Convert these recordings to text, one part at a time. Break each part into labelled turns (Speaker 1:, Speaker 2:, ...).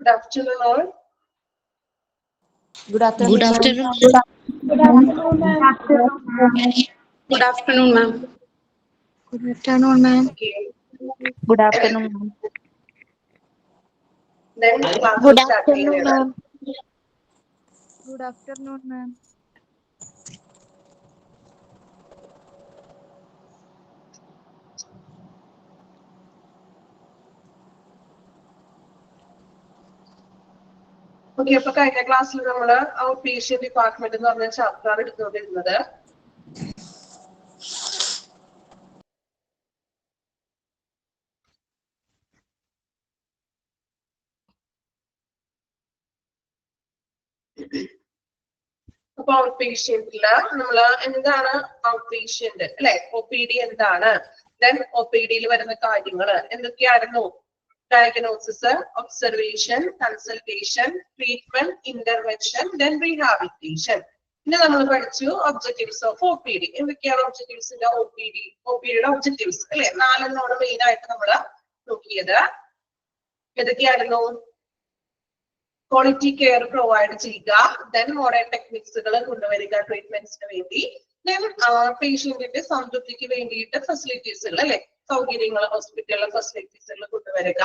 Speaker 1: Good afternoon, all.
Speaker 2: Good afternoon.
Speaker 3: Good afternoon.
Speaker 4: Good afternoon, ma'am.
Speaker 3: Good afternoon, ma'am.
Speaker 2: Good afternoon, ma'am.
Speaker 1: Okay.
Speaker 2: Good afternoon, ma'am.
Speaker 1: Then class
Speaker 4: Good
Speaker 1: will start.
Speaker 4: afternoon, ma'am.
Speaker 2: Good afternoon, ma'am.
Speaker 1: Okay, അപ്പൊ കഴിഞ്ഞ ക്ലാസ്സിൽ നമ്മള് out patient department എന്ന് പറഞ്ഞ chapter ആണ് എടുത്തുകൊണ്ടിരുന്നത്. അപ്പൊ out പേഷ്യന്റില് നമ്മള് എന്താണ് ഔട്ട് പേഷ്യന്റ് അല്ലെ, OPD എന്താണ്, ദെൻ OPD വരുന്ന കാര്യങ്ങൾ എന്തൊക്കെയായിരുന്നു? Diagnosis, observation, consultation, treatment, intervention, then rehabilitation. പിന്നെ നമ്മൾ പഠിച്ചു ഒബ്ജക്റ്റീവ്സ് ഓഫ് OPD. എന്തൊക്കെയാണ് ഒബ്ജക്റ്റീവ്സിന്റെ OPDയുടെ ഒബ്ജക്റ്റീവ്സ് അല്ലെ? 4 മെയിൻ ആയിട്ട് നമ്മൾ നോക്കിയത്. ഏതൊക്കെയായിരുന്നു? ക്വാളിറ്റി കെയർ പ്രൊവൈഡ് ചെയ്യുക, ദെൻ മോഡേൺ ടെക്നിക്സുകൾ കൊണ്ടുവരിക ട്രീറ്റ്മെന്റ്സിന് വേണ്ടി, ദെൻ പേഷ്യന്റിന്റെ സംതൃപ്തിക്ക് വേണ്ടിയിട്ട് ഫെസിലിറ്റീസുകൾ അല്ലെ, സൗകര്യങ്ങൾ ഹോസ്പിറ്റലിലെ ഫെസിലിറ്റീസുകൾ കൊണ്ടുവരിക,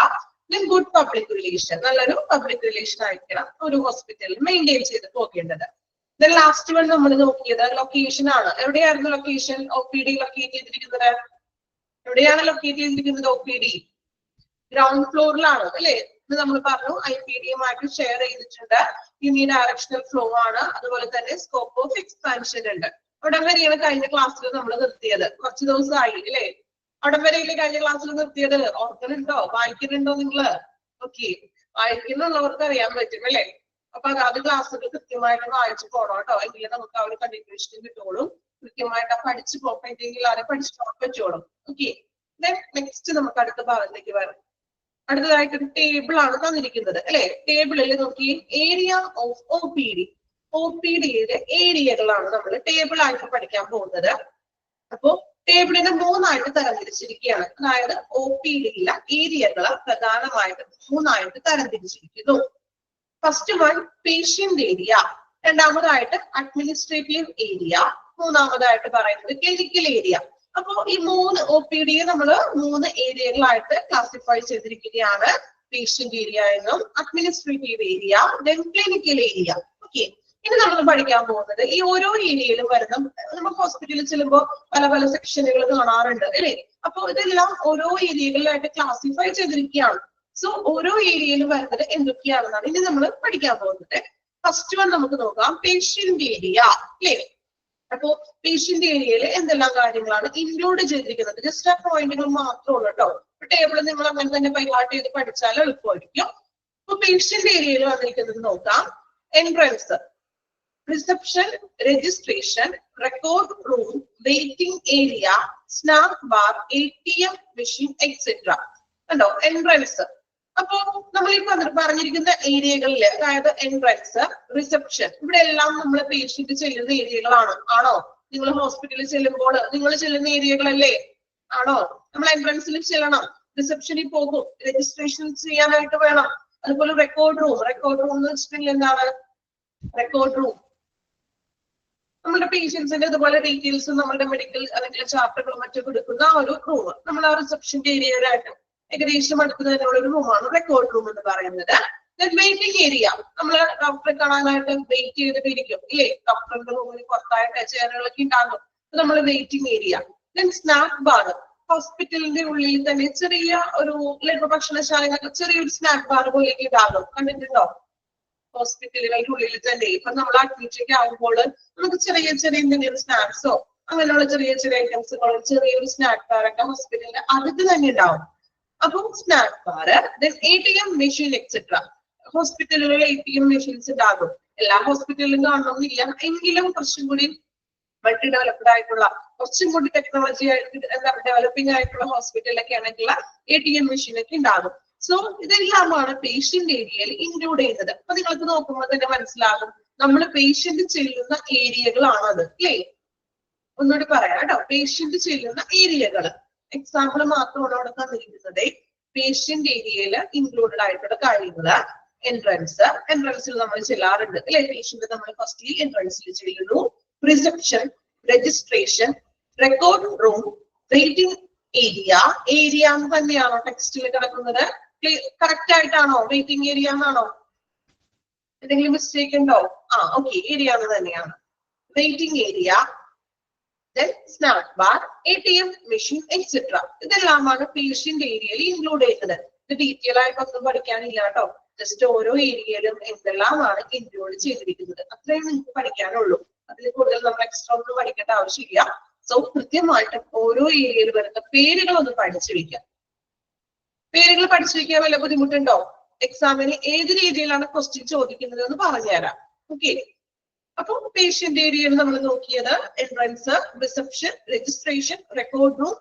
Speaker 1: ദെൻ ഗുഡ് പബ്ലിക് റിലേഷൻ, നല്ലൊരു പബ്ലിക് റിലേഷൻ ആയിരിക്കണം ഒരു ഹോസ്പിറ്റലിൽ മെയിൻറ്റെയിൻ ചെയ്ത് പോകേണ്ടത്. ദെൻ ലാസ്റ്റ് വൺ നമ്മൾ നോക്കിയത് ലൊക്കേഷൻ ആണ്. എവിടെയായിരുന്നു ലൊക്കേഷൻ? OPD ലൊക്കേറ്റ് ചെയ്തിരിക്കുന്നത് എവിടെയാണ്? ലൊക്കേറ്റ് ചെയ്തിരിക്കുന്നത് OPD ഗ്രൗണ്ട് ഫ്ലോറിലാണ് അല്ലെ. ഇത് നമ്മൾ പറഞ്ഞു IPDയുമായിട്ട് ഷെയർ ചെയ്തിട്ടുണ്ട്. യൂണി ഡയറക്ഷണൽ ഫ്ലോ ആണ്, അതുപോലെ തന്നെ സ്കോപ്പ് ഓഫ് എക്സ്പാൻഷൻ ഉണ്ട്. അവിടെ വരെയാണ് കഴിഞ്ഞ ക്ലാസ്സിൽ നമ്മൾ നിർത്തിയത്. കുറച്ച് ദിവസമായി അല്ലെ അവിടെ വരെയല്ലേ കഴിഞ്ഞ ക്ലാസ്സിൽ നിർത്തിയത്? ഓർക്കുന്നുണ്ടോ? വായിക്കുന്നുണ്ടോ നിങ്ങള്? ഓക്കെ, വായിക്കുന്നുള്ളവർക്ക് അറിയാൻ പറ്റും അല്ലെ. അപ്പൊ അതാത് ക്ലാസ്സുകൾ കൃത്യമായിട്ട് വായിച്ചു പോകണം കേട്ടോ, എങ്കിലും നമുക്ക് ആ ഒരു കണ്ടിന്യൂഷൻ കിട്ടുള്ളൂ. കൃത്യമായിട്ട് പഠിച്ചു പോകണമെങ്കിൽ ആരെ പഠിച്ചു പോകാൻ പറ്റുള്ളൂ. ഓക്കെ, നെക്സ്റ്റ് നമുക്ക് അടുത്ത ഭാഗത്തേക്ക് വരാം. അടുത്തതായിട്ട് ഒരു ടേബിൾ ആണ് തന്നിരിക്കുന്നത് അല്ലെ. ടേബിളിൽ നോക്കി ഏരിയ ഓഫ് OPDയുടെ ഏരിയകളാണ് നമ്മൾ ടേബിൾ ആയിട്ട് പഠിക്കാൻ പോകുന്നത്. അപ്പോ ടേബിളിനെ 3ആയിട്ട് തരംതിരിച്ചിരിക്കുകയാണ്. അതായത് OPDയിലെ ഏരിയകൾ പ്രധാനമായിട്ട് 3ആയിട്ട് തരംതിരിച്ചിരിക്കുന്നു. ഫസ്റ്റ് വൺ പേഷ്യന്റ് ഏരിയ, രണ്ടാമതായിട്ട് അഡ്മിനിസ്ട്രേറ്റീവ് ഏരിയ, മൂന്നാമതായിട്ട് പറയുന്നത് ക്ലിനിക്കൽ ഏരിയ. അപ്പോ ഈ 3 OPDയെ നമ്മൾ 3 ഏരിയകളായിട്ട് ക്ലാസിഫൈ ചെയ്തിരിക്കുകയാണ്. പേഷ്യന്റ് ഏരിയ എന്നും administrative area, then clinical area. Okay, ഇനി നമ്മൾ പഠിക്കാൻ പോകുന്നത് ഈ ഓരോ ഏരിയയിലും വരുന്ന, നമ്മൾ ഹോസ്പിറ്റലിൽ ചെല്ലുമ്പോൾ പല പല സെക്ഷനുകൾ കാണാറുണ്ട് അല്ലെ. അപ്പൊ ഇതെല്ലാം ഓരോ ഏരിയകളിലായിട്ട് ക്ലാസിഫൈ ചെയ്തിരിക്കുകയാണ്. സോ ഓരോ ഏരിയയിലും വരുന്നത് എന്തൊക്കെയാണെന്നാണ് ഇനി നമ്മൾ പഠിക്കാൻ പോകുന്നത്. ഫസ്റ്റ് വൺ നമുക്ക് നോക്കാം, പേഷ്യന്റ് ഏരിയ അല്ലേ. അപ്പോ പേഷ്യന്റ് ഏരിയയിൽ എന്തെല്ലാം കാര്യങ്ങളാണ് ഇൻക്ലൂഡ് ചെയ്തിരിക്കുന്നത്? ജസ്റ്റ് ആ പോയിന്റുകൾ മാത്രമേ ഉള്ളൂ കേട്ടോ. ടേബിൾ നിങ്ങൾ അങ്ങനെ തന്നെ ബൈഹാർട്ട് ചെയ്ത് പഠിച്ചാൽ എളുപ്പമായിരിക്കും. അപ്പൊ പേഷ്യന്റ് ഏരിയയിൽ വന്നിരിക്കുന്നത് നോക്കാം. Entrance, reception, registration, record room, waiting area, snack bar, ATM machine etcetera. കണ്ടോ എൻട്രൻസ്. അപ്പോ നമ്മൾ ഈ പറഞ്ഞിരിക്കുന്ന ഏരിയകളില്, അതായത് എൻട്രൻസ്, റിസപ്ഷൻ, ഇവിടെ എല്ലാം നമ്മൾ പേഷ്യന്റ് ചെല്ലുന്ന ഏരിയകളാണ്. ആണോ? നിങ്ങൾ ഹോസ്പിറ്റലിൽ ചെല്ലുമ്പോൾ നിങ്ങൾ ചെല്ലുന്ന ഏരിയകളല്ലേ? ആണോ? നമ്മൾ എൻട്രൻസിൽ ചെല്ലണം, റിസപ്ഷനിൽ പോകും, രജിസ്ട്രേഷൻ ചെയ്യാനായിട്ട് വേണം. അതുപോലെ റെക്കോർഡ് റൂം എന്ന് വെച്ചിട്ടുണ്ടെങ്കിൽ എന്താണ് റെക്കോർഡ് റൂം? നമ്മുടെ പേഷ്യൻസിന്റെ ഇതുപോലെ ഡീറ്റെയിൽസും നമ്മുടെ മെഡിക്കൽ അല്ലെങ്കിൽ ചാർട്ടുകളും മറ്റും കൊടുക്കുന്ന ആ ഒരു റൂം നമ്മൾ ആ റിസപ്ഷന്റെ ഏരിയയിലായിട്ട് ഏകദേശം അടുക്കുന്നതിനുള്ള ഒരു റൂമാണ് റെക്കോർഡ് റൂം എന്ന് പറയുന്നത്. വെയിറ്റിംഗ് ഏരിയ, നമ്മൾ ഡോക്ടറെ കാണാനായിട്ട് വെയിറ്റ് ചെയ്തിട്ട് ഇരിക്കും ഇല്ലേ. ഡോക്ടറിന്റെ റൂമിന് പുറത്തായിട്ട് ചെയറുകളൊക്കെ ഉണ്ടാകും, നമ്മൾ waiting area. Then snack bar, ഹോസ്പിറ്റലിന്റെ ഉള്ളിൽ തന്നെ ചെറിയ ഒരു ലഘു ഭക്ഷണശാലകൾ ചെറിയൊരു സ്നാക്ക് ബാർ പോലെയൊക്കെ ഉണ്ടാകും. കണ്ടിട്ടുണ്ടോ? ഹോസ്പിറ്റലുകളുടെ ഉള്ളിൽ തന്നെ ഇപ്പൊ നമ്മൾ അഡ്മിറ്റ് ആകുമ്പോൾ നമുക്ക് ചെറിയ എന്തെങ്കിലും സ്നാക്സോ അങ്ങനെയുള്ള ചെറിയ ഐറ്റംസുകളോ ചെറിയൊരു സ്നാക്ക് ബാറൊക്കെ ഹോസ്പിറ്റലിന്റെ അകത്ത് തന്നെ ഉണ്ടാവും. അപ്പൊ snack bar, ATM machine etcetera. ഹോസ്പിറ്റലുകളിൽ ATM മെഷീൻസ് ഉണ്ടാകും. എല്ലാ ഹോസ്പിറ്റലിലും കാണണമെന്നില്ല, എങ്കിലും കുറച്ചും കൂടി മൾട്ടി ഡെവലപ്ഡ് ആയിട്ടുള്ള, കുറച്ചും കൂടി ടെക്നോളജി ഡെവലപ്പിംഗ് ആയിട്ടുള്ള ഹോസ്പിറ്റലിലൊക്കെ ആണെങ്കിൽ ATM മെഷീൻ ഒക്കെ ഉണ്ടാകും. സോ ഇതെല്ലാമാണ് പേഷ്യന്റ് ഏരിയയിൽ ഇൻക്ലൂഡ് ചെയ്യുന്നത്. അപ്പൊ നിങ്ങൾക്ക് നോക്കുമ്പോൾ തന്നെ മനസ്സിലാകും നമ്മൾ പേഷ്യന്റ് ചെല്ലുന്ന ഏരിയകളാണത് അല്ലേ. ഒന്നുകൂടി പറയാം കേട്ടോ, പേഷ്യന്റ് ചെല്ലുന്ന ഏരിയകൾ. എക്സാമ്പിൾ മാത്രമാണ് അവിടെ തന്നിരിക്കുന്നത്. പേഷ്യന്റ് ഏരിയയിൽ ഇൻക്ലൂഡഡ് ആയിട്ടുള്ള കാര്യങ്ങള് എൻട്രൻസ്. എൻട്രൻസിൽ നമ്മൾ ചെല്ലാറുണ്ട് അല്ലെ? പേഷ്യന്റ് നമ്മൾ ഫസ്റ്റ്ലി എൻട്രൻസിൽ ചെയ്യുന്നു. Reception, registration, record room, waiting area. Area എന്ന് തന്നെയാണോ ടെക്സ്റ്റിൽ കിടക്കുന്നത്? കറക്റ്റ് ആയിട്ടാണോ? വെയിറ്റിംഗ് ഏരിയ എന്നാണോ? എന്തെങ്കിലും മിസ്റ്റേക്ക് ഉണ്ടോ? ഓക്കെ, ഏരിയ എന്ന് തന്നെയാണ്. Waiting area, snack bar, ATM machine etcetera. ഇതെല്ലാമാണ് പേഷ്യന്റ് ഏരിയയിൽ ഇൻക്ലൂഡ് ചെയ്യുന്നത്. ഇത് ഡീറ്റെയിൽ ആയിട്ടൊന്നും പഠിക്കാനില്ല കേട്ടോ. ജസ്റ്റ് ഓരോ ഏരിയയിലും എന്തെല്ലാമാണ് ഇൻക്ലൂഡ് ചെയ്തിരിക്കുന്നത് അത്രയും നിങ്ങൾക്ക് പഠിക്കാനുള്ളൂ. അതിൽ കൂടുതൽ നമ്മൾ എക്സ്ട്രാ ഒന്നും പഠിക്കേണ്ട ആവശ്യമില്ല. സോ കൃത്യമായിട്ട് ഓരോ ഏരിയയിൽ വരുന്ന പേരുകൾ ഒന്ന് പഠിച്ചു വെക്കാം. പേരുകൾ പഠിച്ചു വെക്കാൻ വല്ല ബുദ്ധിമുട്ടുണ്ടോ? എക്സാമിന് ഏത് രീതിയിലാണ് ക്വസ്റ്റ്യൻ ചോദിക്കുന്നത് എന്ന് പറഞ്ഞുതരാം. ഓക്കെ, അപ്പൊ പേഷ്യന്റ് ഏരിയയിൽ നമ്മൾ നോക്കിയത് entrance, reception, registration, record room,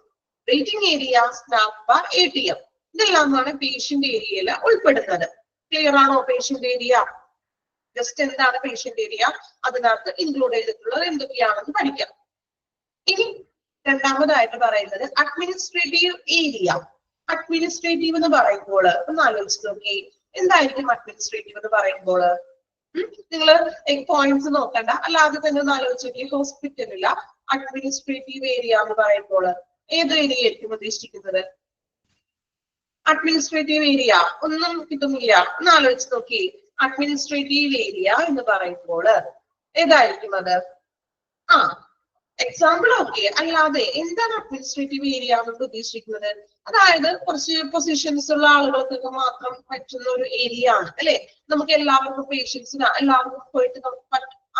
Speaker 1: waiting area, snack bar, ATM. ഇതെല്ലാമാണ് പേഷ്യന്റ് ഏരിയയിൽ ഉൾപ്പെടുന്നത്. ക്ലിയർ ആണോ? പേഷ്യന്റ് ഏരിയ ജസ്റ്റ് എന്താണ് പേഷ്യന്റ് ഏരിയ, അതിനകത്ത് ഇൻക്ലൂഡ് ചെയ്തിട്ടുള്ളത് എന്തൊക്കെയാണെന്ന് പഠിക്കാം. ഇനി രണ്ടാമതായിട്ട് പറയുന്നത് അഡ്മിനിസ്ട്രേറ്റീവ് ഏരിയ. അഡ്മിനിസ്ട്രേറ്റീവ് എന്ന് പറയുമ്പോൾ ഒന്ന് ആലോചിച്ച് നോക്കി, എന്തായിരിക്കും അഡ്മിനിസ്ട്രേറ്റീവ് എന്ന് പറയുമ്പോൾ? നിങ്ങള് പോയിന്റ്സ് നോക്കണ്ട, അല്ലാതെ തന്നെ ഒന്ന് ആലോചിച്ച് നോക്കി. ഹോസ്പിറ്റലില്ല അഡ്മിനിസ്ട്രേറ്റീവ് ഏരിയ എന്ന് പറയുമ്പോൾ ഏത് ഏരിയ ആയിരിക്കും ഉദ്ദേശിക്കുന്നത്? അഡ്മിനിസ്ട്രേറ്റീവ് ഏരിയ ഒന്നും കിട്ടുന്നില്ല, ഒന്ന് ആലോചിച്ച് നോക്കി. അഡ്മിനിസ്ട്രേറ്റീവ് ഏരിയ എന്ന് പറയുമ്പോൾ ഏതായിരിക്കും അത്? എക്സാമ്പിൾ ഓക്കെ, അല്ലാതെ എന്താണ് അഡ്മിനിസ്ട്രേറ്റീവ് ഏരിയ കൊണ്ട് ഉദ്ദേശിക്കുന്നത്? അതായത് കുറച്ച് പൊസിഷൻസ് ഉള്ള ആളുകൾക്കൊക്കെ മാത്രം പറ്റുന്ന ഒരു ഏരിയ ആണ് അല്ലെ? നമുക്ക് എല്ലാവർക്കും പേഷ്യൻസിന് എല്ലാവർക്കും പോയിട്ട്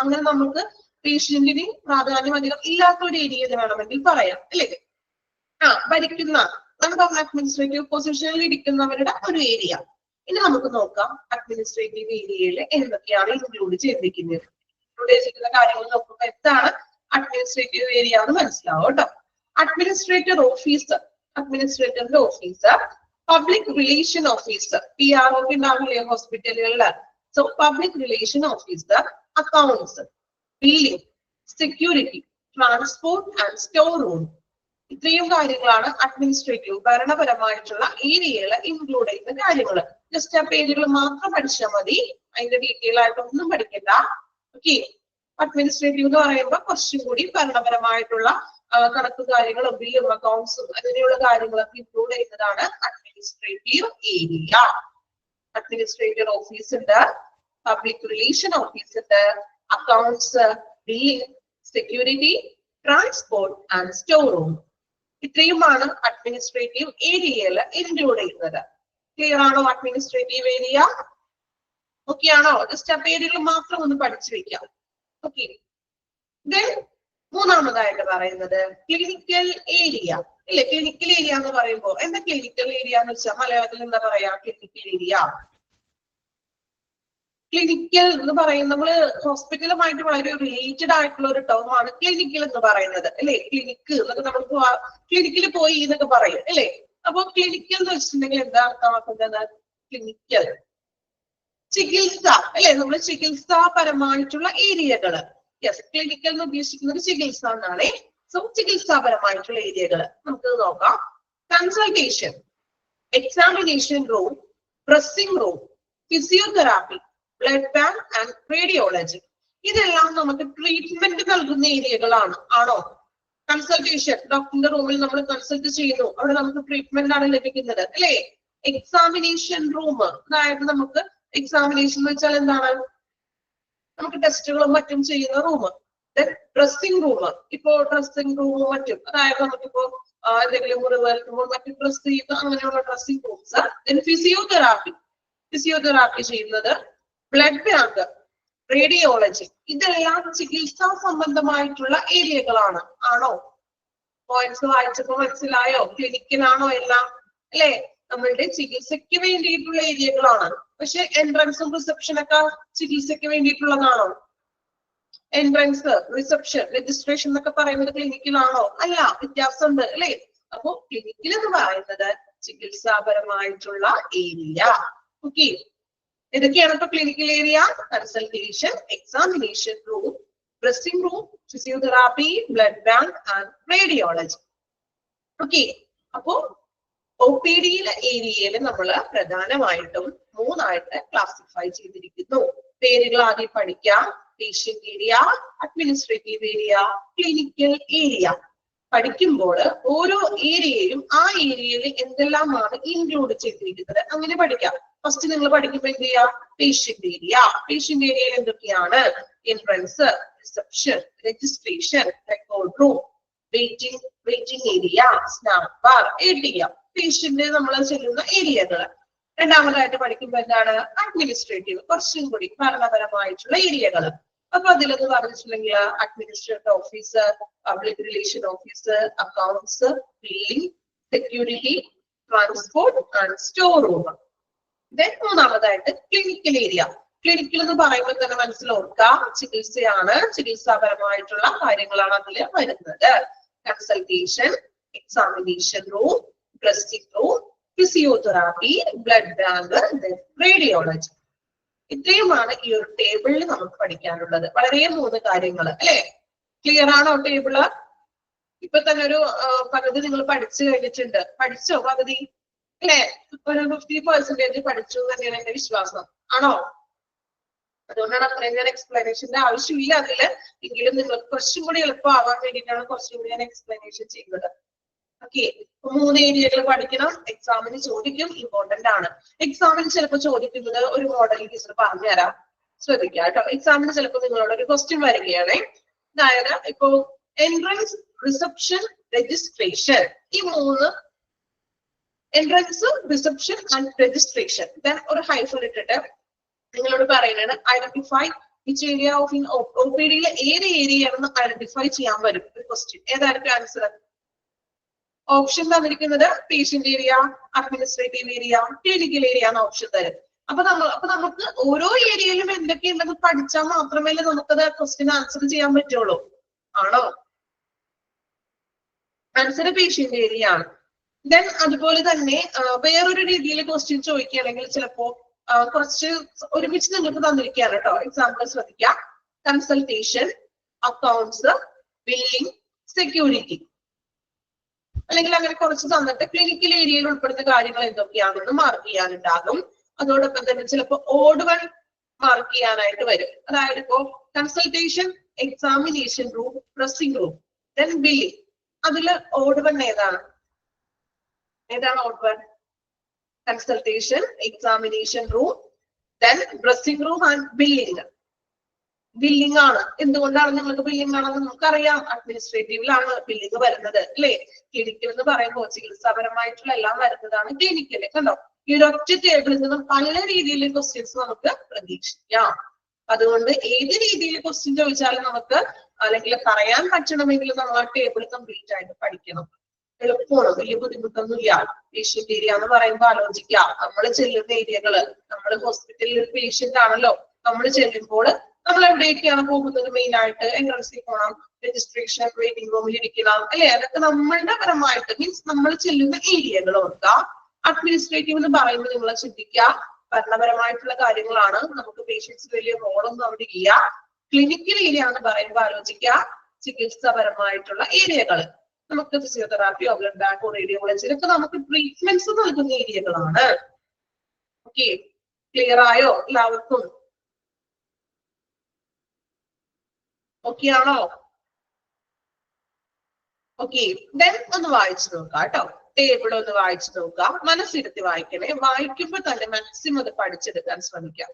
Speaker 1: അങ്ങനെ നമുക്ക് പേഷ്യന്റിന് പ്രാധാന്യം അധികം ഇല്ലാത്ത ഒരു ഏരിയ എന്ന് വേണമെങ്കിൽ പറയാം അല്ലെ? ഭരിക്കുന്ന നമുക്ക് അഡ്മിനിസ്ട്രേറ്റീവ് പൊസിഷനിൽ ഇരിക്കുന്നവരുടെ ഒരു ഏരിയ. ഇനി നമുക്ക് നോക്കാം അഡ്മിനിസ്ട്രേറ്റീവ് ഏരിയയിൽ എന്തൊക്കെയാണ് ഇൻക്ലൂഡ് ചെയ്തിരിക്കുന്നത്. ഇൻക്ലൂഡ് ചെയ്തിരിക്കുന്ന കാര്യങ്ങൾ നോക്കുമ്പോൾ എന്താണ് അഡ്മിനിസ്ട്രേറ്റീവ് ഏരിയ എന്ന് മനസ്സിലാവും കേട്ടോ. അഡ്മിനിസ്ട്രേറ്റർ ഓഫീസർ, അഡ്മിനിസ്ട്രേറ്ററിന്റെ officer, public relation officer, PRO ഉണ്ടാവില്ലേ ഹോസ്പിറ്റലുകളിൽ? So public relation officer, accounts, billing, security, transport and store room. ഇത്രയും കാര്യങ്ങളാണ് അഡ്മിനിസ്ട്രേറ്റീവ് ഭരണപരമായിട്ടുള്ള ഏരിയയിൽ ഇൻക്ലൂഡ് ചെയ്യുന്ന കാര്യങ്ങൾ. ജസ്റ്റ് ആ പേരുകൾ മാത്രം പഠിച്ചാൽ മതി, അതിന്റെ ഡീറ്റെയിൽ ആയിട്ടൊന്നും പഠിക്കണ്ട. ഓക്കെ, അഡ്മിനിസ്ട്രേറ്റീവ് എന്ന് പറയുമ്പോൾ കുറച്ചും കൂടി ഭരണപരമായിട്ടുള്ള കണക്ക് കാര്യങ്ങളും ബില്ലും അക്കൗണ്ട്സും അങ്ങനെയുള്ള കാര്യങ്ങളൊക്കെ ഇൻക്ലൂഡ് ചെയ്യുന്നതാണ് അഡ്മിനിസ്ട്രേറ്റീവ് ഏരിയ. അഡ്മിനിസ്ട്രേറ്റീവ് ഓഫീസ് ഉണ്ട്, പബ്ലിക് റിലേഷൻ ഓഫീസ് ഉണ്ട്, accounts, billing, security, transport and store room. ഇത്രയുമാണ് അഡ്മിനിസ്ട്രേറ്റീവ് ഏരിയയിൽ ഇൻക്ലൂഡ് ചെയ്യുന്നത്. ക്ലിയർ ആണോ അഡ്മിനിസ്ട്രേറ്റീവ് ഏരിയ? ഓക്കെ ആണോ? ജസ്റ്റ് ആ പേരുകൾ മാത്രം ഒന്ന് പഠിച്ചു വെക്കാം. ഓക്കെ, മൂന്നാമതായിട്ട് പറയുന്നത് ക്ലിനിക്കൽ ഏരിയ ഇല്ലേ? ക്ലിനിക്കൽ ഏരിയ എന്ന് പറയുമ്പോൾ എന്താ ക്ലിനിക്കൽ ഏരിയ എന്ന് വെച്ചാൽ മലയാളത്തിൽ എന്താ പറയാ? Clinical area. ക്ലിനിക്കൽ എന്ന് പറയുന്നത് നമ്മള് ഹോസ്പിറ്റലുമായിട്ട് വളരെ റിലേറ്റഡ് ആയിട്ടുള്ള ഒരു ടേം ആണ് ക്ലിനിക്കൽ എന്ന് പറയുന്നത് അല്ലെ? ക്ലിനിക്ക് എന്നൊക്കെ നമ്മൾ ക്ലിനിക്കിൽ പോയി എന്നൊക്കെ പറയും അല്ലെ? അപ്പൊ ക്ലിനിക്കൽ എന്ന് വെച്ചിട്ടുണ്ടെങ്കിൽ എന്താ അർത്ഥമാക്കുന്നത്? ക്ലിനിക്കൽ ചികിത്സ അല്ലെ? നമ്മൾ ചികിത്സാപരമായിട്ടുള്ള ഏരിയകള്. യെസ്, ക്ലിനിക്കൽ എന്ന് ഉദ്ദേശിക്കുന്നത് ചികിത്സ എന്നാണ്. സോ ചികിത്സാപരമായിട്ടുള്ള ഏരിയകൾ നമുക്ക് നോക്കാം. Consultation, examination room, dressing room, physiotherapy, blood bank and radiology. ഇതെല്ലാം നമുക്ക് ട്രീറ്റ്മെന്റ് നൽകുന്ന ഏരിയകളാണ്. ആണോ? കൺസൾട്ടേഷൻ, ഡോക്ടറിന്റെ റൂമിൽ നമ്മൾ കൺസൾട്ട് ചെയ്യുന്നു, അവിടെ നമുക്ക് ട്രീറ്റ്മെന്റ് ആണ് ലഭിക്കുന്നത് അല്ലെ? എക്സാമിനേഷൻ റൂം, അതായത് നമുക്ക് എക്സാമിനേഷൻ എന്ന് വെച്ചാൽ എന്താണ്? നമുക്ക് ടെസ്റ്റുകളും മറ്റും ചെയ്യുന്ന റൂം. ഡ്രസ്സിംഗ് റൂം, ഇപ്പോ ഡ്രസ്സിംഗ് റൂമും മറ്റും, അതായത് നമുക്കിപ്പോ എന്തെങ്കിലും മുറിവ് വരുമ്പോൾ മറ്റും ഡ്രസ് ചെയ്യുന്ന അങ്ങനെയുള്ള ഡ്രസ്സിംഗ് റൂംസ്. ഫിസിയോതെറാപ്പി, ഫിസിയോതെറാപ്പി ചെയ്യുന്നത്, ബ്ലഡ് ബാങ്ക്, റേഡിയോളജി, ഇതെല്ലാം ചികിത്സാ സംബന്ധമായിട്ടുള്ള ഏരിയകളാണ്. ആണോ? പോയിന്റ്സ് വായിച്ചപ്പോ മനസ്സിലായോ? ക്ലിനിക്കലാണോ എല്ലാം അല്ലെ? നമ്മളുടെ ചികിത്സയ്ക്ക് വേണ്ടിയിട്ടുള്ള ഏരിയകളാണ്. പക്ഷെ എൻട്രൻസും റിസപ്ഷനൊക്കെ ചികിത്സയ്ക്ക് വേണ്ടിയിട്ടുള്ളതാണോ? എൻട്രൻസ്, റിസപ്ഷൻ, രജിസ്ട്രേഷൻ എന്നൊക്കെ പറയുന്നത് ക്ലിനിക്കിലാണോ? അല്ല, വ്യത്യാസമുണ്ട് അല്ലെ? അപ്പൊ ക്ലിനിക്കൽ എന്ന് പറയുന്നത് ചികിത്സാപരമായിട്ടുള്ള ഏരിയ. ഓക്കെ, ഇതൊക്കെയാണ് ഇപ്പൊ clinical area. Consultation, examination room, dressing room, physiotherapy, blood bank and radiology. Okay, അപ്പോ OPD ഏരിയയിൽ നമ്മൾ പ്രധാനമായിട്ടും 3 മൂന്നായിട്ട് ക്ലാസിഫൈ ചെയ്തിരിക്കുന്നു. പേരുകൾ ആദ്യം പഠിക്കാം. Patient area, administrative area, clinical area. പഠിക്കുമ്പോൾ ഓരോ ഏരിയയും ആ ഏരിയയിൽ എന്തെല്ലാമാണ് ഇൻക്ലൂഡ് ചെയ്തിരിക്കുന്നത് അങ്ങനെ പഠിക്കാം. ഫസ്റ്റ് നിങ്ങൾ പഠിക്കുമ്പോൾ എന്ത് ചെയ്യാം? Patient area. പേഷ്യന്റ് ഏരിയയിൽ എന്തൊക്കെയാണ്? Entrance, reception, registration, record room, waiting area, snack bar, ATM. Patient നമ്മൾ ചെല്ലുന്ന ഏരിയകൾ. രണ്ടാമതായിട്ട് പഠിക്കുമ്പോൾ എന്താണ്? അഡ്മിനിസ്ട്രേറ്റീവ്, കുറച്ചും കൂടി ഭരണപരമായിട്ടുള്ള ഏരിയകൾ. അപ്പൊ അതിലെന്ന് പറഞ്ഞിട്ടുണ്ടെങ്കിൽ administrative officer, public relation officer, accounts, billing, security, transport and store room. Then മൂന്നാമതായിട്ട് ക്ലിനിക്കൽ ഏരിയ. ക്ലിനിക്കൽ എന്ന് പറയുമ്പോൾ തന്നെ മനസ്സിലോർക്കാം, ചികിത്സയാണ്, ചികിത്സാപരമായിട്ടുള്ള കാര്യങ്ങളാണ് അതിൽ വരുന്നത്. Consultation, examination room, dressing room, physiotherapy, blood bank, radiology. ഇത്രയുമാണ് ഈ ഒരു ടേബിളിൽ നമുക്ക് പഠിക്കാനുള്ളത്. വളരെ 3 കാര്യങ്ങൾ അല്ലെ? ക്ലിയർ ആണോ ടേബിള്? ഇപ്പൊ തന്നെ ഒരു പകുതി നിങ്ങൾ പഠിച്ചു കഴിഞ്ഞിട്ടുണ്ട്. പഠിച്ചോ പകുതി? അല്ലെ? ഒരു 50% പഠിച്ചു തന്നെയാണ് എന്റെ വിശ്വാസം. ആണോ? അതുകൊണ്ടാണ് അത്രയും ഞാൻ എക്സ്പ്ലനേഷന്റെ ആവശ്യമില്ല അതില്. എങ്കിലും നിങ്ങൾക്ക് കുറച്ചും കൂടി എളുപ്പമാവാൻ വേണ്ടിയിട്ടാണ് കുറച്ചും കൂടി ഞാൻ എക്സ്പ്ലനേഷൻ ചെയ്യുന്നത്. ഓക്കെ, 3 ഏരിയകൾ പഠിക്കണം. എക്സാമിന് ചോദിക്കും, ഇമ്പോർട്ടന്റ് ആണ്. എക്സാമിന് ചിലപ്പോൾ ചോദിക്കുന്നത് ഒരു മോഡൽ ടീച്ചർ പറഞ്ഞുതരാം, ശ്രദ്ധിക്കുക കേട്ടോ. എക്സാമിന് ചിലപ്പോൾ നിങ്ങളോട് ഒരു ക്വസ്റ്റ്യൻ വരികയാണ്. അതായത് ഇപ്പോ എൻട്രൻസ്, റിസപ്ഷൻ, രജിസ്ട്രേഷൻ, ഈ 3 entrance, reception and registration. Then ഒരു ഹൈഫൺ ഇട്ടിട്ട് നിങ്ങളോട് പറയുന്നത് identify which area of in OPD ഏത് ഏരിയയാണെന്ന് ഐഡന്റിഫൈ ചെയ്യാൻ വരും ഒരു ക്വസ്റ്റ്യൻ. ഏതായിരിക്കും ആൻസർ? ഓപ്ഷൻ തന്നിരിക്കുന്നത് patient area, administrative area, clinical area എന്ന ഓപ്ഷൻ തരും. അപ്പൊ നമുക്ക് ഓരോ ഏരിയയിലും എന്തൊക്കെയുണ്ടെന്ന് പഠിച്ചാൽ മാത്രമേ നമുക്കത് ക്വസ്റ്റ്യൻ ആൻസർ ചെയ്യാൻ പറ്റുള്ളൂ. ആണോ? ആൻസർ പേഷ്യന്റ് ഏരിയ ആണ്. ദെൻ അതുപോലെ തന്നെ വേറൊരു രീതിയിൽ ക്വസ്റ്റ്യൻ ചോദിക്കുകയാണെങ്കിൽ ചിലപ്പോ കുറച്ച് ഒരുമിച്ച് നിങ്ങൾക്ക് തന്നിരിക്കുകയാണ് കേട്ടോ. എക്സാമ്പിൾ ശ്രദ്ധിക്കാം. കൺസൾട്ടേഷൻ, അക്കൗണ്ട്സ്, ബില്ലിംഗ്, സെക്യൂരിറ്റി, അല്ലെങ്കിൽ അങ്ങനെ കുറച്ച് തന്നിട്ട് ക്ലിനിക്കൽ ഏരിയയിൽ ഉൾപ്പെടുന്ന കാര്യങ്ങൾ എന്തൊക്കെയാണെന്ന് മാർക്ക് ചെയ്യാനുണ്ടാകും. അതോടൊപ്പം തന്നെ ചിലപ്പോൾ ഓഡ് വൺ മാർക്ക് ചെയ്യാനായിട്ട് വരും. അതായത് ഇപ്പോ consultation, examination room, dressing room, then billing. അതില് ഓഡ് വൺ ഏതാണ്? Odd one? Consultation, examination room, then dressing room and billing. Billing ആണ്. എന്തുകൊണ്ടാണ് നിങ്ങൾക്ക് ബില്ലിംഗ് ആണെന്ന് നമുക്കറിയാം. അഡ്മിനിസ്ട്രേറ്റീവിലാണ് ബില്ലിംഗ് വരുന്നത് അല്ലെ? ക്ലിനിക്കൽ എന്ന് പറയുമ്പോൾ ചികിത്സാപരമായിട്ടുള്ള എല്ലാം വരുന്നതാണ് ക്ലിനിക്കൽ. കണ്ടോ? ഈ ഒരൊറ്റ ടേബിളിൽ നിന്നും പല രീതിയിൽ ക്വസ്റ്റ്യൻസ് നമുക്ക് പ്രതീക്ഷിക്കാം. അതുകൊണ്ട് ഏത് രീതിയിൽ ക്വസ്റ്റ്യൻ ചോദിച്ചാലും നമുക്ക് അല്ലെങ്കിൽ പറയാൻ പറ്റണമെങ്കിൽ നമ്മൾ ആ ടേബിൾ കംപ്ലീറ്റ് ആയിട്ട് പഠിക്കണം. എളുപ്പമാണ്, വലിയ ബുദ്ധിമുട്ടൊന്നുമില്ല. പേഷ്യന്റ് ഏരിയ എന്ന് പറയുമ്പോൾ ആലോചിക്കാം, നമ്മൾ ചെല്ലുന്ന ഏരിയകള്, നമ്മൾ ഹോസ്പിറ്റലിൽ ഒരു പേഷ്യന്റ് ആണല്ലോ, നമ്മൾ ചെല്ലുമ്പോൾ നമ്മൾ എവിടേക്കാണ് പോകുന്നത്? മെയിൻ ആയിട്ട് എൻട്രൻസിൽ പോകണം, രജിസ്ട്രേഷൻ, വെയിറ്റിംഗ് റൂമിൽ ഇരിക്കണം അല്ലെ? അതൊക്കെ നമ്മളുടെ പരമായിട്ട് മീൻസ് നമ്മൾ ചെല്ലുന്ന ഏരിയകൾ ഓർക്കുക. അഡ്മിനിസ്ട്രേറ്റീവ് എന്ന് പറയുമ്പോൾ നിങ്ങൾ ചിന്തിക്കുക, ഭരണപരമായിട്ടുള്ള കാര്യങ്ങളാണ്. നമുക്ക് പേഷ്യൻസ് വലിയ റോളൊന്നും അവിടെ ഇല്ല. ക്ലിനിക്കൽ ഏരിയ എന്ന് പറയുമ്പോൾ ആലോചിക്കുക, ചികിത്സാപരമായിട്ടുള്ള ഏരിയകൾ. നമുക്ക് ഫിസിയോതെറാപ്പിയോ, ബ്ലഡ് ബാങ്കോ, റേഡിയോളജി ഇതൊക്കെ നമുക്ക് ട്രീറ്റ്മെന്റ്സ് നൽകുന്ന ഏരിയകളാണ്. ഓക്കെ, ക്ലിയർ ആയോ എല്ലാവർക്കും? ഓക്കെ ആണോ? ഓക്കെ, ദെൻ ഒന്ന് വായിച്ചു നോക്കാം കേട്ടോ. ടേബിൾ ഒന്ന് വായിച്ചു നോക്കാം. മനസ്സിരുത്തി വായിക്കണേ. വായിക്കുമ്പോൾ തന്നെ മാക്സിമം അത് പഠിച്ചെടുക്കാൻ ശ്രമിക്കാം.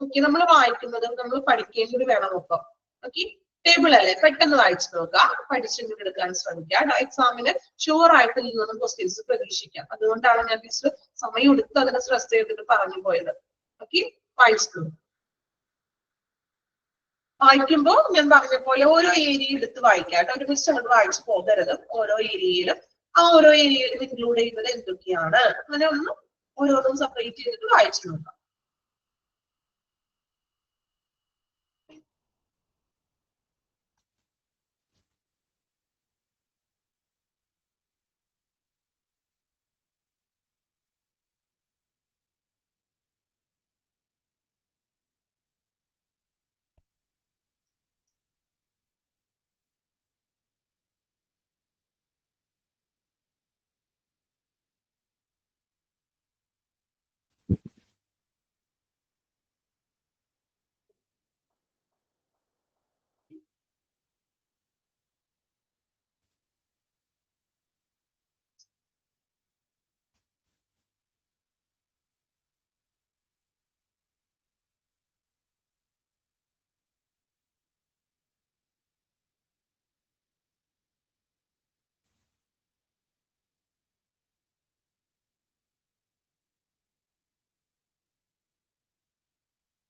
Speaker 1: ഓക്കെ, നമ്മൾ വായിക്കുന്നത് നമ്മൾ പഠിക്കേണ്ടത് വേണം നോക്കാം. ഓക്കെ, ടേബിൾ അല്ലേ, പെട്ടെന്ന് വായിച്ചു നോക്കാം, പഠിച്ചെടുക്കാൻ ശ്രമിക്കാം. എക്സാമിന് ഷുവർ ആയിട്ട് നിന്നും ക്വസ്റ്റ്യൻസ് പ്രതീക്ഷിക്കാം. അതുകൊണ്ടാണ് ഞാൻ ടീച്ചർ സമയം എടുത്ത് അതിനെ സ്ട്രെസ് ചെയ്തിട്ട് പറഞ്ഞു പോയത്. ഓക്കെ, വായിച്ചു വായിക്കുമ്പോൾ ഞാൻ പറഞ്ഞ പോലെ ഓരോ ഏരിയ എടുത്ത് വായിക്കാം കേട്ടോ. ഒരു മിസ് അങ്ങോട്ട് വായിച്ചു പോകരുത്. ഓരോ ഏരിയയിലും ഓരോ ഏരിയയിലും ഇൻക്ലൂഡ് ചെയ്യുന്നത് എന്തൊക്കെയാണ് അങ്ങനെ ഒന്ന് ഓരോന്നും സെപ്പറേറ്റ് ചെയ്തിട്ട് വായിച്ചു നോക്കാം.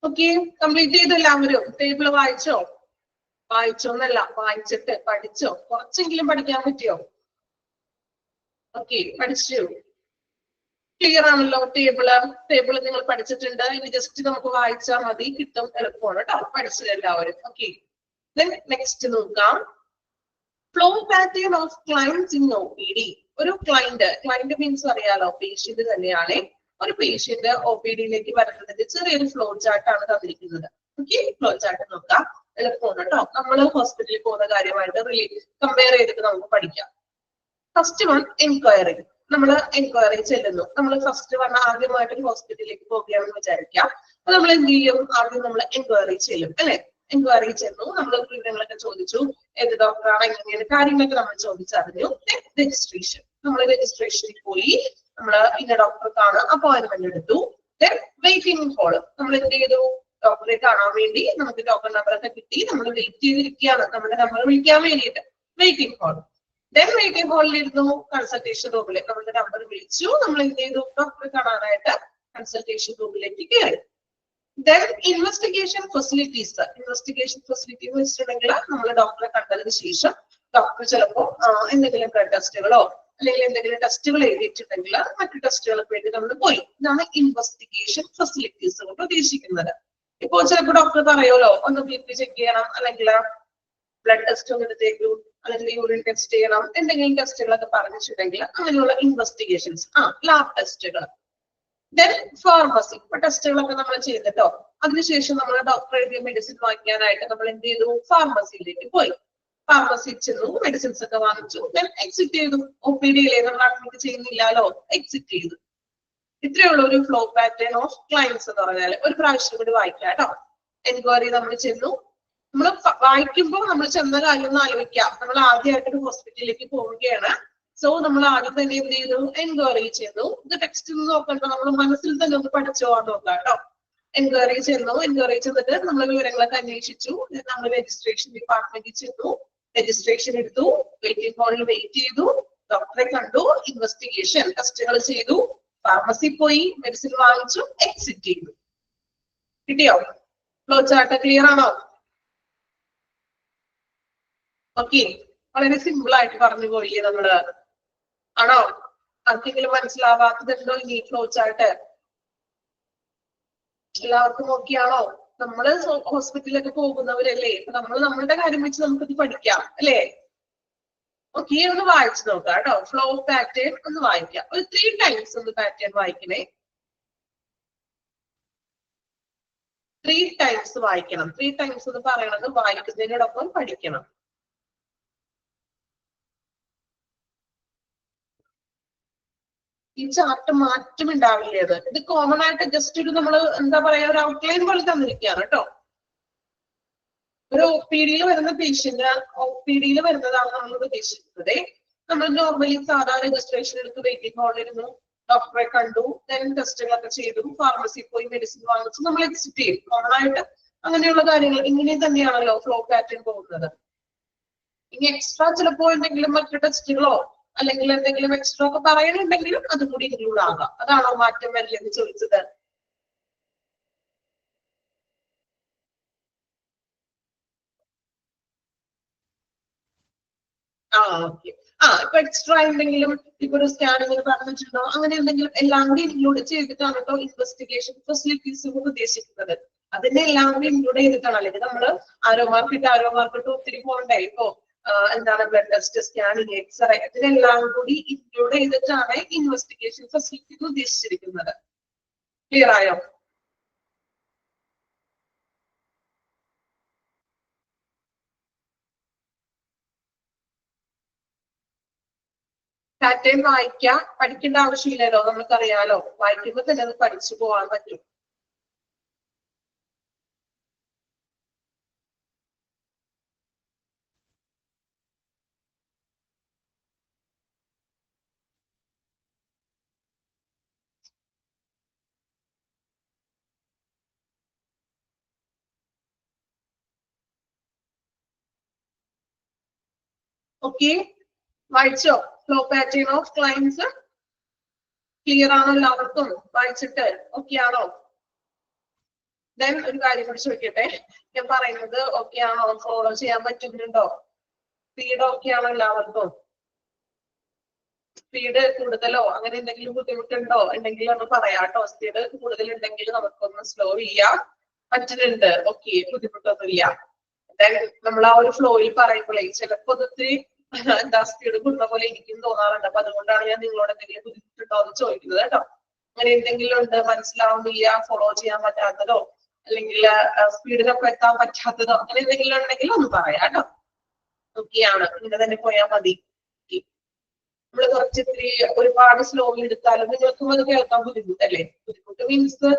Speaker 1: ഓക്കെ, കംപ്ലീറ്റ് ചെയ്തു എല്ലാവരും? ടേബിൾ വായിച്ചോ? വായിച്ചോന്നല്ല, വായിച്ചിട്ട് പഠിച്ചോ? കുറച്ചെങ്കിലും പഠിക്കാൻ പറ്റിയോ? ഓക്കെ, പഠിച്ചു. ക്ലിയർ ആണല്ലോ? ടേബിള് നിങ്ങൾ പഠിച്ചിട്ടുണ്ട്. ഇനി ജസ്റ്റ് നമുക്ക് വായിച്ചാൽ മതി, കിട്ടും, എളുപ്പമാണ് കേട്ടോ. പഠിച്ചു എല്ലാവരും. ഓക്കെ, നെക്സ്റ്റ് നോക്കാം. Flow pattern of clients in OPD. ഒരു ക്ലയന്റ് മീൻസ് അറിയാലോ, പേഷ്യന്റ് തന്നെയാണ്. ഒരു പേഷ്യന്റ് OPD-യിലേക്ക് വരുന്നതിന്റെ ചെറിയൊരു ഫ്ലോ ചാർട്ട് ആണ് തന്നിരിക്കുന്നത്. ഓക്കെ, ഫ്ലോ ചാർട്ട് നോക്കാം, എളുപ്പമാണ് കേട്ടോ. നമ്മൾ ഹോസ്പിറ്റലിൽ പോകുന്ന കാര്യമായിട്ട് കമ്പയർ ചെയ്തിട്ട് നമുക്ക് പഠിക്കാം. First one enquiry. നമ്മൾ എൻക്വയറി ചെല്ലുന്നു. നമ്മൾ ഫസ്റ്റ് വൺ ആദ്യമായിട്ട് ഒരു ഹോസ്പിറ്റലിലേക്ക് പോകുകയാണെന്ന് വിചാരിക്കാം. അപ്പൊ നമ്മൾ എന്ത് ചെയ്യും? ആദ്യം നമ്മൾ എൻക്വയറി ചെല്ലും, അല്ലെ? എൻക്വയറി ചെന്നു, നമ്മൾ വിവരങ്ങളൊക്കെ ചോദിച്ചു, ഏത് ഡോക്ടറാണ്, എങ്ങനെയാണ് കാര്യങ്ങളൊക്കെ നമ്മൾ ചോദിച്ചറിഞ്ഞു. രജിസ്ട്രേഷൻ. നമ്മൾ രജിസ്ട്രേഷനിൽ പോയി, നമ്മൾ ഇന്ന ഡോക്ടർക്കാണ് അപ്പോയിന്റ്മെന്റ് എടുത്തു. Waiting hall. നമ്മൾ എന്ത് ചെയ്തു? ഡോക്ടറെ കാണാൻ വേണ്ടി നമുക്ക് ടോക്കൺ നമ്പർ ഒക്കെ കിട്ടി, നമ്മൾ വെയിറ്റ് ചെയ്തിരിക്കുകയാണ് നമ്മുടെ നമ്പർ വിളിക്കാൻ വേണ്ടിയിട്ട്. Waiting whole. വെയിറ്റിംഗ് ഹാളിൽ ഇരുന്നു. കൺസൾട്ടേഷൻ റൂമിൽ നമ്മുടെ നമ്പർ വിളിച്ചു, നമ്മൾ എന്ത് ചെയ്തു? ഡോക്ടറെ കാണാനായിട്ട് കൺസൾട്ടേഷൻ റൂമിലേക്ക് കയറി. Investigation facilities. ഇൻവെസ്റ്റിഗേഷൻ ഫെസിലിറ്റി എന്ന് വെച്ചിട്ടുണ്ടെങ്കിൽ നമ്മൾ ഡോക്ടറെ കണ്ടതിന് ശേഷം ഡോക്ടർ ചിലപ്പോൾ എന്തെങ്കിലും ബ്ലഡ് ടെസ്റ്റുകളോ അല്ലെങ്കിൽ എന്തെങ്കിലും ടെസ്റ്റുകൾ എഴുതിയിട്ടുണ്ടെങ്കിൽ മറ്റു ടെസ്റ്റുകൾക്ക് വേണ്ടി നമ്മൾ പോയി. ഇതാണ് ഇൻവെസ്റ്റിഗേഷൻ ഫെസിലിറ്റീസ് കൊണ്ട് ഉദ്ദേശിക്കുന്നത്. ഇപ്പോൾ ചിലപ്പോൾ ഡോക്ടർ പറയുമല്ലോ, ഒന്ന് BP ചെക്ക് ചെയ്യണം, അല്ലെങ്കിൽ ബ്ലഡ് ടെസ്റ്റ് ഒന്ന് എടുത്തേക്കൂ, അല്ലെങ്കിൽ യൂറിൻ ടെസ്റ്റ് ചെയ്യണം, എന്തെങ്കിലും ടെസ്റ്റുകളൊക്കെ പറഞ്ഞിട്ടുണ്ടെങ്കിൽ അങ്ങനെയുള്ള ഇൻവെസ്റ്റിഗേഷൻസ്, ലാബ് ടെസ്റ്റുകൾ. ഫാർമസി. ഇപ്പൊ ടെസ്റ്റുകളൊക്കെ നമ്മൾ ചെയ്തിട്ടോ, അതിനുശേഷം നമ്മൾ ഡോക്ടർ എഴുതിയ മെഡിസിൻ വാങ്ങിക്കാനായിട്ട് നമ്മൾ എന്ത് ചെയ്തു? ഫാർമസിയിലേക്ക് പോയി. ഫാർമസിയിൽ ചെന്നു, മെഡിസിൻസ് ഒക്കെ വാങ്ങിച്ചു, എക്സിറ്റ് ചെയ്തു. OPD-യിലെ നമ്മൾ അഡ്മിറ്റ് ചെയ്യുന്നില്ലല്ലോ, എക്സിറ്റ് ചെയ്തു. ഇത്രയുള്ള ഒരു ഫ്ലോ പാറ്റേൺ ഓഫ് ക്ലയൻസ് എന്ന് പറഞ്ഞാൽ. ഒരു പ്രാവശ്യം കൂടി വായിക്കാം കേട്ടോ. എൻക്വയറി നമ്മൾ ചെന്നു. നമ്മൾ വായിക്കുമ്പോൾ നമ്മൾ ചെന്ന കാര്യം ഒന്ന് ആലോചിക്കാം. നമ്മൾ ആദ്യമായിട്ട് ഒരു ഹോസ്പിറ്റലിലേക്ക് പോവുകയാണ്. സോ നമ്മൾ ആദ്യം തന്നെ എന്ത് ചെയ്തു? എൻക്വയറി ചെന്നു. ഇത് ടെക്സ്റ്റ് നോക്കണ്ട, നമ്മൾ മനസ്സിൽ തന്നെ ഒന്ന് പഠിച്ചോ നോക്കാം കേട്ടോ. എൻക്വയറി ചെന്നു. എൻക്വയറി ചെന്നിട്ട് നമ്മൾ വിവരങ്ങളൊക്കെ അന്വേഷിച്ചു. നമ്മൾ രജിസ്ട്രേഷൻ ഡിപ്പാർട്ട്മെന്റിൽ ചെന്നു, രജിസ്ട്രേഷൻ എടുത്തു, വെയിറ്റിംഗ് ഹാളിൽ വെയിറ്റ് ചെയ്തു, ഡോക്ടറെ കണ്ടു, ഇൻവെസ്റ്റിഗേഷൻ ടെസ്റ്റുകൾ ചെയ്തു, ഫാർമസി പോയി, മെഡിസിൻ വാങ്ങിച്ചു, എക്സിറ്റ് ചെയ്തു. കിട്ടിയോ? ഫ്ലോ ചാർട്ട് ക്ലിയർ ആണോ? ഓക്കെ, വളരെ സിമ്പിൾ ആയിട്ട് പറഞ്ഞു പോയില്ലേ നമ്മള്? ആണോ? ആർക്കെങ്കിലും മനസ്സിലാവാത്തതുണ്ടോ ഇനി ഫ്ലോ ചാർട്ട്? എല്ലാവർക്കും ഓക്കെയാണോ? നമ്മള് ഹോസ്പിറ്റലിലൊക്കെ പോകുന്നവരല്ലേ, അപ്പൊ നമ്മൾ നമ്മളുടെ കാര്യം വെച്ച് നമുക്കിത് പഠിക്കാം, അല്ലേ? ഓക്കെ, ഒന്ന് വായിച്ചു നോക്കാം കേട്ടോ. ഫ്ലോ പാറ്റേൺ ഒന്ന് വായിക്കാം. ഒരു 3 ടൈംസ് ഒന്ന് പാറ്റേൺ വായിക്കണേ. 3 ടൈംസ് വായിക്കണം. 3 ടൈംസ് എന്ന് പറയണത് വായിക്കുന്നതിനോടൊപ്പം പഠിക്കണം. ഈ ചാർട്ട് മാറ്റം ഉണ്ടാവില്ലേ? ഇത് കോമൺ ആയിട്ട് ജസ്റ്റ് ഒരു നമ്മൾ എന്താ പറയാ, ഒരു ഔട്ട്ലൈൻ പോലെ തന്നിരിക്കുകയാണ് കേട്ടോ. ഒരു OPD-യിൽ വരുന്ന പേഷ്യന്റ് OPD-യിൽ വരുന്നതാണ് നമ്മൾ ഉദ്ദേശിക്കുന്നത്. നമ്മൾ നോർമലി സാധാരണ രജിസ്ട്രേഷൻ എടുത്ത് വെയിറ്റിംഗ് ഹാളിൽ ഇരുന്നു, ഡോക്ടറെ കണ്ടു, ടെസ്റ്റുകളൊക്കെ ചെയ്തു, ഫാർമസിയിൽ പോയി മെഡിസിൻ വാങ്ങിച്ചു, നമ്മൾ എക്സിറ്റ് ചെയ്യും. കോമൺ ആയിട്ട് അങ്ങനെയുള്ള കാര്യങ്ങൾ ഇങ്ങനെ തന്നെയാണല്ലോ ഫ്ലോ പാറ്റേൺ പോകുന്നത്. ഇനി എക്സ്ട്രാ ചിലപ്പോൾ എന്തെങ്കിലും മറ്റു ടെസ്റ്റുകളോ അല്ലെങ്കിൽ എന്തെങ്കിലും എക്സ്ട്രാ ഒക്കെ പറയണുണ്ടെങ്കിലും അതും കൂടി ഇൻക്ലൂഡ് ആകാം. അതാണോ മാറ്റം വരില്ലെന്ന് ചോദിച്ചത്? ഓക്കെ. ഇപ്പൊ എക്സ്ട്രാ എന്തെങ്കിലും ഇപ്പൊ ഒരു സ്കാനിങ്ങിന് പറഞ്ഞിട്ടുണ്ടോ, അങ്ങനെ എന്തെങ്കിലും എല്ലാം കൂടി ഇൻക്ലൂഡ് ചെയ്തിട്ടാണ് കേട്ടോ ഇൻവെസ്റ്റിഗേഷൻ ഫെസിലിറ്റീസ് ഉദ്ദേശിക്കുന്നത്. അതിനെ എല്ലാം കൂടി ഇൻക്ലൂഡ് ചെയ്തിട്ടാണ്. അല്ലെങ്കിൽ നമ്മള് ആരോ മാർക്കിട്ട് ഒത്തിരി പോകണ്ടേ? ഇപ്പൊ എന്താണ് ബ്ലഡ് ടെസ്റ്റ്, സ്കാനിങ്, എക്സ്റേ, ഇതിനെല്ലാം കൂടി ഇൻക്ലൂഡ് ചെയ്തിട്ടാണ് ഇൻവെസ്റ്റിഗേഷൻ ഫെസിലിറ്റി ഉദ്ദേശിച്ചിരിക്കുന്നത്. ക്ലിയർ ആയോ? പാറ്റേൺ വായിക്കാം, പഠിക്കേണ്ട ആവശ്യമില്ലല്ലോ, നമുക്കറിയാലോ. വായിക്കുമ്പോൾ തന്നെ അത് പഠിച്ചു പോകാൻ പറ്റും. ഓക്കെ, വായിച്ചോ? Flow pattern of clients clear ആണോ എല്ലാവർക്കും? വായിച്ചിട്ട് ഓക്കെ ആണോ? ദെൻ ഒരു കാര്യം കൂടി ചോദിക്കട്ടെ, ഞാൻ പറയുന്നത് ഓക്കെ ആണോ? ഫോളോ ചെയ്യാൻ പറ്റുന്നുണ്ടോ? സ്പീഡ് ഓക്കെ ആണോ എല്ലാവർക്കും? സ്പീഡ് കൂടുതലോ അങ്ങനെ എന്തെങ്കിലും ബുദ്ധിമുട്ടുണ്ടോ ഉണ്ടെങ്കിൽ ഒന്ന് പറയാട്ടോ. സ്പീഡ് കൂടുതൽ ഉണ്ടെങ്കിൽ നമുക്കൊന്ന് സ്ലോ ചെയ്യാൻ പറ്റുന്നുണ്ട്. ഓക്കെ, ബുദ്ധിമുട്ടൊന്നുമില്ല. ദെൻ നമ്മൾ ആ ഒരു ഫ്ലോയിൽ പറയുമ്പോഴേ ചിലപ്പോ ഒത്തിരി എന്താ സ്പീഡ് കൂടുന്ന പോലെ എനിക്കും തോന്നാറുണ്ട്. അപ്പൊ അതുകൊണ്ടാണ് ഞാൻ നിങ്ങളോട് എന്തെങ്കിലും ബുദ്ധിമുട്ടുണ്ടോ എന്ന് ചോദിക്കുന്നത് കേട്ടോ. അങ്ങനെ എന്തെങ്കിലും ഉണ്ട് മനസ്സിലാവുന്നില്ല, ഫോളോ ചെയ്യാൻ പറ്റാത്തതോ അല്ലെങ്കിൽ സ്പീഡിനൊക്കെ എത്താൻ പറ്റാത്തതോ അങ്ങനെ എന്തെങ്കിലും ഉണ്ടെങ്കിൽ ഒന്ന് പറയാം കേട്ടോ. ഓക്കെയാണ്, ഇങ്ങനെ തന്നെ പോയാൽ മതി. നമ്മള് കുറച്ച് ഇത്തിരി ഒരുപാട് സ്ലോ എടുത്താലും നിങ്ങൾക്കും അത് കേൾക്കാൻ ബുദ്ധിമുട്ടല്ലേ? ബുദ്ധിമുട്ട് മീൻസ്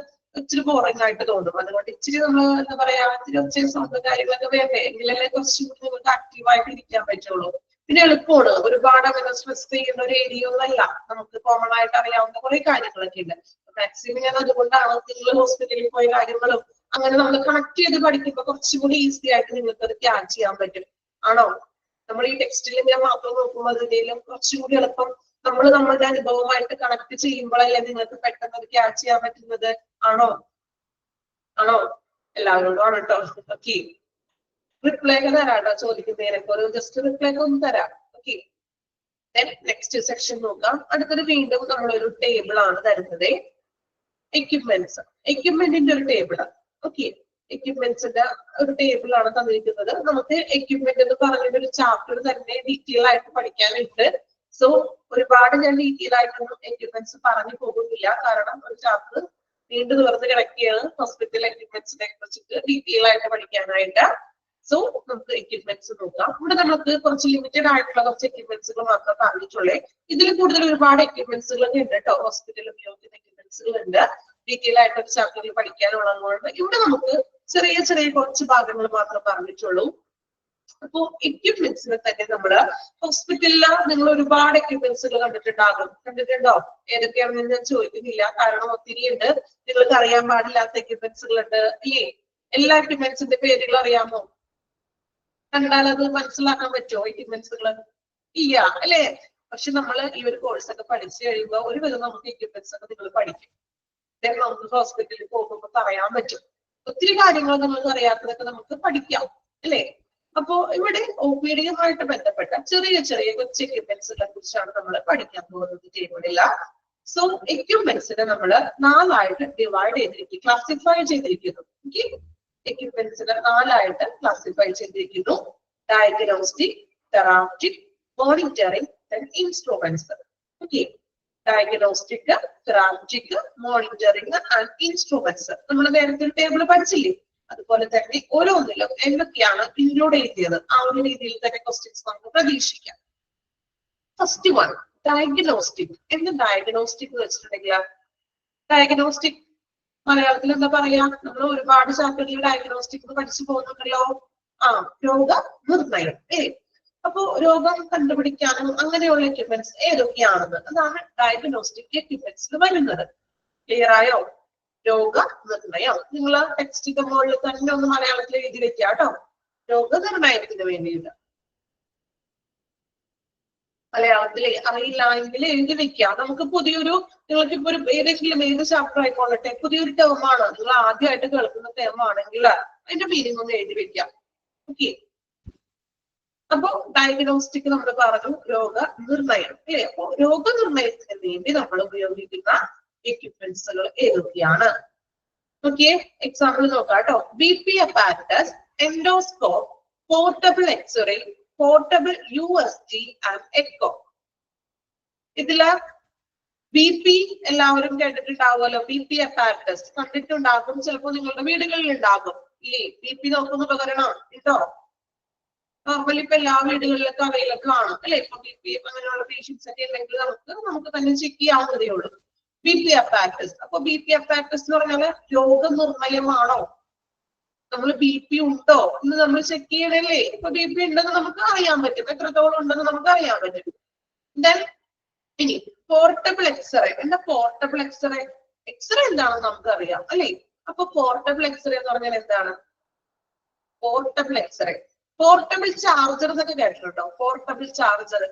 Speaker 1: ഇച്ചിരി ബോറിംഗ് ആയിട്ട് തോന്നും. അതുകൊണ്ട് ഇച്ചിരി നമ്മൾ എന്താ പറയാ, ഇച്ചിരി സൗണ്ട് കാര്യങ്ങളൊക്കെ വേണ്ടേ, എങ്കിലല്ലേ കുറച്ചും കൂടി നിങ്ങൾക്ക് ആക്റ്റീവായിട്ട് ഇരിക്കാൻ പറ്റുള്ളൂ. പിന്നെ എളുപ്പമാണ്, ഒരുപാട് അങ്ങനെ സ്ട്രെസ് ചെയ്യുന്ന ഒരു ഏരിയ ഒന്നല്ല, നമുക്ക് കോമൺ ആയിട്ട് അറിയാവുന്ന കുറെ കാര്യങ്ങളൊക്കെ ഉണ്ട്. മാക്സിമം ഞാൻ അതുകൊണ്ടാണ് നിങ്ങൾ ഹോസ്പിറ്റലിൽ പോയ കാര്യങ്ങളും അങ്ങനെ നമ്മൾ കണക്ട് ചെയ്ത് പഠിക്കുമ്പോൾ കുറച്ചും കൂടി ഈസി ആയിട്ട് നിങ്ങൾക്ക് അത് ക്യാച്ച് ചെയ്യാൻ പറ്റും. ആണോ? നമ്മൾ ഈ ടെക്സ്റ്റിൽ ഇങ്ങനെ മാത്രം നോക്കുമ്പോൾ അതിന്റെയും കുറച്ചും കൂടി എളുപ്പം നമ്മൾ നമ്മളുടെ അനുഭവമായിട്ട് കണക്ട് ചെയ്യുമ്പോഴല്ലേ നിങ്ങൾക്ക് പെട്ടെന്ന് അത് ക്യാച്ച് ചെയ്യാൻ പറ്റുന്നത്. ആണോ? ആണോ? എല്ലാവരോടും ആണ് കേട്ടോ. ഓക്കെ, റിപ്ലൈ ഒക്കെ തരാട്ടോ ചോദിക്കുന്നതിനൊക്കെ, ഒരു ജസ്റ്റ് റിപ്ലൈ ഒക്കെ ഒന്ന് തരാം. ഓക്കെ, നെക്സ്റ്റ് സെക്ഷൻ നോക്കാം. അടുത്തത് വീണ്ടും നമ്മളൊരു ടേബിൾ ആണ് തരുന്നത്. എക്യുപ്മെന്റിന്റെ ഒരു ടേബിളാണ്. ഓക്കെ, എക്യുപ്മെന്റ്സിന്റെ ഒരു ടേബിൾ ആണ് തന്നിരിക്കുന്നത്. നമുക്ക് എക്യുപ്മെന്റ് എന്ന് പറഞ്ഞ ഒരു ചാപ്റ്റർ തന്നെ ഡീറ്റെയിൽ ആയിട്ട് പഠിക്കാനുണ്ട്. സോ ഒരുപാട് ഞാൻ ഡീറ്റെയിൽ ആയിട്ടൊന്നും എക്യുപ്മെന്റ്സ് പറഞ്ഞു പോകുന്നില്ല, കാരണം ഒരു ചാപ്റ്റർ വീണ്ടും തുറന്ന് കിടക്കുകയാണ് ഹോസ്പിറ്റൽ എക്യുപ്മെന്റ്സിനെ കുറിച്ചിട്ട് ഡീറ്റെയിൽ ആയിട്ട് പഠിക്കാനായിട്ട്. സോ നമുക്ക് എക്യുപ്മെന്റ്സ് നോക്കാം. ഇവിടെ നമുക്ക് കുറച്ച് ലിമിറ്റഡ് ആയിട്ടുള്ള കുറച്ച് എക്യുപ്മെന്റ്സുകൾ മാത്രം പറഞ്ഞിട്ടുള്ളേ. ഇതിൽ കൂടുതൽ ഒരുപാട് എക്യുപ്മെന്റ്സുകളൊക്കെ ഉണ്ട് കേട്ടോ, ഹോസ്പിറ്റലിൽ ഉപയോഗിക്കുന്ന എക്യുപ്മെന്റ്സുകൾ ഉണ്ട്. ഡീറ്റെയിൽ ആയിട്ട് ഒരു ചാപ്റ്ററിൽ പഠിക്കാനുള്ളതുകൊണ്ട് ഇവിടെ നമുക്ക് ചെറിയ ചെറിയ കുറച്ച് ഭാഗങ്ങൾ മാത്രം പറഞ്ഞിട്ടുള്ളൂ. അപ്പോ എക്യുപ്മെന്റ്സിനെ തന്നെ നമ്മള് ഹോസ്പിറ്റലിൽ നിങ്ങൾ ഒരുപാട് എക്യുപ്മെന്റ്സുകൾ കണ്ടിട്ടുണ്ടോ? ഏതൊക്കെയാണെന്ന് ഞാൻ ചോദിക്കുന്നില്ല, കാരണം ഒത്തിരി ഉണ്ട്. നിങ്ങൾക്ക് അറിയാൻ പാടില്ലാത്ത എക്യുപ്മെന്റ്സുകൾ ഉണ്ട് അല്ലേ? എല്ലാ എക്യുപ്മെന്റ്സിന്റെ പേരുകൾ അറിയാമോ? കണ്ടാൽ അത് മനസ്സിലാക്കാൻ പറ്റുമോ എക്യുപ്മെന്റ്സുകൾ? ഇല്ല അല്ലേ? പക്ഷെ നമ്മൾ ഈ ഒരു കോഴ്സ് ഒക്കെ പഠിച്ചു കഴിയുമ്പോൾ ഒരുവിധം നമുക്ക് എക്യുപ്മെന്റ്സ് ഒക്കെ നിങ്ങൾ പഠിക്കും. നമുക്ക് ഹോസ്പിറ്റലിൽ പോകുമ്പോൾ പറയാൻ പറ്റും. ഒത്തിരി കാര്യങ്ങൾ നമുക്ക് അറിയാത്തതൊക്കെ നമുക്ക് പഠിക്കാം അല്ലേ? അപ്പോ ഇവിടെ OPD-യുമായിട്ട് ബന്ധപ്പെട്ട ചെറിയ ചെറിയ കൊച്ചു എക്യുപ്മെന്റ്സുകളെ കുറിച്ചാണ് നമ്മൾ പഠിക്കാൻ പോകുന്നത് ടേബിളിൽ. സോ എക്യുപ്മെന്റ്സിനെ നമ്മൾ 4 ആയിട്ട് ഡിവൈഡ് ചെയ്തിരിക്കും, ക്ലാസിഫൈ ചെയ്തിരിക്കുന്നു. എക്യുപ്മെന്റ്സിനെ 4 ആയിട്ട് ക്ലാസിഫൈ ചെയ്തിരിക്കുന്നു. Diagnostic, therapeutic, monitoring, instruments. Okay, diagnostic, therapeutic, monitoring and instruments നമ്മൾ നേരത്തെ ടേബിൾ പഠിച്ചില്ലേ? അതുപോലെ തന്നെ ഓരോന്നിലും എന്തൊക്കെയാണ് ഇൻക്ലൂഡ് ചെയ്തത് ആ ഒരു രീതിയിൽ തന്നെ ക്വസ്റ്റ്യൻസ് നമുക്ക് പ്രതീക്ഷിക്കാം. First one, diagnostic. എന്താ ഡയഗ്നോസ്റ്റിക് എന്ന് വെച്ചിട്ടുണ്ടെങ്കിൽ, ഡയഗ്നോസ്റ്റിക് മലയാളത്തിൽ എന്താ പറയാ? നമ്മൾ ഒരുപാട് ചാപ്റ്ററിൽ ഡയഗ്നോസ്റ്റിക് പഠിച്ചു പോകുന്നുണ്ടല്ലോ. രോഗനിർണയം. അപ്പോ രോഗം കണ്ടുപിടിക്കാനും അങ്ങനെയുള്ള എക്യുപ്മെന്റ്സ് ഏതൊക്കെയാണെന്ന്, അതാണ് ഡയഗ്നോസ്റ്റിക് എക്യുപ്മെന്റ്സിൽ വരുന്നത്. ക്ലിയർ ആയോ? രോഗനിർണയം നിങ്ങൾ ടെക്സ്റ്റിന്റെ മുകളിൽ തന്നെ ഒന്ന് മലയാളത്തിൽ എഴുതി വെക്കുക കേട്ടോ. രോഗനിർണയത്തിന് വേണ്ടിയിട്ട് മലയാളത്തിൽ അറിയില്ല എങ്കിൽ എഴുതി വെക്കുക. നമുക്ക് പുതിയൊരു, നിങ്ങൾക്ക് ഇപ്പൊ ഒരു ഏതെങ്കിലും ഏത് ചാപ്റ്റർ ആയിക്കൊള്ളട്ടെ, പുതിയൊരു ടേം ആണ്, നിങ്ങൾ ആദ്യമായിട്ട് കേൾക്കുന്ന ടേം ആണെങ്കിൽ അതിന്റെ മീനിങ് ഒന്ന് എഴുതി വെക്കാം. ഓക്കെ, അപ്പോ ഡയഗ്നോസ്റ്റിക് നമ്മൾ പറഞ്ഞു, രോഗനിർണയം. അപ്പോ രോഗനിർണയത്തിന് വേണ്ടി നമ്മൾ ഉപയോഗിക്കുന്ന എക്യുപ്മെന്റ്സുകൾ ഏതൊക്കെയാണ്? ഓക്കെ, എക്സാമ്പിൾ നോക്കാം കേട്ടോ. BP apparatus, endoscope, portable x-ray, portable USG and echo. ഇതില് BP എല്ലാവരും കേട്ടിട്ടുണ്ടാവുമല്ലോ. BP അപ്പാരറ്റസ് കണ്ടിട്ടുണ്ടാകും, ചിലപ്പോൾ നിങ്ങളുടെ വീടുകളിൽ ഉണ്ടാകും ഇല്ലേ? BP നോക്കുന്ന ഉപകരണം ഉണ്ടോ? നോർമലി ഇപ്പൊ എല്ലാ വീടുകളിലൊക്കെ അവൈലബിൾ ആണ് അല്ലെ? ഇപ്പൊ BP അങ്ങനെയുള്ള പേഷ്യൻസ് ഒക്കെ ഉണ്ടെങ്കിൽ നമുക്ക് തന്നെ ചെക്ക് ചെയ്യാവുന്നതേ ഉള്ളൂ. BP apparatus. അപ്പൊ BP അപ്പാരറ്റസ് എന്ന് പറഞ്ഞാൽ രോഗനിർണയമാണോ? നമ്മൾ BP ഉണ്ടോ എന്ന് നമ്മൾ ചെക്ക് ചെയ്യണല്ലേ? ഇപ്പൊ BP ഉണ്ടെന്ന് നമുക്ക് അറിയാൻ പറ്റും, എത്രത്തോളം ഉണ്ടെന്ന് നമുക്ക് അറിയാൻ പറ്റും. ദെൻ ഇനി പോർട്ടബിൾ എക്സ്റേ. എന്താ പോർട്ടബിൾ എക്സ്റേ? എക്സ്റേ എന്താണെന്ന് നമുക്ക് അറിയാം അല്ലെ? അപ്പൊ പോർട്ടബിൾ എക്സ്റേ എന്ന് പറഞ്ഞാൽ എന്താണ്? പോർട്ടബിൾ എക്സ്റേ, പോർട്ടബിൾ ചാർജർ എന്നൊക്കെ കേട്ടിട്ടുണ്ടോ? പോർട്ടബിൾ ചാർജർ,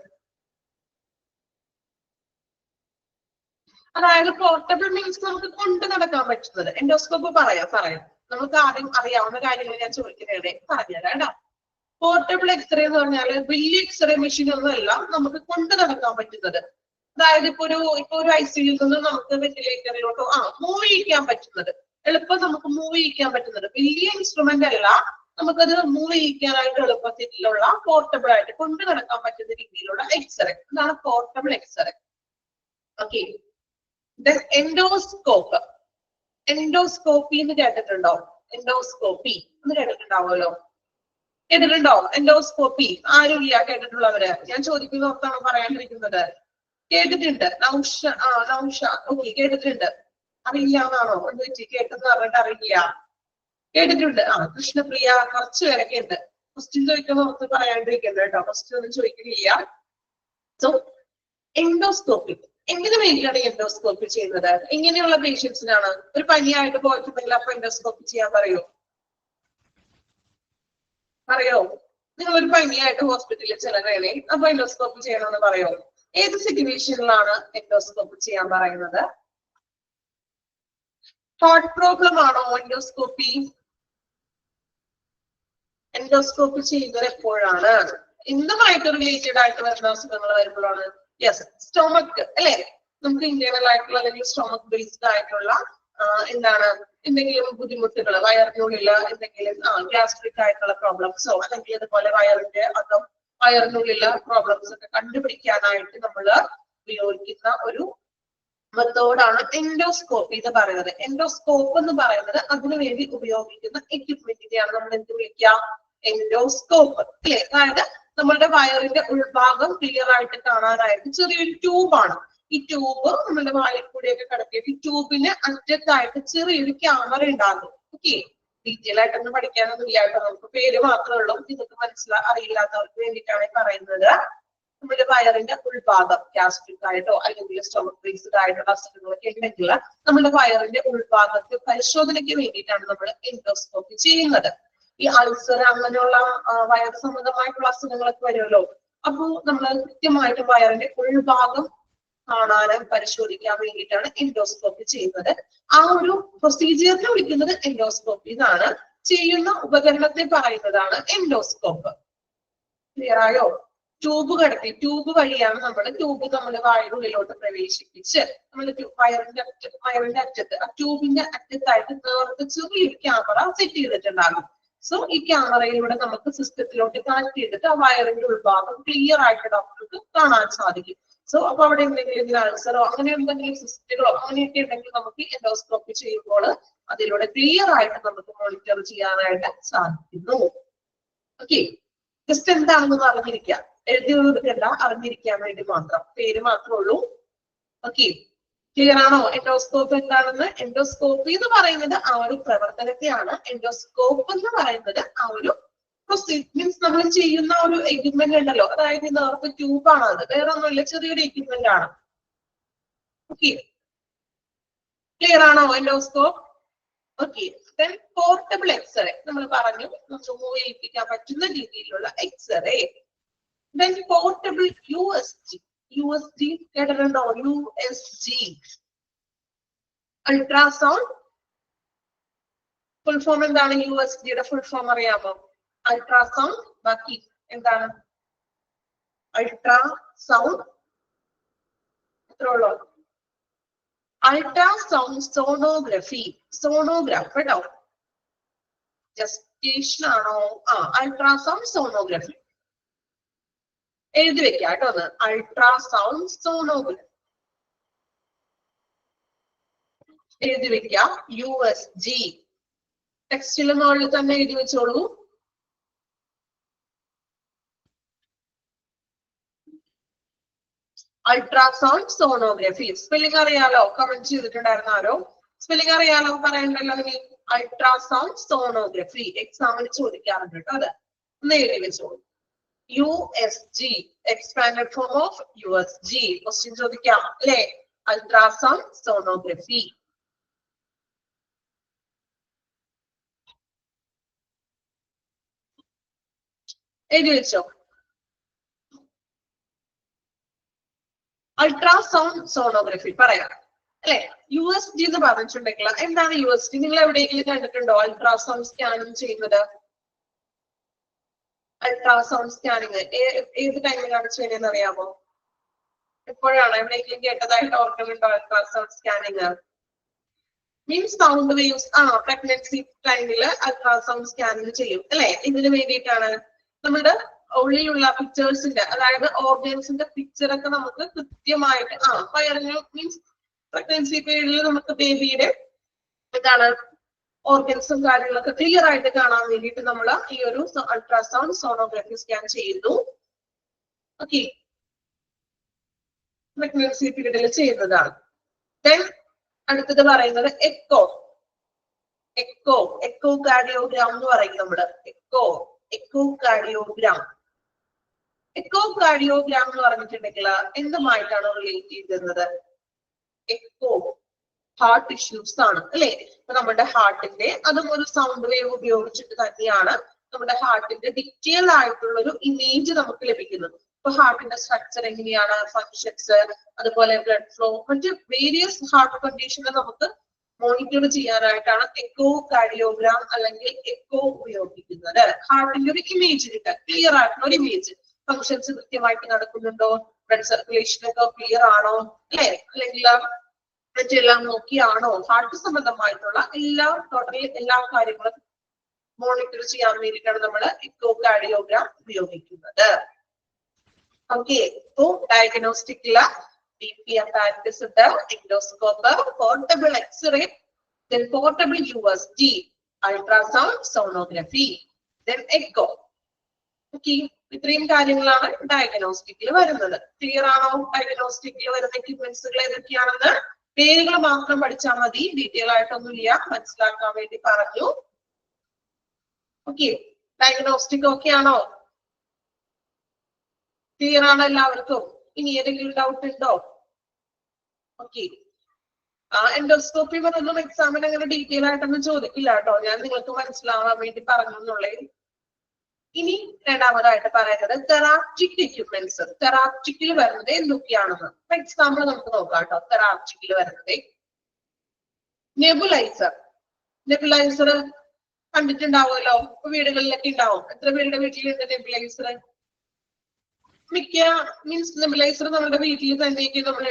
Speaker 1: അതായത് പോർട്ടബിൾ മീൻസ് നമുക്ക് കൊണ്ട് നടക്കാൻ പറ്റുന്നത്. എൻഡോസ്കോപ്പ് പറയാം. നമുക്ക് ആദ്യം അറിയാവുന്ന കാര്യങ്ങൾ ഞാൻ ചോദിക്കുന്നതിനെ പറഞ്ഞുതരാം കേട്ടോ. പോർട്ടബിൾ എക്സ്റേ എന്ന് പറഞ്ഞാൽ വലിയ എക്സ്റേ മെഷീൻ ഒന്നുമല്ല നമുക്ക് കൊണ്ടു നടക്കാൻ പറ്റുന്നത്. അതായത് ഇപ്പൊ ഒരു ICUയിൽ നിന്ന് നമുക്ക് വെന്റിലേറ്ററിലോട്ടോ മൂവ് ചെയ്യിക്കാൻ പറ്റുന്നത്, എളുപ്പം നമുക്ക് മൂവ് ചെയ്യിക്കാൻ പറ്റുന്നത്. വലിയ ഇൻസ്ട്രുമെന്റ് അല്ല, നമുക്കത് മൂവ് ചെയ്യിക്കാനായിട്ട് എളുപ്പത്തിലുള്ള പോർട്ടബിൾ ആയിട്ട് കൊണ്ടു നടക്കാൻ പറ്റുന്ന രീതിയിലുള്ള എക്സ്റേ, അതാണ് portable x-ray. Okay, endoscope. Endoscopy എന്ന് കേട്ടിട്ടുണ്ടോ? എൻഡോസ്കോപ്പി എന്ന് കേട്ടിട്ടുണ്ടാവുമല്ലോ. കേട്ടിട്ടുണ്ടോ എൻഡോസ്കോപ്പി? ആരും ഇല്ല കേട്ടിട്ടുള്ളവര്? ഞാൻ ചോദിക്കുന്ന ഓർത്താണ് പറയാണ്ടിരിക്കുന്നത്. കേട്ടിട്ടുണ്ട്. നൗഷ ഓക്കെ, കേട്ടിട്ടുണ്ട്. അറിയില്ല എന്നാണോ? എന്ത് പറ്റി? കേട്ടെന്ന് പറഞ്ഞിട്ട് അറിയില്ല. കേട്ടിട്ടുണ്ട്. കൃഷ്ണപ്രിയ, കുറച്ചു പേരൊക്കെ ഉണ്ട്. ക്വസ്റ്റ്യൻ ചോദിക്കുന്ന ഓർത്ത് പറയാണ്ടിരിക്കുന്നത് കേട്ടോ. ക്വസ്റ്റ്യൻ ഒന്നും ചോദിക്കുന്നില്ല. സോ എൻഡോസ്കോപ്പി എന്തിനു വേണ്ടിയാണ് എൻഡോസ്കോപ്പി ചെയ്യുന്നത്? ഇങ്ങനെയുള്ള പേഷ്യൻസിനാണ്. ഒരു പനിയായിട്ട് പോയിട്ടുണ്ടെങ്കിൽ അപ്പൊ എൻഡോസ്കോപ്പി ചെയ്യാൻ പറയോ? നിങ്ങൾ ഒരു പനിയായിട്ട് ഹോസ്പിറ്റലിൽ ചെല്ലണേ, അപ്പൊ എൻഡോസ്കോപ്പി ചെയ്യണമെന്ന് പറയോ? ഏത് സിറ്റുവേഷനിലാണ് എൻഡോസ്കോപ്പി ചെയ്യാൻ പറയുന്നത്? ഹാർട്ട് പ്രോബ്ലം ആണോ എൻഡോസ്കോപ്പി? എൻഡോസ്കോപ്പി ചെയ്യുന്നത് എപ്പോഴാണ്? എന്തുമായിട്ട് റിലേറ്റഡ് ആയിട്ട് വരുന്ന അസുഖങ്ങൾ വരുമ്പോഴാണ്? യെസ്, സ്റ്റൊമക്ക് അല്ലെ? നമുക്ക് ഇന്റേണൽ ആയിട്ടുള്ള അല്ലെങ്കിൽ സ്റ്റൊമക്ക് ബേസ്ഡ് ആയിട്ടുള്ള എന്താണ് എന്തെങ്കിലും ബുദ്ധിമുട്ടുകൾ, വയറിനുള്ളിൽ എന്തെങ്കിലും ഗ്യാസ്ട്രിക് ആയിട്ടുള്ള പ്രോബ്ലംസോ അല്ലെങ്കിൽ അതുപോലെ വയറിനുള്ളിലെ പ്രോബ്ലംസ് ഒക്കെ കണ്ടുപിടിക്കാനായിട്ട് നമ്മൾ ഉപയോഗിക്കുന്ന ഒരു മെത്തേഡാണ് എൻഡോസ്കോപ്പി എന്ന് പറയുന്നത്. എൻഡോസ്കോപ്പ് എന്ന് പറയുന്നത് അതിനുവേണ്ടി ഉപയോഗിക്കുന്ന എക്യുപ്മെന്റിനെയാണ് നമ്മൾ എന്ത് വിളിക്കുക? എൻഡോസ്കോപ്പ് അല്ലെ? അതായത് നമ്മളുടെ വയറിന്റെ ഉൾഭാഗം ക്ലിയർ ആയിട്ട് കാണാനായിട്ട് ചെറിയൊരു ട്യൂബാണ്. ഈ ട്യൂബ് നമ്മുടെ വായിൽ കൂടെയൊക്കെ കിടക്കിയിട്ട് ഈ ട്യൂബിന് അറ്റത്തായിട്ട് ചെറിയൊരു ക്യാമറ ഉണ്ടാകും. ഓക്കെ, ഡീറ്റെയിൽ ആയിട്ടൊന്നും പഠിക്കാനൊന്നും ഇല്ലാട്ടോ, നമുക്ക് പേര് മാത്രമേ ഉള്ളൂ. ഇതൊക്കെ അറിയില്ലാത്തവർക്ക് വേണ്ടിയിട്ടാണ് പറയുന്നത്. നമ്മുടെ വയറിന്റെ ഉൾഭാഗം ഗ്യാസ്ട്രിക് ആയിട്ടോ അല്ലെങ്കിൽ സ്റ്റൊമക് ബേസ്ഡ് ആയിട്ടുള്ള അസുഖങ്ങളൊക്കെ ഉണ്ടെങ്കിൽ നമ്മുടെ വയറിന്റെ ഉൾഭാഗത്ത് പരിശോധനയ്ക്ക് വേണ്ടിയിട്ടാണ് നമ്മൾ എൻഡോസ്കോപ്പി ചെയ്യുന്നത്. ഈ അൾസർ അങ്ങനെയുള്ള വയർ സംബന്ധമായിട്ടുള്ള അസുഖങ്ങളൊക്കെ വരുമല്ലോ. അപ്പൊ നമ്മൾ കൃത്യമായിട്ട് വയറിന്റെ ഉൾഭാഗം കാണാനും പരിശോധിക്കാൻ വേണ്ടിയിട്ടാണ് എൻഡോസ്കോപ്പി ചെയ്യുന്നത്. ആ ഒരു പ്രൊസീജിയറിനെ വിളിക്കുന്നത് എൻഡോസ്കോപ്പി എന്നാണ്. ചെയ്യുന്ന ഉപകരണത്തെ പറയുന്നതാണ് എൻഡോസ്കോപ്പ്. ക്ലിയർ ആയോ? ട്യൂബ് കടത്തി, ട്യൂബ് വഴിയാണ് ട്യൂബ് നമ്മുടെ വായുള്ളിലോട്ട് പ്രവേശിപ്പിച്ച് വയറിന്റെ അറ്റത്ത് ആ ട്യൂബിന്റെ അറ്റത്തായിട്ട് നേർത്ത് ചെറിയൊരു ക്യാമറ സെറ്റ് ചെയ്തിട്ടുണ്ടാകും. സോ ഈ ക്യാമറയിലൂടെ നമുക്ക് സിസ്റ്റത്തിലോട്ട് കണക്ട് ചെയ്തിട്ട് ആ വയറിന്റെ ഉൾഭാഗം ക്ലിയർ ആയിട്ട് ഡോക്ടർക്ക് കാണാൻ സാധിക്കും. സോ അപ്പൊ അവിടെ എന്തെങ്കിലും അൾസറോ അങ്ങനെ എന്തെങ്കിലും സിസ്റ്റുകളോ അങ്ങനെയൊക്കെ ഉണ്ടെങ്കിൽ നമുക്ക് എൻഡോസ്കോപ്പി ചെയ്യുമ്പോൾ അതിലൂടെ ക്ലിയർ ആയിട്ട് നമുക്ക് മോണിറ്റർ ചെയ്യാനായിട്ട് സാധിക്കുന്നു. ഓക്കെ, ജസ്റ്റ് എന്താണെന്ന് അറിഞ്ഞിരിക്കാം, എഴുതി കൊടുക്കണ്ട, അറിഞ്ഞിരിക്കാൻ വേണ്ടി മാത്രം, പേര് മാത്രമേ ഉള്ളൂ. ഓക്കെ, ക്ലിയർ ആണോ? എൻഡോസ്കോപ്പ് എന്താണെന്ന്? എൻഡോസ്കോപ്പി എന്ന് പറയുന്നത് ആ ഒരു പ്രവർത്തനത്തെയാണ്. എൻഡോസ്കോപ്പ് എന്ന് പറയുന്നത് ആ ഒരു മീൻസ് നമ്മൾ ചെയ്യുന്ന ഒരു എക്യുപ്മെന്റ് ഉണ്ടല്ലോ, അതായത് നേരത്തെ ട്യൂബാണ്, അത് വേറെ ഒന്നുമില്ല, ചെറിയൊരു എക്യുപ്മെന്റ് ആണ്. ഓക്കെ, ക്ലിയർ ആണോ endoscope? Okay, then portable x-ray നമ്മൾ പറഞ്ഞു, നമുക്ക് മൂവ് ചെയ്യിപ്പിക്കാൻ പറ്റുന്ന രീതിയിലുള്ള x-ray. Then portable USG. USG കേട്ടിട്ടുണ്ടോ? USG ultrasound. ഫുൾ ഫോം എന്താണ്? USGയുടെ ഫുൾ ഫോം അറിയാമോ? അൾട്രാസൗണ്ട്. ബാക്കി എന്താണ്? അൾട്രാസൗണ്ട് അത്രേ ഉള്ളൂ. Ultrasound sonography. സോണോഗ്രാഫ് കേട്ടോ, ജസ്റ്റേഷൻ ആണോ? അൾട്രാസൗണ്ട് സോണോഗ്രഫി എഴുതി വെക്കാം കേട്ടോ. ഒന്ന് അൾട്രാസൗണ്ട് സോണോഗ്രഫി എഴുതി വെക്കാം. USG ടെക്സ്റ്റിലെ മുകളിൽ തന്നെ എഴുതി വെച്ചോളൂ. Ultrasound sonography. സ്പെല്ലിംഗ് അറിയാലോ? കമന്റ് ചെയ്തിട്ടുണ്ടായിരുന്ന ആരോ? സ്പെല്ലിംഗ് അറിയാലോ? പറയണ്ടല്ലോ. അൾട്രാസൗണ്ട് സോണോഗ്രഫി എക്സാമിന് ചോദിക്കാറുണ്ട് കേട്ടോ. അത് ഒന്ന് എഴുതി വെച്ചോളൂ. USG expanded form of USG. Question ചോദിക്കാം അല്ലെ? Ultrasound sonography. എഴുതി വെച്ചോ. അൾട്രാസൗണ്ട് സോണോഗ്രഫി പറയാം. അല്ലെ? USG എന്ന് പറഞ്ഞിട്ടുണ്ടെങ്കിൽ എന്താണ് USG? നിങ്ങൾ എവിടെയെങ്കിലും കണ്ടിട്ടുണ്ടോ അൾട്രാസൗണ്ട് സ്കാനിങ് ചെയ്യുന്നത്? അൾട്രാസൗണ്ട് സ്കാനിങ് ഏത് ടൈമിലാണ് ചെയ്യുന്നതെന്ന് അറിയാമോ? എപ്പോഴാണ് എവിടെയെങ്കിലും കേട്ടതായിട്ട് ഓർക്കുന്നുണ്ടോ ultrasound scanning? Means sound waves. Pregnancy ടൈമിൽ അൾട്രാസൗണ്ട് സ്കാനിങ് ചെയ്യും അല്ലെ? ഇതിന് വേണ്ടിയിട്ടാണ് നമ്മുടെ ഉള്ളിലുള്ള പിക്ചേഴ്സിന്റെ, അതായത് ഓർഗൻസിന്റെ പിക്ചർ ഒക്കെ നമുക്ക് കൃത്യമായിട്ട് വയറിന് മീൻസ് പ്രഗ്നൻസി പീരീഡിൽ നമുക്ക് ബേബിയുടെ എന്താണ് ഓർഗൻസും കാര്യങ്ങളൊക്കെ ക്ലിയർ ആയിട്ട് കാണാൻ വേണ്ടിയിട്ട് നമ്മൾ ഈ ഒരു അൾട്രാസൗണ്ട് സോണോഗ്രഫി സ്കാൻ ചെയ്യുന്നു. ഓക്കെ, പ്രഗ്നൻസി പീരീഡിൽ ചെയ്യുന്നതാണ്. ദെൻ അടുത്തത് പറയുന്നത് എക്കോ കാർഡിയോഗ്രാം എന്ന് പറയും നമ്മള്. എക്കോ കാർഡിയോഗ്രാം എന്ന് പറഞ്ഞിട്ടുണ്ടെങ്കിൽ എന്തുമായിട്ടാണ് റിലേറ്റ് ചെയ്തിരുന്നത്? എക്കോ ഹാർട്ട് ഇഷ്യൂസ് ആണ് അല്ലെ? അപ്പൊ നമ്മുടെ ഹാർട്ടിന്റെ അതും ഒരു സൗണ്ട് വേവ് ഉപയോഗിച്ചിട്ട് തന്നെയാണ് നമ്മുടെ ഹാർട്ടിന്റെ ഡീറ്റെയിൽ ആയിട്ടുള്ള ഒരു ഇമേജ് നമുക്ക് ലഭിക്കുന്നത്. ഇപ്പൊ ഹാർട്ടിന്റെ സ്ട്രക്ചർ എങ്ങനെയാണ്, ഫങ്ഷൻസ്, അതുപോലെ ബ്ലഡ് ഫ്ലോ, മറ്റ് വേരിയസ് ഹാർട്ട് കണ്ടീഷനെ നമുക്ക് മോണിറ്റർ ചെയ്യാനായിട്ടാണ് എക്കോ കാർഡിയോഗ്രാം അല്ലെങ്കിൽ എക്കോ ഉപയോഗിക്കുന്നത്. ഹാർട്ടിന്റെ ഒരു ഇമേജ് കിട്ടാൻ, ക്ലിയർ ആയിട്ടുള്ള ഒരു ഇമേജ്, ഫങ്ഷൻസ് കൃത്യമായിട്ട് നടക്കുന്നുണ്ടോ, ബ്ലഡ് സർക്കുലേഷൻ ഒക്കെ ക്ലിയർ ആണോ അല്ലെ, അല്ലെങ്കിൽ മറ്റെല്ലാം നോക്കിയാണോ, ഹാർട്ട് സംബന്ധമായിട്ടുള്ള എല്ലാ കാര്യങ്ങളും മോണിറ്റർ ചെയ്യാൻ വേണ്ടിയിട്ടാണ് നമ്മൾ എക്കോ കാർഡിയോഗ്രാം ഉപയോഗിക്കുന്നത്. ഓക്കെ, ഇപ്പോ ഡയഗ്നോസ്റ്റിക്കില് BP apparatus ഉണ്ട്, endoscope, portable x-ray, then portable USG, ultrasound sonography, then echo. Okay, ഇത്രയും കാര്യങ്ങളാണ് ഡയഗ്നോസ്റ്റിക്കിൽ വരുന്നത്. ക്ലിയർ ആണോ? ഡയഗ്നോസ്റ്റിക്കിൽ വരുന്ന എക്യുപ്മെന്റ്സുകൾ ഏതൊക്കെയാണെന്ന് പേരുകൾ മാത്രം പഠിച്ചാൽ മതി, ഡീറ്റെയിൽ ആയിട്ടൊന്നുമില്ല, മനസ്സിലാക്കാൻ വേണ്ടി പറഞ്ഞു. ഓക്കെ, ഡയഗ്നോസ്റ്റിക് ഓക്കെ ആണോ? ക്ലിയർ ആണോ എല്ലാവർക്കും? ഇനി ഏതെങ്കിലും ഡൗട്ട് ഉണ്ടോ? ഓക്കെ, എൻഡോസ്കോപ്പി ഒന്നും എക്സാമിന് അങ്ങനെ ഡീറ്റെയിൽ ആയിട്ടൊന്നും ചോദിക്കില്ല കേട്ടോ, ഞാൻ നിങ്ങൾക്ക് മനസ്സിലാവാൻ വേണ്ടി പറഞ്ഞു എന്നുള്ളേ. ഇനി രണ്ടാമതായിട്ട് പറയുന്നത് തെറാപ്റ്റിക് എക്യുപ്മെന്റ്സ്. തെറാപ്റ്റിക്കിൽ വരുന്നത് എന്തൊക്കെയാണെന്ന് എക്സാമ്പിൾ നമുക്ക് നോക്കാം കേട്ടോ. തെറാപ്റ്റിക്കിൽ വരുന്നത് നെബുലൈസർ കണ്ടിട്ടുണ്ടാവുമല്ലോ, ഇപ്പൊ വീടുകളിലൊക്കെ ഉണ്ടാവും. എത്ര പേരുടെ വീട്ടിലുണ്ട് നെബുലൈസർ? മീൻസ് നെബുലൈസർ നമ്മുടെ വീട്ടിൽ തന്നെയൊക്കെ നമ്മൾ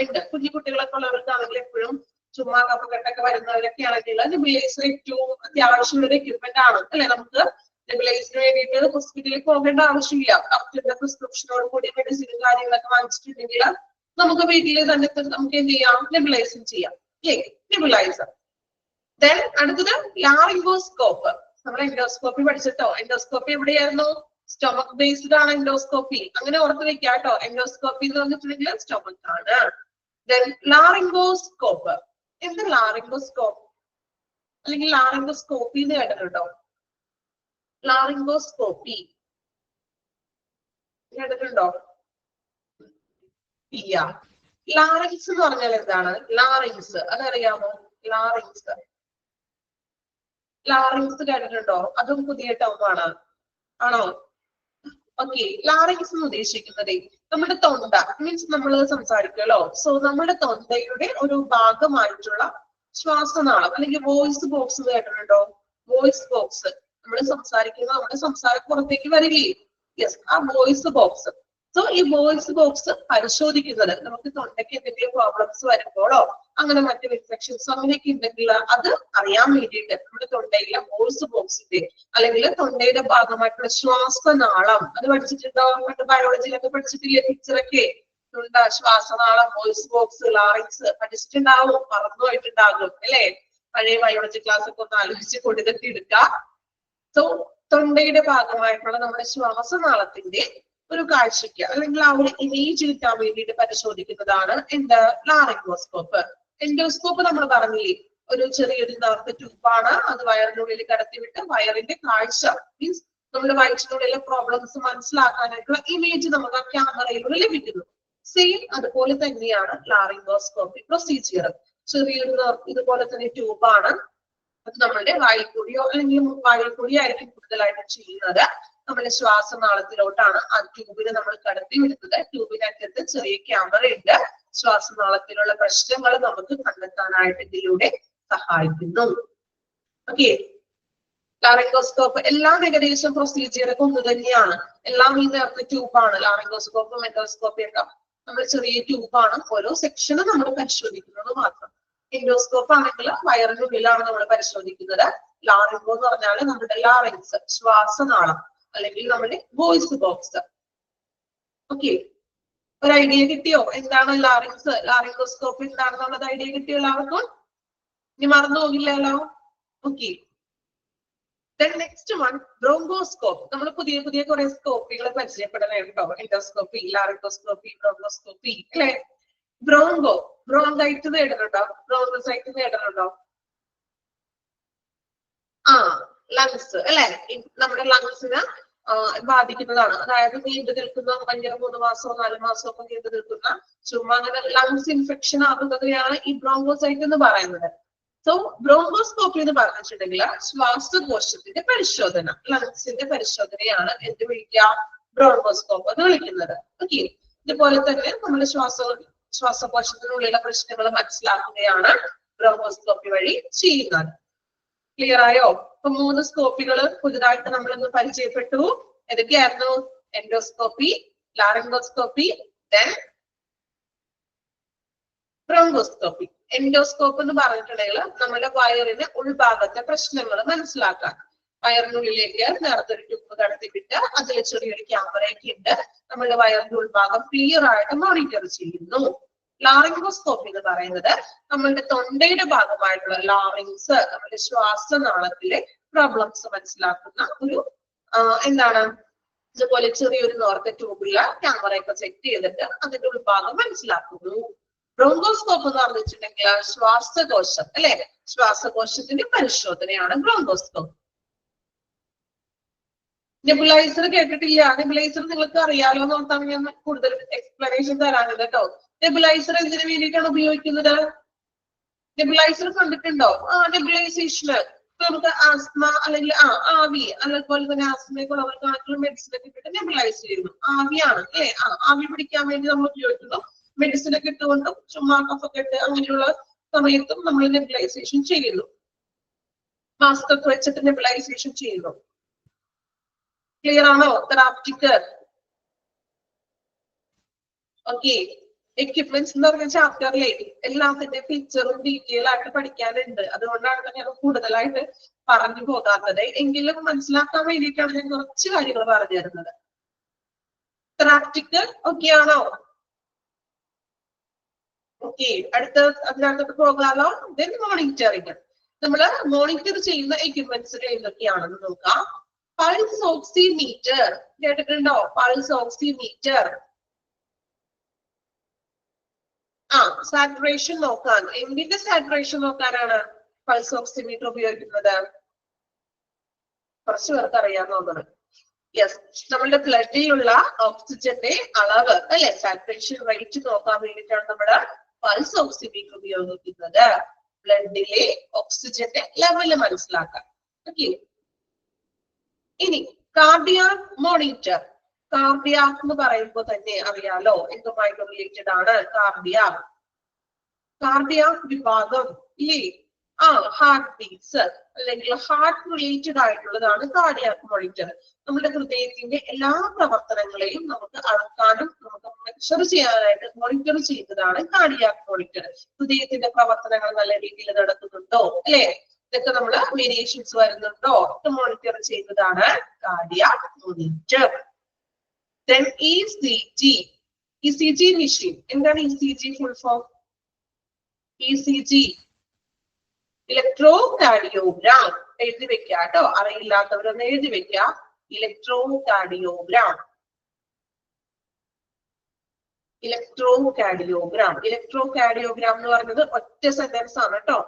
Speaker 1: ഉണ്ട്. കുഞ്ഞു കുട്ടികളൊക്കെ ഉള്ളവർക്കാണെങ്കിൽ എപ്പോഴും ചുമ്മാ കഫക്കെട്ടൊക്കെ വരുന്നവരൊക്കെ ആണെങ്കിൽ നെബുലൈസർ ഏറ്റവും അത്യാവശ്യമുള്ള ഒരു എക്യുപ്മെന്റ് ആണ് അല്ലെ? നമുക്ക് നെബുലൈസറിന് വേണ്ടിയിട്ട് ഹോസ്പിറ്റലിൽ പോകേണ്ട ആവശ്യമില്ല. ഡോക്ടറുടെ പ്രിസ്ക്രിപ്ഷനോട് കൂടി മെഡിസിനും കാര്യങ്ങളൊക്കെ വാങ്ങിച്ചിട്ടുണ്ടെങ്കിൽ നമുക്ക് വീട്ടിൽ തന്നെ നമുക്ക് എന്ത് ചെയ്യാം? നെബുലൈസർ ചെയ്യാം. നെബുലൈസർ. ദെൻ അടുത്തത് ലാറിംഗോസ്കോപ്പ്. നമ്മൾ എൻഡോസ്കോപ്പി പഠിച്ചിട്ടോ. എൻഡോസ്കോപ്പി എവിടെയായിരുന്നു? സ്റ്റൊമക് ബേസ്ഡ് ആണ് എൻഡോസ്കോപ്പി. അങ്ങനെ ഓർത്ത് വെക്കാം കേട്ടോ. എൻഡോസ്കോപ്പി എന്ന് പറഞ്ഞിട്ടുണ്ടെങ്കിൽ സ്റ്റൊമക് ആണ്. ദെൻ ലാറിംഗോസ്കോപ്പ്. എന്ത് ലാറിംഗോസ്കോപ്പ് അല്ലെങ്കിൽ ലാറിംഗോസ്കോപ്പി എന്ന് കേട്ടിട്ടുണ്ടോ? ലാറിംഗോസ്കോപ്പി കേട്ടിട്ടുണ്ടോ? ഇല്ല. ലാറിങ്സ് എന്ന് പറഞ്ഞാൽ എന്താണ്? ലാറിങ്സ് അതറിയാമോ? ലാറിങ്സ് കേട്ടിട്ടുണ്ടോ? അതും പുതിയ ടേമാണ് ആണോ? ഓക്കെ, ലാറിങ്സ് എന്ന് ഉദ്ദേശിക്കുന്നത് നമ്മുടെ തൊണ്ട, മീൻസ് നമ്മൾ സംസാരിക്കുമല്ലോ. സോ നമ്മുടെ തൊണ്ടയുടെ ഒരു ഭാഗമായിട്ടുള്ള ശ്വാസനാളം അല്ലെങ്കിൽ വോയിസ് ബോക്സ് കേട്ടിട്ടുണ്ടോ? വോയിസ് ബോക്സ് നമ്മൾ സംസാരിക്കുമ്പോൾ നമ്മുടെ സംസാരം പുറത്തേക്ക് വരില്ലേ? യെസ്, ആ വോയിസ് ബോക്സ്. സോ ഈ വോയിസ് ബോക്സ് പരിശോധിക്കുന്നത് നമുക്ക് തൊണ്ടയ്ക്ക് എന്തെങ്കിലും പ്രോബ്ലംസ് വരുമ്പോഴോ അങ്ങനെ മറ്റു ഇൻഫെക്ഷൻസോ അങ്ങനെയൊക്കെ ഉണ്ടെങ്കിൽ അത് അറിയാൻ വേണ്ടിയിട്ട് നമ്മുടെ തൊണ്ടയിലെ വോയിസ് ബോക്സിന്റെ അല്ലെങ്കിൽ തൊണ്ടയുടെ ഭാഗമായിട്ടുള്ള ശ്വാസനാളം അത് പഠിച്ചിട്ടുണ്ടോ? പണ്ട് ബയോളജിയിലൊക്കെ പഠിച്ചിട്ടില്ലേ പിക്ചറൊക്കെ? തൊണ്ട, ശ്വാസനാളം, വോയിസ് ബോക്സ്, ലാറിങ്സ് പഠിച്ചിട്ടുണ്ടാവും, മറന്നുപോയിട്ടുണ്ടാകും അല്ലെ? പഴയ ബയോളജി ക്ലാസ് ഒക്കെ ഒന്ന് ആലോചിച്ച് കൊടുത്തിട്ട് എടുക്കുക. സോ തൊണ്ടയുടെ ഭാഗമായിട്ടുള്ള നമ്മുടെ ശ്വാസനാളത്തിന്റെ ഒരു കാഴ്ചയ്ക്ക് അല്ലെങ്കിൽ ആ ഒരു ഇമേജ് കിട്ടാൻ വേണ്ടിയിട്ട് പരിശോധിക്കുന്നതാണ് എന്ത്? ലാറിംഗോസ്കോപ്പ്. എൻഡോസ്കോപ്പ് നമ്മൾ പറഞ്ഞില്ലേ, ഒരു ചെറിയൊരു നേർത്ത ട്യൂബാണ്, അത് വയറിനുള്ളിൽ കടത്തിവിട്ട് വയറിന്റെ കാഴ്ച മീൻസ് നമ്മുടെ വയറ്റിനുള്ളിലെ പ്രോബ്ലംസ് മനസ്സിലാക്കാനായിട്ടുള്ള ഇമേജ് നമുക്ക് ആ ക്യാമറയിലൂടെ ലഭിക്കുന്നു. സെയിം അതുപോലെ തന്നെയാണ് ലാറിംഗോസ്കോപ്പി പ്രൊസീജിയർ. ചെറിയൊരു ഇതുപോലെ തന്നെ ട്യൂബാണ്, അത് നമ്മളുടെ വായിൽ കൂടിയോ അല്ലെങ്കിൽ വായിൽ കൂടിയോ ആയിരിക്കും കൂടുതലായിട്ട് ചെയ്യുന്നത്. നമ്മുടെ ശ്വാസനാളത്തിലോട്ടാണ് ആ ട്യൂബിനെ നമ്മൾ കടത്തി വിടുന്നത്. ട്യൂബിനകത്ത് ചെറിയ ക്യാമറ ഉണ്ട്. ശ്വാസനാളത്തിലുള്ള പ്രശ്നങ്ങൾ നമുക്ക് കണ്ടെത്താനായിട്ട് ഇതിലൂടെ സഹായിക്കുന്നു. ഓക്കെ, ലാറിംഗോസ്കോപ്പ് എല്ലാം ഏകദേശം പ്രൊസീജിയർ ഒക്കെ ഒന്ന് തന്നെയാണ്. എല്ലാം ഈ നേരത്തെ ട്യൂബാണ്. ലാറിംഗോസ്കോപ്പും എൻഡോസ്കോപ്പി ഒക്കെ നമ്മൾ ചെറിയ ട്യൂബാണ്. ഓരോ സെക്ഷനും നമ്മൾ പരിശോധിക്കുന്നത് മാത്രം. എൻഡോസ്കോപ്പ് ആണെങ്കിൽ വയറിനുള്ളിലാണ് നമ്മൾ പരിശോധിക്കുന്നത്. ലാറിംഗോ എന്ന് പറഞ്ഞാൽ നമ്മുടെ ലാറിങ്സ്, ശ്വാസനാളം അല്ലെങ്കിൽ നമ്മുടെ വോയിസ് ബോക്സ്. ഓക്കെ, ഒരു ഐഡിയ കിട്ടിയോ എന്താണ് ലാറിങ്സ്, ലാറിംഗോസ്കോപ്പ് എന്താണെന്നുള്ളത് ഐഡിയ കിട്ടിയോ എല്ലാവർക്കും? ഇനി മറന്നു പോകില്ലല്ലോ. Okay, next one bronchoscope. നമ്മൾ പുതിയ പുതിയ കുറെ സ്കോപ്പികൾ പരിചയപ്പെടണുണ്ടോ? എൻഡോസ്കോപ്പി, ലാറിംഗോസ്കോപ്പി, ബ്രോങ്കോസ്കോപ്പി അല്ലെ? ബ്രോങ്കൈറ്റ് നേടുന്നുണ്ടോ? ബ്രോങ്കോസൈറ്റ് നേടുന്നുണ്ടോ? ലങ്സ് അല്ലെ, നമ്മുടെ ലങ്സിന് ബാധിക്കുന്നതാണ്. അതായത് നീണ്ടു നിൽക്കുന്ന ഭയങ്കര 3 മാസമോ 4 മാസമോ ഒക്കെ നീണ്ടു നിൽക്കുന്ന ചുമ്മാ അങ്ങനെ ലങ്സ് ഇൻഫെക്ഷൻ ആകുന്നതിനെയാണ് ഈ ബ്രോങ്കോസൈറ്റ് എന്ന് പറയുന്നത്. സോ ബ്രോങ്കോസ്കോപ്പി എന്ന് പറഞ്ഞിട്ടുണ്ടെങ്കിൽ ശ്വാസകോശത്തിന്റെ പരിശോധന, ലങ്സിന്റെ പരിശോധനയാണ് എന്ത് വിളിക്കുക? ബ്രോങ്കോസ്കോപ്പ് എന്ന് വിളിക്കുന്നത്. ഓക്കെ, ഇതുപോലെ തന്നെ നമ്മൾ ശ്വാസകോശത്തിനുള്ളിലെ പ്രശ്നങ്ങൾ മനസ്സിലാക്കുകയാണ് ബ്രോങ്കോസ്കോപ്പി വഴി ചെയ്യുന്നത്. ക്ലിയർ ആയോ? അപ്പൊ 3 സ്കോപ്പികൾ പുതുതായിട്ട് നമ്മളിന്ന് പരിചയപ്പെട്ടു. ഏതൊക്കെയായിരുന്നു? Endoscopy, laryngoscopy, then bronchoscopy. Endoscope എന്ന് പറഞ്ഞിട്ടുണ്ടെങ്കിൽ നമ്മുടെ വയറിന് ഉൾഭാഗത്തെ പ്രശ്നങ്ങൾ മനസ്സിലാക്കാൻ വയറിനുള്ളിലേക്ക് നേരത്തെ ഒരു ട്യൂബ് കടത്തിവിട്ട് അതിൽ ചെറിയൊരു ക്യാമറയൊക്കെ ഉണ്ട്. നമ്മുടെ വയറിന്റെ ഉൾഭാഗം ക്ലിയർ ആയിട്ട് മോണിറ്റർ ചെയ്യുന്നു. ലാറിംഗോസ്കോപ്പി എന്ന് പറയുന്നത് നമ്മളുടെ തൊണ്ടയുടെ ഭാഗമായിട്ടുള്ള ലാറിങ്സ്, നമ്മുടെ ശ്വാസനാളത്തിലെ പ്രോബ്ലംസ് മനസ്സിലാക്കുന്ന ഒരു എന്താണ്, ഇതുപോലെ ചെറിയൊരു നോർത്ത ട്യൂബുള്ള ക്യാമറയൊക്കെ സെറ്റ് ചെയ്തിട്ട് അതിന്റെ ഉൾഭാഗം മനസ്സിലാക്കുന്നു. ബ്രോങ്കോസ്കോപ്പ് എന്ന് പറഞ്ഞിട്ടുണ്ടെങ്കിൽ ശ്വാസകോശം അല്ലെ, ശ്വാസകോശത്തിന്റെ പരിശോധനയാണ് ബ്രോങ്കോസ്കോപ്പ്. നെബുലൈസർ കേട്ടിട്ടില്ല? നെബുലൈസർ നിങ്ങൾക്ക് അറിയാലോ എന്നോർത്താണ് ഞാൻ കൂടുതൽ എക്സ്പ്ലനേഷൻ തരാനുണ്ട് കേട്ടോ. നെബുലൈസർ എന്തിനു വേണ്ടിയിട്ടാണ് ഉപയോഗിക്കുന്നത്? നെബുലൈസർ കണ്ടിട്ടുണ്ടോ? നെബുലൈസേഷന് നമുക്ക് ആസ്മ അല്ലെങ്കിൽ ആവി, അതുപോലെ തന്നെ ആസ്മയൊക്കെ ഉള്ളവർക്കാണെങ്കിലും മെഡിസിൻ ഒക്കെ ഇട്ടിട്ട് നെബുലൈസ് ചെയ്യുന്നു. ആവിയാണ് അല്ലെ, ആവി പിടിക്കാൻ വേണ്ടി നമ്മൾ ഉപയോഗിക്കുന്നു. മെഡിസിൻ ഒക്കെ ഇട്ടുകൊണ്ടും ചുമ്മാ കഫൊക്കെ ഇട്ട് അങ്ങനെയുള്ള സമയത്തും നമ്മൾ നെബുലൈസേഷൻ ചെയ്യുന്നു. മാസ്ക് ഒക്കെ വെച്ചിട്ട് നെബുലൈസേഷൻ ചെയ്യുന്നു. ക്ലിയർ ആണോ? തെറാപ്റ്റിക്. ഓക്കെ, എക്യുപ്മെന്റ്സ് എന്ന് പറഞ്ഞ ചാപ്റ്ററിലെ എല്ലാത്തിന്റെ ഫീച്ചറും ഡീറ്റെയിൽ ആയിട്ട് പഠിക്കാനുണ്ട്. അതുകൊണ്ടാണ് ഞാൻ കൂടുതലായിട്ട് പറഞ്ഞു പോകാത്തത്. എങ്കിലും മനസ്സിലാക്കാൻ വേണ്ടിയിട്ടാണ് ഞാൻ കുറച്ച് കാര്യങ്ങൾ പറഞ്ഞു തരുന്നത്. തെറാപ്റ്റിക് ഓക്കെ ആണോ? ഓക്കെ, അതിനകത്തോട്ട് പോകാമോ? Then monitoring. നമ്മള് മോണിറ്റർ ചെയ്യുന്ന എക്യുപ്മെന്റ്സ് എന്തൊക്കെയാണെന്ന് നോക്കാം. പൾസ് ഓക്സിമീറ്റർ കേട്ടിട്ടുണ്ടോ? Pulse oximeter. സാച്ചുറേഷൻ നോക്കാൻ, എന്തിന്റെ സാച്ചുറേഷൻ നോക്കാനാണ് പൾസ് ഓക്സിമീറ്റർ ഉപയോഗിക്കുന്നത്? കുറച്ചു പേർക്ക് അറിയാൻ തോന്നുന്നത്. യെസ്, നമ്മളുടെ ബ്ലഡിലുള്ള ഓക്സിജന്റെ അളവ് അല്ലെ, സാച്ചുറേഷൻ റേറ്റ് നോക്കാൻ വേണ്ടിയിട്ടാണ് നമ്മുടെ പൾസ് ഓക്സിമീറ്റർ ഉപയോഗിക്കുന്നത്. ബ്ലഡിലെ ഓക്സിജന്റെ ലെവല് മനസ്സിലാക്കാൻ. ഓക്കെ, ഇനി കാർഡിയാക് മോണിറ്റർ. കാർഡിയാക് എന്ന് പറയുമ്പോൾ തന്നെ അറിയാലോ എന്തുമായിട്ട് റിലേറ്റഡ് ആണ് കാർഡിയാക്. കാർഡിയാക് വിഭാഗം ഇല്ലേ? ഹാർട്ട് ബീറ്റ്സ് അല്ലെങ്കിൽ ഹാർട്ട് റിലേറ്റഡ് ആയിട്ടുള്ളതാണ് കാർഡിയാക് മോണിറ്റർ. നമ്മുടെ ഹൃദയത്തിന്റെ എല്ലാ പ്രവർത്തനങ്ങളെയും നമുക്ക് അളക്കാനും നമുക്ക് മെഷർ ചെയ്യാനായിട്ട് മോണിറ്റർ ചെയ്യുന്നതാണ് കാർഡിയാക് മോണിറ്റർ. ഹൃദയത്തിന്റെ പ്രവർത്തനങ്ങൾ നല്ല രീതിയിൽ നടക്കുന്നുണ്ടോ അല്ലെ, ഇതൊക്കെ നമ്മൾ വേരിയേഷൻസ് വരുന്നുണ്ടോ ഒക്കെ മോണിറ്റർ ചെയ്യുന്നതാണ് cardiac monitor. Then ECG. ECG machine. എന്താണ് ECG full form? ECG electro cardiogram. എഴുതി വെക്കുക കേട്ടോ, അറിയില്ലാത്തവരൊന്ന് എഴുതി വെക്കുക. Electro cardiogram. Electro cardiogram. Electro cardiogram എന്ന് പറയുന്നത് ഒറ്റ സെന്റൻസ് ആണ് കേട്ടോ.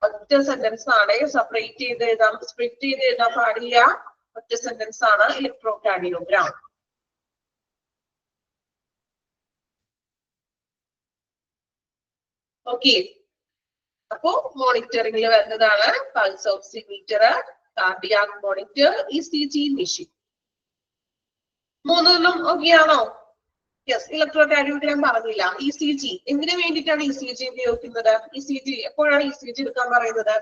Speaker 1: ഒറ്റ സെന്റൻസ് ആണ്. സെപ്പറേറ്റ് ചെയ്ത് എഴുതാം, സ്പ്ലിറ്റ് ചെയ്ത് എഴുതാൻ പാടില്ല. ഒറ്റ സെന്റൻസ് ആണ് ഇലക്ട്രോ കാർഡിയോഗ്രാം. ഓക്കെ, അപ്പോ മോണിറ്ററിംഗിൽ വരുന്നതാണ് pulse oximeter, cardiac monitor, ECG machine. മൂന്നെണ്ണം ഓക്കെ ആണോ? യെസ്, ഇലക്ട്രോകാർഡിയോഗ്രാം പറഞ്ഞില്ല. ECG എന്തിനു വേണ്ടിയിട്ടാണ് ECG ഉപയോഗിക്കുന്നത്? ECG എപ്പോഴാണ് ECG എടുക്കാൻ പറയുന്നത്?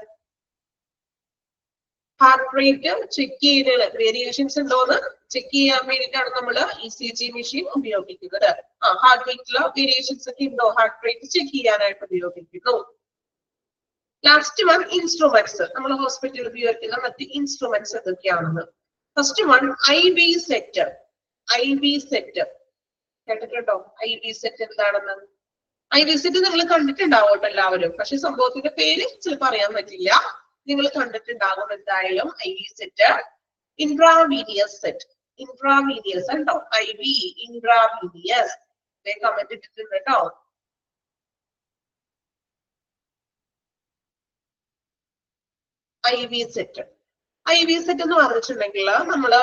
Speaker 1: ഹാർട്ട് റേറ്റ് ചെക്ക് ചെയ്ത് വേരിയേഷൻസ് ഉണ്ടോന്ന് ചെക്ക് ചെയ്യാൻ വേണ്ടിയിട്ടാണ് നമ്മൾ ECG മെഷീൻ ഉപയോഗിക്കുന്നത്. ഹാർട്ട് റേറ്റില് വേരിയേഷൻസ് ഒക്കെ ഉണ്ടോ, ഹാർട്ട് റേറ്റ് ചെക്ക് ചെയ്യാനായിട്ട് ഉപയോഗിക്കുന്നു. Last one instruments. നമ്മൾ ഹോസ്പിറ്റലിൽ ഉപയോഗിക്കുന്ന മറ്റ് ഇൻസ്ട്രുമെന്റ്സ് എന്തൊക്കെയാണെന്ന്. First one IV set. IV set കേട്ടിട്ടുണ്ടോ? IV സെറ്റ് എന്താണെന്ന്? IV സെറ്റ് നിങ്ങൾ കണ്ടിട്ടുണ്ടാവും എല്ലാവരും. പക്ഷെ സംഭവത്തിന്റെ പേര് ചിലപ്പോൾ അറിയാൻ പറ്റില്ല. നിങ്ങൾ കണ്ടിട്ടുണ്ടാകും എന്തായാലും IV സെറ്റ്. Intravenous set. ഇൻട്രാവീനിയസ് ഉണ്ടോ? IV ഇൻട്രാവീനിയസ് കമന്റ് ഇട്ടിട്ടുണ്ട് കേട്ടോ. IV set. IV സെറ്റ് എന്ന് പറഞ്ഞിട്ടുണ്ടെങ്കിൽ നമ്മള്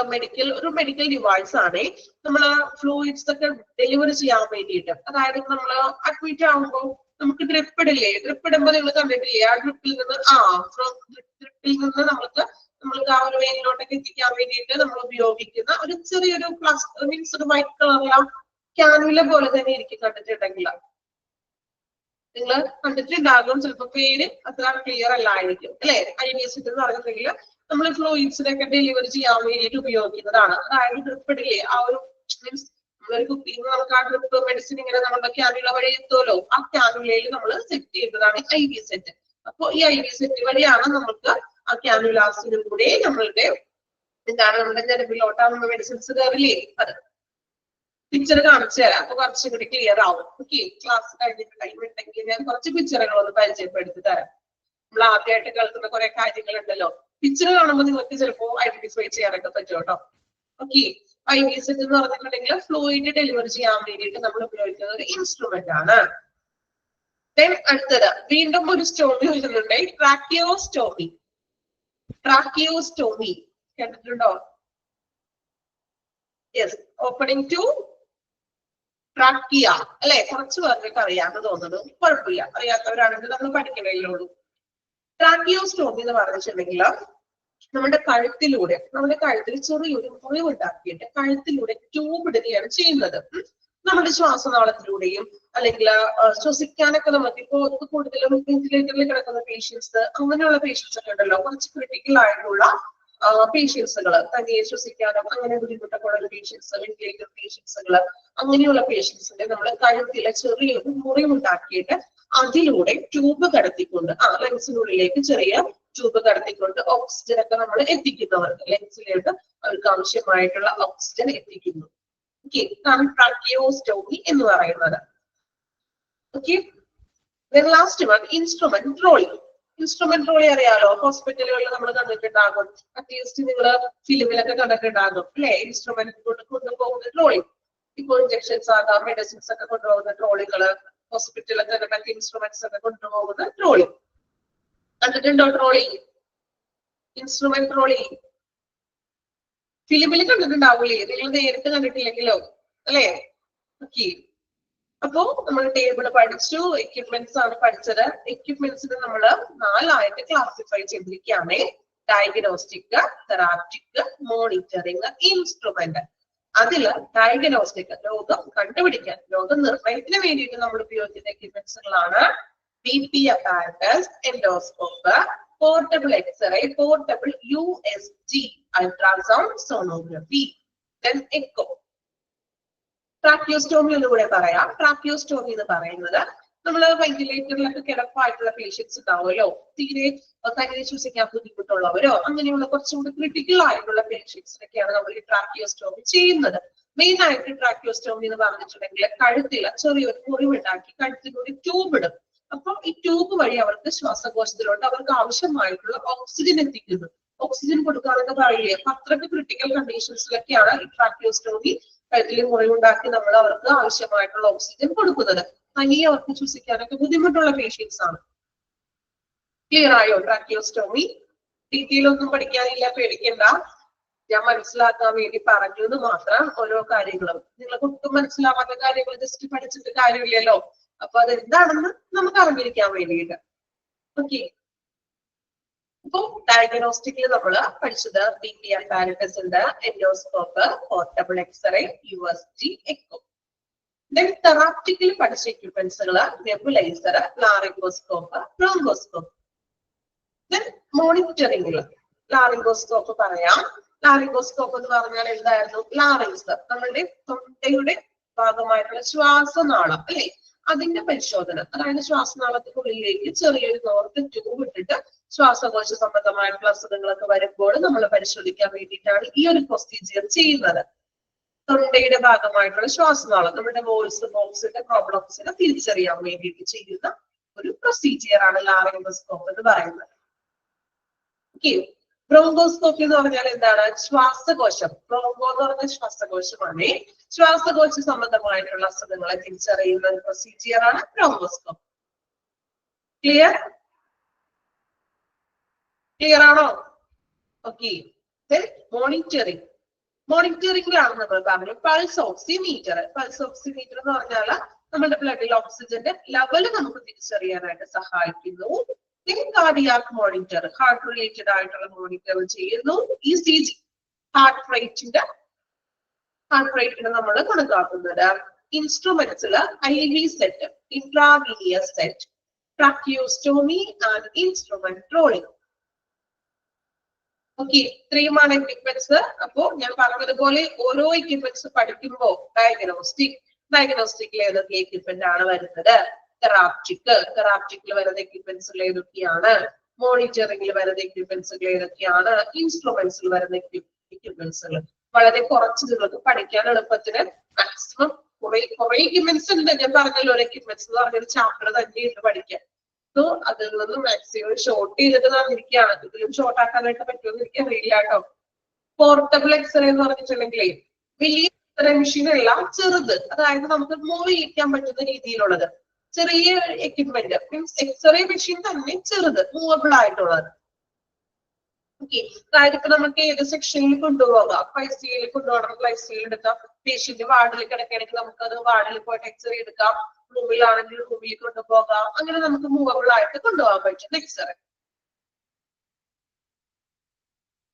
Speaker 1: ഒരു മെഡിക്കൽ ഡിവൈസ് ആണ്. നമ്മള് ഫ്ലൂയിഡ്സ് ഒക്കെ ഡെലിവറി ചെയ്യാൻ വേണ്ടിയിട്ട്, അതായത് നമ്മള് അഡ്മിറ്റ് ആകുമ്പോൾ നമുക്ക് ഡ്രിപ്പ് ഇടില്ലേ? ഡ്രിപ്പ് ഇടുമ്പോൾ നിങ്ങൾ കണ്ടിട്ടില്ലേ? ആ ഡ്രിപ്പിൽ നിന്ന് നമ്മൾക്ക് ആ ഒരു വെയിലോട്ടൊക്കെ എത്തിക്കാൻ വേണ്ടിയിട്ട് നമ്മൾ ഉപയോഗിക്കുന്ന ഒരു ചെറിയൊരു മീൻസ് ഒരു വൈറ്റ് കളറുള്ള ക്യാനുല പോലെ തന്നെ ഇരിക്കും. കണ്ടിട്ടുണ്ടെങ്കിൽ നിങ്ങൾ കണ്ടിട്ടുണ്ടാകും. ചിലപ്പോ പേര് അത്ര ക്ലിയർ അല്ലായിരിക്കും അല്ലെ? IV സെറ്റ് എന്ന് പറഞ്ഞിട്ടുണ്ടെങ്കിൽ നമ്മൾ ഫ്ലൂയിഡ്സിനൊക്കെ ഡെലിവറി ചെയ്യാൻ വേണ്ടിയിട്ട് ഉപയോഗിക്കുന്നതാണ്. അതായത് ഡ്രിപ്പ് ഇടില്ലേ? ആ ഒരു മീൻസ് നമ്മളൊരു കുപ്പിയിൽ നിന്ന് നമുക്ക് ആ ഡ്രിപ്പ് മെഡിസിൻ ഇങ്ങനെ നമ്മുടെ ക്യാനുല വഴി എത്തുമല്ലോ. ആ ക്യാനുലയിൽ നമ്മൾ സെറ്റ് ചെയ്യുന്നതാണ് IV സെറ്റ്. അപ്പൊ ഈ IV സെറ്റ് വഴിയാണ് നമുക്ക് ആ ക്യാനുലാസിനും കൂടെ നമ്മളുടെ നമ്മുടെ ഞരമ്പിലോട്ട് നമ്മുടെ മെഡിസിൻസ് കയറില്ലേ? അത് പിക്ചർ കാണിച്ചു തരാം. അപ്പൊ കുറച്ചും കൂടി ക്ലിയർ ആവും. ഓക്കെ, ക്ലാസ് കഴിഞ്ഞിട്ട് ടൈം ഉണ്ടെങ്കിൽ ഞാൻ കുറച്ച് പിക്ചറുകൾ ഒന്ന് പരിചയപ്പെടുത്തി തരാം. നമ്മൾ ആദ്യമായിട്ട് കേൾക്കുന്ന കുറെ കാര്യങ്ങൾ ഉണ്ടല്ലോ. പിക്ചർ കാണുമ്പോൾ നിങ്ങൾക്ക് ചിലപ്പോൾ ഐഡന്റിഫൈ ചെയ്യാനൊക്കെ പറ്റും കേട്ടോ. ഓക്കെ, IV സെറ്റ് എന്ന് പറഞ്ഞിട്ടുണ്ടെങ്കിൽ ഫ്ലൂയിഡ് ഡെലിവറി ചെയ്യാൻ വേണ്ടിയിട്ട് നമ്മൾ ഉപയോഗിക്കുന്ന ഒരു ഇൻസ്ട്രുമെന്റ് ആണ്. അടുത്തത് വീണ്ടും ഒരു സ്റ്റോമി വരുന്നുണ്ട്. ട്രാക്കിയോസ്റ്റോമി. ട്രാക്കിയോസ്റ്റോമി കേട്ടിട്ടുണ്ടോ? യെസ്, ഓപ്പണിംഗ് ടു ട്രാക്കിയ അല്ലെ? കുറച്ച് പേർക്ക് അറിയാമെന്ന് തോന്നുന്നു. കുഴപ്പമില്ല, അറിയാത്തവരാണെങ്കിൽ നമ്മൾ പഠിക്കണേയുള്ളൂ. ട്രാക്കിയോസ്റ്റോമി എന്ന് പറഞ്ഞിട്ടുണ്ടെങ്കിൽ നമ്മുടെ കഴുത്തിൽ ചെറിയൊരു മുറിവുണ്ടാക്കിയിട്ട് കഴുത്തിലൂടെ ട്യൂബ് ഇടുകയാണ് ചെയ്യുന്നത്. നമ്മുടെ ശ്വാസനാളത്തിലൂടെയും അല്ലെങ്കിൽ ശ്വസിക്കാനൊക്കെ നമുക്ക് ഇപ്പോ കൂടുതലും വെന്റിലേറ്ററിൽ കിടക്കുന്ന പേഷ്യൻസ്, അങ്ങനെയുള്ള പേഷ്യൻസ് ഒക്കെ ഉണ്ടല്ലോ, കുറച്ച് ക്രിട്ടിക്കൽ ആയിട്ടുള്ള പേഷ്യൻസുകൾ, തനിയെ ശ്വസിക്കാനും അങ്ങനെ ബുദ്ധിമുട്ടൊക്കെ ഉള്ള പേഷ്യൻസ്, വെന്റിലേറ്റർ പേഷ്യൻസുകൾ, അങ്ങനെയുള്ള പേഷ്യൻസിന്റെ നമ്മൾ കഴുത്തിലെ ചെറിയൊരു മുറിവുണ്ടാക്കിയിട്ട് അതിലൂടെ ട്യൂബ് കടത്തിക്കൊണ്ട് ലങ്സിനുള്ളിലേക്ക് ചെറിയ ട്യൂബ് കടത്തിക്കൊണ്ട് ഓക്സിജൻ ഒക്കെ നമ്മൾ എത്തിക്കുന്നവർക്ക് ലങ്സിലേക്ക് അവർക്ക് ആവശ്യമായിട്ടുള്ള ഓക്സിജൻ എത്തിക്കുന്നു. ഓക്കെ, ഇതാണ് ട്രാക്കിയോസ്റ്റോമി എന്ന് പറയുന്നത്. Okay, last one instrument trolley. Instrument trolley അറിയാലോ? ഹോസ്പിറ്റലുകളിൽ നമ്മൾ കണ്ടിട്ടുണ്ടാകും. അറ്റ്ലീസ്റ്റ് നിങ്ങൾ ഫിലിമിലൊക്കെ കണ്ടിട്ടുണ്ടാകും അല്ലെ? ഇൻസ്ട്രുമെന്റ് കൊണ്ടുപോകുന്ന ട്രോളി. ഇപ്പോൾ ഇഞ്ചക്ഷൻസ് ആകാം, മെഡിസിൻസ് ഒക്കെ കൊണ്ടുപോകുന്ന ട്രോളികള്, ഹോസ്പിറ്റലിലൊക്കെ മറ്റ് ഇൻസ്ട്രുമെന്റ്സ് ഒക്കെ കൊണ്ടുപോകുന്ന ട്രോളി കണ്ടിട്ടുണ്ടോ? ട്രോളി, ഇൻസ്ട്രുമെന്റ് ട്രോളി ഫിലിമിൽ കണ്ടിട്ടുണ്ടാവൂലേ? നിങ്ങൾ നേരിട്ട് കണ്ടിട്ടില്ലെങ്കിലോ അല്ലെ? ഓക്കെ, അപ്പോ നമ്മൾ ടേബിൾ പഠിച്ചു, എക്യുപ്മെന്റ്സ് ആണ് പഠിച്ചത്. എക്യുപ്മെന്റ്സിന് നമ്മൾ 4 ക്ലാസിഫൈ ചെയ്തിരിക്കുകയാണ്. Diagnostic, therapeutic, monitoring, instrument. അതില് ഡയഗ്നോസ്റ്റിക് രോഗം കണ്ടുപിടിക്കാൻ, രോഗനിർണയത്തിന് വേണ്ടിയിട്ട് നമ്മൾ ഉപയോഗിക്കുന്ന എക്യുപ്മെന്റ്സുകളാണ് BP apparatus, endoscope, portable x-ray, portable USG, ultrasound, sonography, then echo. Tracheostomy ഒന്നുകൂടെ പറയാം. ട്രാക്കിയോസ്റ്റോമി എന്ന് പറയുന്നത് നമ്മൾ വെന്റിലേറ്ററിലൊക്കെ കിടപ്പായിട്ടുള്ള പേഷ്യൻസ് ഉണ്ടാവുമല്ലോ, തീരെ തനിയെ ശ്വസിക്കാൻ ബുദ്ധിമുട്ടുള്ളവരോ അങ്ങനെയുള്ള കുറച്ചുകൂടി ക്രിട്ടിക്കൽ ആയിട്ടുള്ള പേഷ്യൻസിനൊക്കെയാണ് നമ്മൾ ഈ ട്രാക്കിയോസ്റ്റോമി ചെയ്യുന്നത്. മെയിൻ ആയിട്ട് ട്രാക്കിയോസ്റ്റോമി എന്ന് പറഞ്ഞിട്ടുണ്ടെങ്കിൽ കഴുത്തില ചെറിയൊരു മുറിവുണ്ടാക്കി കഴുത്തിലൂടെ ട്യൂബ് ഇടും. അപ്പൊ ഈ ട്യൂബ് വഴി അവർക്ക് ശ്വാസകോശത്തിലോട്ട് അവർക്ക് ആവശ്യമായിട്ടുള്ള ഓക്സിജൻ എത്തിക്കുന്നു. ഓക്സിജൻ കൊടുക്കാന്നൊക്കെ പറയില്ലേ? അപ്പൊ അത്രയ്ക്ക് ക്രിട്ടിക്കൽ കണ്ടീഷൻസിലൊക്കെയാണ് ഈ ട്രാക്കിയോസ്റ്റോമി കഴുത്തിൽ മുറിവുണ്ടാക്കി നമ്മൾ അവർക്ക് ആവശ്യമായിട്ടുള്ള ഓക്സിജൻ കൊടുക്കുന്നത്. തനിയെ അവർക്ക് ശ്വസിക്കാനൊക്കെ ബുദ്ധിമുട്ടുള്ള പേഷ്യൻസ് ആണ്. ക്ലിയർ ആയോ? ട്രാക്കിയോസ്റ്റോമി ഡീറ്റെയിൽ ഒന്നും പഠിക്കാനില്ല, പേടിക്കണ്ട. ഞാൻ മനസ്സിലാക്കാൻ വേണ്ടി പറഞ്ഞു എന്ന് മാത്രം. ഓരോ കാര്യങ്ങളും നിങ്ങൾക്ക് ഒട്ടും മനസ്സിലാവാത്ത കാര്യങ്ങൾ ജസ്റ്റ് പഠിച്ചിട്ട് കാര്യമില്ലല്ലോ. അപ്പൊ അതെന്താണെന്ന് നമുക്ക് അറിഞ്ഞിരിക്കാൻ വേണ്ടിയിട്ട്. ഓക്കെ, അപ്പൊ ഡയഗ്നോസ്റ്റിക്കിൽ നമ്മൾ പഠിച്ചത് BP apparatus ഉണ്ട്, endoscope, portable X-ray, USG, echo. Then therapeutically പഠിച്ച എക്യുപ്മെന്റ്സുകൾ നെബുലൈസർ, ലാറിംഗോസ്കോപ്പ്, ബ്രോങ്കോസ്കോപ്പ്. ദെൻ മോണിറ്ററിംഗിൽ ലാറിംഗോസ്കോപ്പ് പറയാം. ലാറിംഗോസ്കോപ്പ് എന്ന് പറഞ്ഞാൽ എന്തായിരുന്നു? ലാറിങ്സ്, നമ്മളുടെ തൊണ്ടയുടെ ഭാഗമായിട്ടുള്ള ശ്വാസനാളം അല്ലെ, അതിന്റെ പരിശോധന. അതായത് ശ്വാസനാളത്തിനുള്ളിലേക്ക് ചെറിയൊരു നോർത്ത് ട്യൂബ് ഇട്ടിട്ട് ശ്വാസകോശ സംബന്ധമായിട്ടുള്ള അസുഖങ്ങളൊക്കെ വരുമ്പോൾ നമ്മൾ പരിശോധിക്കാൻ വേണ്ടിയിട്ടാണ് ഈ ഒരു പ്രൊസീജിയർ ചെയ്യുന്നത്. തൊണ്ടയുടെ ഭാഗമായിട്ടുള്ള ശ്വാസനാളം, നമ്മുടെ വോയിസ് ബോക്സിന്റെ പ്രോബ്ലംസിനെ തിരിച്ചറിയാൻ വേണ്ടിയിട്ട് ചെയ്യുന്ന ഒരു പ്രൊസീജിയർ ആണ് ലാറിംഗോസ്കോപ്പ് എന്ന് പറയുന്നത്. ഓക്കെ. ബ്രോങ്കോസ്കോപ്പി എന്ന് പറഞ്ഞാൽ എന്താണ്? ശ്വാസകോശം. ബ്രോങ്കോ എന്ന് പറഞ്ഞ ശ്വാസകോശമാണ്. ശ്വാസകോശ സംബന്ധമായിട്ടുള്ള അസുഖങ്ങളെ തിരിച്ചറിയുന്ന ഒരു പ്രൊസീജിയർ ആണ് ബ്രോങ്കോസ്കോപ്പ്. ക്ലിയർ? ക്ലിയർ ആണോ? ഓക്കെ. മോണിറ്ററിംഗ്. മോണിറ്ററിംഗിലാണ് നമ്മൾ പറഞ്ഞു പൾസ് ഓക്സിമീറ്റർ. പൾസ് ഓക്സിമീറ്റർ എന്ന് പറഞ്ഞാൽ നമ്മുടെ ബ്ലഡിൽ ഓക്സിജന്റെ ലെവൽ നമുക്ക് തിരിച്ചറിയാനായിട്ട് സഹായിക്കുന്നു. കാർഡിയാക് മോണിറ്റർ, ഹാർട്ട് റിലേറ്റഡ് ആയിട്ടുള്ള മോണിറ്റർ ചെയ്യുന്നു. ECG, ഹാർട്ട് റേറ്റിന് നമ്മൾ കണക്കാക്കുന്നത്. ഇൻസ്ട്രുമെന്റ്സിൽ IV set, intravenous set, tracheostomy and instrument rolling. Okay, ഇത്രയുമാണ് എക്യുപ്മെന്റ്സ്. അപ്പോ ഞാൻ പറഞ്ഞതുപോലെ ഓരോ എക്യുപ്മെന്റ്സ് പഠിക്കുമ്പോൾ ഡയഗ്നോസ്റ്റിക്കിൽ ഏതൊക്കെ എക്യുപ്മെന്റ് ആണ് വരുന്നത്, തെറാപ്റ്റിക്കിൽ വരുന്ന എക്യുപ്മെന്റ്സുകൾ ഏതൊക്കെയാണ്, മോണിറ്ററിംഗിൽ വരുന്ന എക്യുപ്മെന്റ്സുകൾ ഏതൊക്കെയാണ്, ഇൻസ്ട്രുമെന്റ്സിൽ വരുന്ന എക്യുപ്മെന്റ്സുകൾ. വളരെ കുറച്ച് നിങ്ങൾക്ക് പഠിക്കാൻ എളുപ്പത്തിന് മാക്സിമം കുറെ എക്യുപ്മെന്റ്സ് ഉണ്ട്. ഞാൻ പറഞ്ഞല്ലോ, ഒരു എക്യുപ്മെന്റ്സ് എന്ന് പറഞ്ഞൊരു ചാപ്റ്റർ തന്നെയുണ്ട് പഠിക്കാൻ. സോ അതിൽ നിന്ന് മാക്സിമം ഷോർട്ട് ചെയ്തിട്ട് തന്നിരിക്കുകയാണ്. ഇതിലും ഷോർട്ട് ആക്കാനായിട്ട് പറ്റുമെന്ന് എനിക്ക് അറിയില്ല കേട്ടോ. പോർട്ടബിൾ എക്സ്റേ എന്ന് പറഞ്ഞിട്ടുണ്ടെങ്കിലേ വലിയ എക്സ്റേ മെഷീൻ അല്ല, ചെറുത്, അതായത് നമുക്ക് മൂവ് ചെയ്യിക്കാൻ പറ്റുന്ന രീതിയിലുള്ളത് ചെറിയ എക്യുപ്മെന്റ്. മീൻസ് എക്സ്റേ മെഷീൻ തന്നെ ചെറുത്, മൂവബിൾ ആയിട്ടുള്ളത്. ഓക്കെ, അതായത് ഇപ്പൊ നമുക്ക് ഏത് സെക്ഷനിൽ കൊണ്ടുപോകാം. ICUയിൽ കൊണ്ടുപോകണം, ICUയിൽ എടുക്കാം. പേഷ്യന്റ് വാർഡിൽ കിടക്കുകയാണെങ്കിൽ നമുക്കത് വാർഡിൽ പോയിട്ട് എക്സ്റേ എടുക്കാം. റൂമിലാണെങ്കിൽ റൂമിൽ കൊണ്ടുപോകാം. അങ്ങനെ നമുക്ക് മൂവബിൾ ആയിട്ട് കൊണ്ടുപോകാൻ പറ്റും എക്സ്റേ.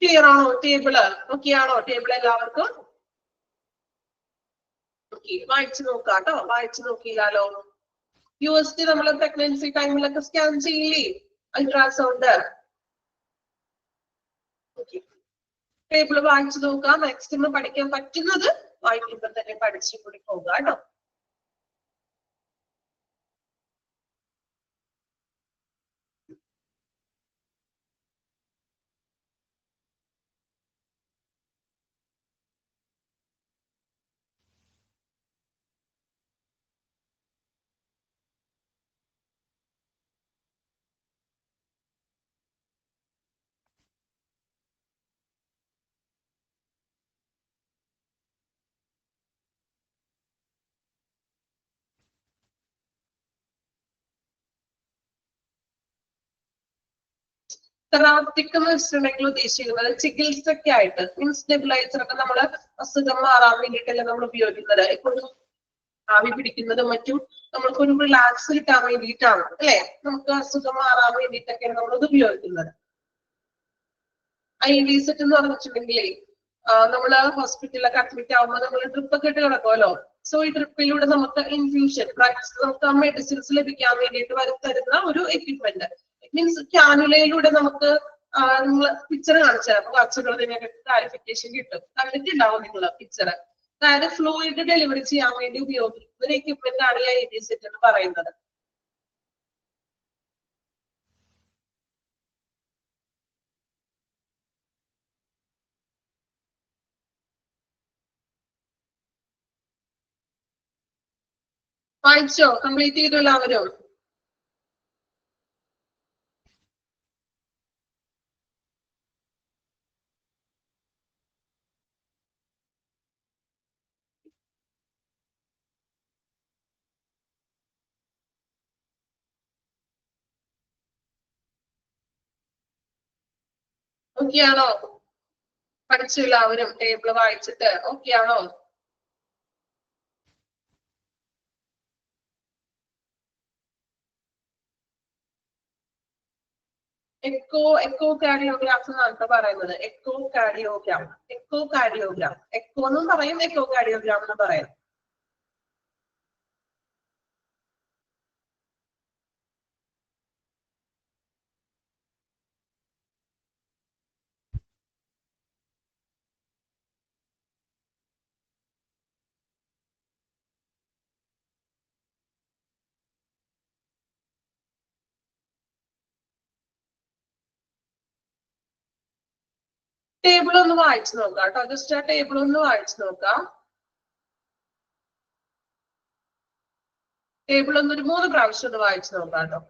Speaker 1: ക്ലിയർ ആണോ? ടേബിള് ഓക്കെ ആണോ? ടേബിൾ എല്ലാവർക്കും ഓക്കെ? വായിച്ചു നോക്കാം കേട്ടോ. വായിച്ചു നോക്കിയില്ലാലോ? USG നമ്മൾ പ്രഗ്നൻസി ടൈമിലൊക്കെ സ്കാൻ ചെയ്യില്ലേ, അൾട്രാസൗണ്ട്. ടേബിൾ വായിച്ചു നോക്കാം. മാക്സിമം പഠിക്കാൻ പറ്റുന്നത് വായിക്കുമ്പോൾ തന്നെ പഠിച്ചു കൂടി പോകാം കേട്ടോ. തെറാപ്റ്റിക് എന്ന് വെച്ചിട്ടുണ്ടെങ്കിൽ ഉദ്ദേശിക്കുന്നത് ചികിത്സക്കായിട്ട്. മീൻസ് നെബുലൈസർ ഒക്കെ നമ്മള് അസുഖം മാറാൻ വേണ്ടിയിട്ടല്ലേ നമ്മൾ ഉപയോഗിക്കുന്നത്. എപ്പോഴും ആവി പിടിക്കുന്നതും മറ്റും നമ്മൾക്കൊരു റിലാക്സ് കിട്ടാൻ വേണ്ടിയിട്ടാണ് അല്ലെ. നമുക്ക് അസുഖം മാറാൻ വേണ്ടിയിട്ടൊക്കെയാണ് നമ്മളത് ഉപയോഗിക്കുന്നത്. IV സെറ്റ് എന്ന് പറഞ്ഞിട്ടുണ്ടെങ്കിലേ നമ്മള് ഹോസ്പിറ്റലിലൊക്കെ അഡ്മിറ്റ് ആവുമ്പോൾ നമ്മൾ ഡ്രിപ്പ് ഒക്കെ ഇട്ട് കിടക്കുമല്ലോ. സോ ഈ ഡ്രിപ്പിലൂടെ നമുക്ക് ഇൻഫ്യൂഷൻ, നമുക്ക് ആ മെഡിസിൻസ് ലഭിക്കാൻ വേണ്ടിയിട്ട് വരുത്തരുന്ന ഒരു എക്യുപ്മെന്റ്. മീൻസ് ക്യാനുലയിലൂടെ നമുക്ക് നിങ്ങൾ പിക്ചർ കാണിച്ചാൽ അപ്പൊ കുറച്ചുകൂടെ നിങ്ങൾക്ക് ക്ലാരിഫിക്കേഷൻ കിട്ടും. കണ്ടിട്ടുണ്ടാവും നിങ്ങൾ പിക്ചർ. അതായത് ഫ്ലൂയിഡ് ഡെലിവറി ചെയ്യാൻ വേണ്ടി ഉപയോഗിക്കുന്ന ഒരു എക്യുപ്മെന്റ് ആണ് ഈ IV സെറ്റ് എന്ന് പറയുന്നത്. വായിച്ചോ? കംപ്ലീറ്റ് ചെയ്തു എല്ലാവരും? ഓക്കെ ആണോ? പഠിച്ചു എല്ലാവരും? ടേബിള് വായിച്ചിട്ട് ഓക്കെ ആണോ? എക്കോ കാർഡിയോഗ്രാഫ് എന്നാണ് പറയുന്നത്. എക്കോ കാർഡിയോഗ്രാം എക്കോ എന്നും പറയും, എക്കോ കാർഡിയോഗ്രാം എന്ന് പറയും. ടേബിൾ ഒന്ന് വായിച്ചു നോക്കാം കേട്ടോ. ജസ്റ്റ് ആ ടേബിൾ ഒന്ന് വായിച്ചു നോക്കാം. ടേബിൾ ഒന്ന് ഒരു 3 പ്രാവശ്യം ഒന്ന് വായിച്ചു നോക്കാം കേട്ടോ.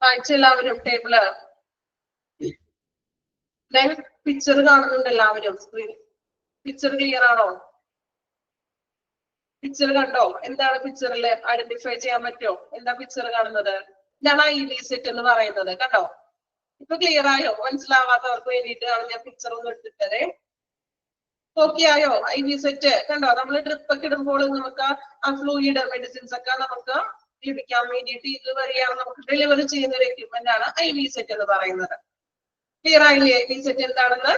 Speaker 1: വായിച്ച എല്ലാവരും ടേബിള്. പിക്ചർ കാണുന്നുണ്ട് എല്ലാവരും സ്ക്രീൻ. പിക്ചർ ക്ലിയർ ആണോ? പിക്ചർ കണ്ടോ? എന്താണ് പിക്ചറിൽ ഐഡന്റിഫൈ ചെയ്യാൻ പറ്റുമോ? എന്താ പിക്ചർ കാണുന്നത്? ഇതാണ് IV സെറ്റ് എന്ന് പറയുന്നത്. കണ്ടോ? ഇപ്പൊ ക്ലിയർ ആയോ? മനസ്സിലാവാത്തവർക്ക് വേണ്ടിയിട്ടാണ് ഞാൻ പിക്ചർ ഒന്ന് എടുത്തിട്ടത്. ഓക്കെ ആയോ? IV സെറ്റ് കണ്ടോ? നമ്മൾ ഡ്രിപ്പ് ഒക്കെ ഇടുമ്പോൾ നമുക്ക് ആ ഫ്ലൂയിഡ് മെഡിസിൻസ് ഒക്കെ നമുക്ക് ലഭിക്കാൻ വേണ്ടിയിട്ട് ഇത് വരെയാണ് നമുക്ക് ഡെലിവറി ചെയ്യുന്ന ഒരു എക്യുപ്മെന്റ് ആണ് IV സെറ്റ് എന്ന് പറയുന്നത്. ക്ലിയർ ആയില്ലേ IV സെറ്റ് എന്താണെന്ന്?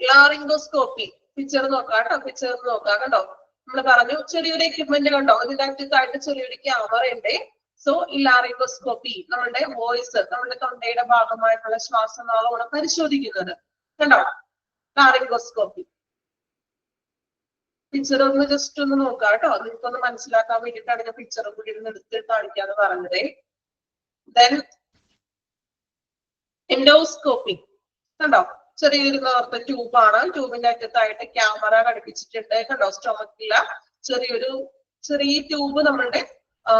Speaker 1: ലാറിംഗോസ്കോപ്പി പിക്ചർ നോക്കാം കേട്ടോ. പിക്ചർ നോക്കാം കണ്ടോ? നമ്മൾ പറഞ്ഞു ചെറിയൊരു എക്യുപ്മെന്റ് കണ്ടോ? ഇതിന്റെ അകത്തായിട്ട് ചെറിയൊരു ക്യാമറ ഉണ്ട്. സോ ഈ ലാറിംഗോസ്കോപ്പി നമ്മുടെ വോയിസ്, നമ്മുടെ തൊണ്ടയുടെ ഭാഗമായിട്ടുള്ള ശ്വാസനാളമാണ് പരിശോധിക്കുന്നത്. കണ്ടോ? ലാറിംഗോസ്കോപ്പി പിക്ചർ ഒന്ന് ജസ്റ്റ് ഒന്ന് നോക്കാം കേട്ടോ. നിങ്ങൾക്കൊന്ന് മനസ്സിലാക്കാൻ വേണ്ടിയിട്ടാണ് ഞാൻ പിക്ചർ കൂടി എടുത്ത് കാണിക്കാന്ന് പറഞ്ഞത്. ദെൻ എൻഡോസ്കോപ്പി കണ്ടോ? ചെറിയൊരു നേർത്ത ട്യൂബാണ്. ട്യൂബിന്റെ അറ്റത്തായിട്ട് ക്യാമറ ഘടിപ്പിച്ചിട്ടുണ്ട്. കണ്ടോ? സ്റ്റൊമക്കില്ല ചെറിയ ട്യൂബ് നമ്മളുടെ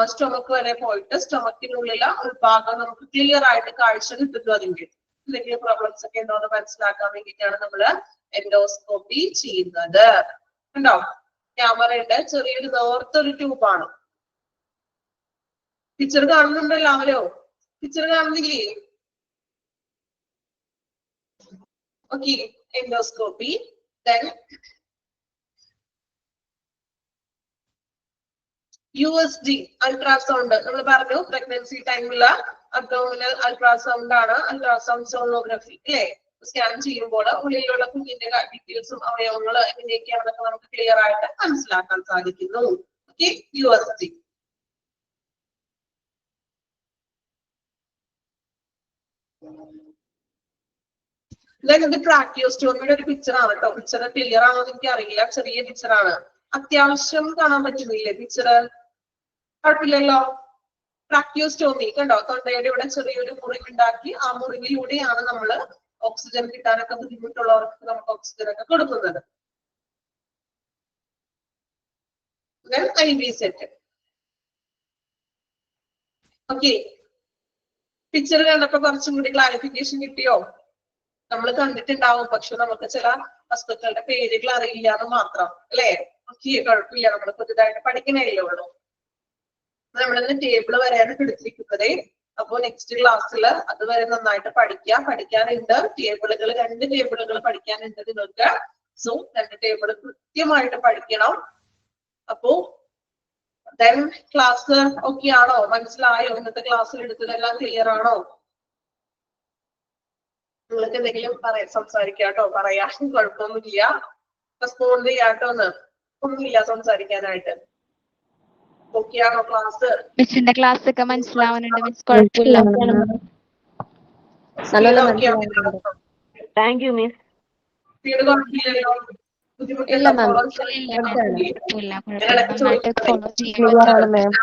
Speaker 1: സ്റ്റൊമക്ക് വരെ പോയിട്ട് സ്റ്റൊമക്കിനുള്ളിലെ ഉൾഭാഗം നമുക്ക് ക്ലിയർ ആയിട്ട് കാഴ്ച കിട്ടുന്നു. അതിന്റെ എന്തെങ്കിലും പ്രോബ്ലംസ് ഒക്കെ ഉണ്ടോ എന്ന് മനസ്സിലാക്കാൻ വേണ്ടിയിട്ടാണ് നമ്മൾ എൻഡോസ്കോപ്പി ചെയ്യുന്നത്. കണ്ടോ? ക്യാമറയുടെ ചെറിയൊരു നേർത്തൊരു ട്യൂബാണ്. പിക്ചർ കാണുന്നുണ്ടോ എല്ലാവരോ? പിക്ചർ കാണുന്നില്ലേ? Okay, endoscopy. Then USG ultrasound. നമ്മൾ പറഞ്ഞു പ്രഗ്നൻസി ടൈമില് അബ്ഡോമിനൽ അൾട്രാസൗണ്ട് ആണ് അൾട്രാസൗണ്ട് സോണോഗ്രഫി അല്ലേ? സ്കാൻ ചെയ്യുമ്പോൾ ഉള്ളിലുള്ള കുഞ്ഞിന്റെ ഡീറ്റെയിൽസും അവയവങ്ങൾ എങ്ങനെയൊക്കെയാണെന്നൊക്കെ നമുക്ക് ക്ലിയർ ആയിട്ട് മനസ്സിലാക്കാൻ സാധിക്കുന്നു. Okay, USG. ഇത് ട്രാക്കിയോസ്റ്റോമിയുടെ ഒരു പിക്ചർ ആണ് കേട്ടോ. പിക്ചർ ക്ലിയർ ആണോ എന്ന് എനിക്ക് അറിയില്ല. ചെറിയ പിക്ചർ ആണ്. അത്യാവശ്യം കാണാൻ പറ്റുന്നില്ലേ പിക്ചർ? കുഴപ്പമില്ലല്ലോ. ട്രാക്കിയോസ്റ്റോമി കണ്ടോ? തൊണ്ടയുടെ ഇവിടെ ചെറിയൊരു മുറിവുണ്ടാക്കി ആ മുറിവിലൂടെയാണ് നമ്മൾ ഓക്സിജൻ കിട്ടാനൊക്കെ ബുദ്ധിമുട്ടുള്ളവർക്ക് നമുക്ക് ഓക്സിജൻ ഒക്കെ കൊടുക്കുന്നത്. IV set. ഓക്കെ, പിക്ചർ കണ്ടപ്പോ കുറച്ചും കൂടി ക്ലാരിഫിക്കേഷൻ കിട്ടിയോ? നമ്മൾ കണ്ടിട്ടുണ്ടാവും, പക്ഷെ നമുക്ക് ചില വസ്തുക്കളുടെ പേരുകൾ അറിയില്ല എന്ന് മാത്രം അല്ലേ? ഓക്കെ, കുഴപ്പമില്ല. നമ്മൾ പുതുതായിട്ട് പഠിക്കണേ ഉള്ളൂ. നമ്മളിന്ന് ടേബിൾ വരെയാണ് എടുത്തിരിക്കുന്നത്. അപ്പോ നെക്സ്റ്റ് ക്ലാസ്സിൽ അതുവരെ നന്നായിട്ട് പഠിക്കാനുണ്ട്. ടേബിളുകൾ 2 ടേബിളുകൾ പഠിക്കാനുണ്ട് നിങ്ങൾക്ക്. സോ 2 ടേബിൾ കൃത്യമായിട്ട് പഠിക്കണം. അപ്പോ ക്ലാസ് ഓക്കെ ആണോ? മനസ്സിലായോ? ഇന്നത്തെ ക്ലാസ്സിൽ എടുത്തതെല്ലാം ക്ലിയർ ആണോ? നിങ്ങൾക്ക് എന്തെങ്കിലും സംസാരിക്കാട്ടോ, പറയാൻ കുഴപ്പമൊന്നുമില്ല. റെസ്പോണ്ട് ചെയ്യാട്ടോന്ന് ഒന്നുമില്ല സംസാരിക്കാനായിട്ട്. ഓക്കെ ആണോ ക്ലാസ്?
Speaker 2: മിസ്സിന്റെ ക്ലാസ് ഒക്കെ മനസ്സിലാവുന്നുണ്ട് മിസ്. കുഴപ്പമില്ല.
Speaker 5: Thank you miss.
Speaker 1: വീട് കുഴപ്പമില്ലല്ലോ,
Speaker 5: ഇല്ല
Speaker 1: ബുദ്ധിമുട്ടുണ്ടോ?
Speaker 5: മാം.
Speaker 1: ഫോളോ
Speaker 2: ഇല്ല മാം, കുഴപ്പമില്ല കുഴപ്പമില്ല,
Speaker 1: ഇടയ്ക്ക്
Speaker 2: നന്നായിട്ട്
Speaker 1: ചോദിച്ചാൽ
Speaker 2: ഫോളോ ചെയ്യാം.
Speaker 5: ക്ലിയർ ആണ് മാം.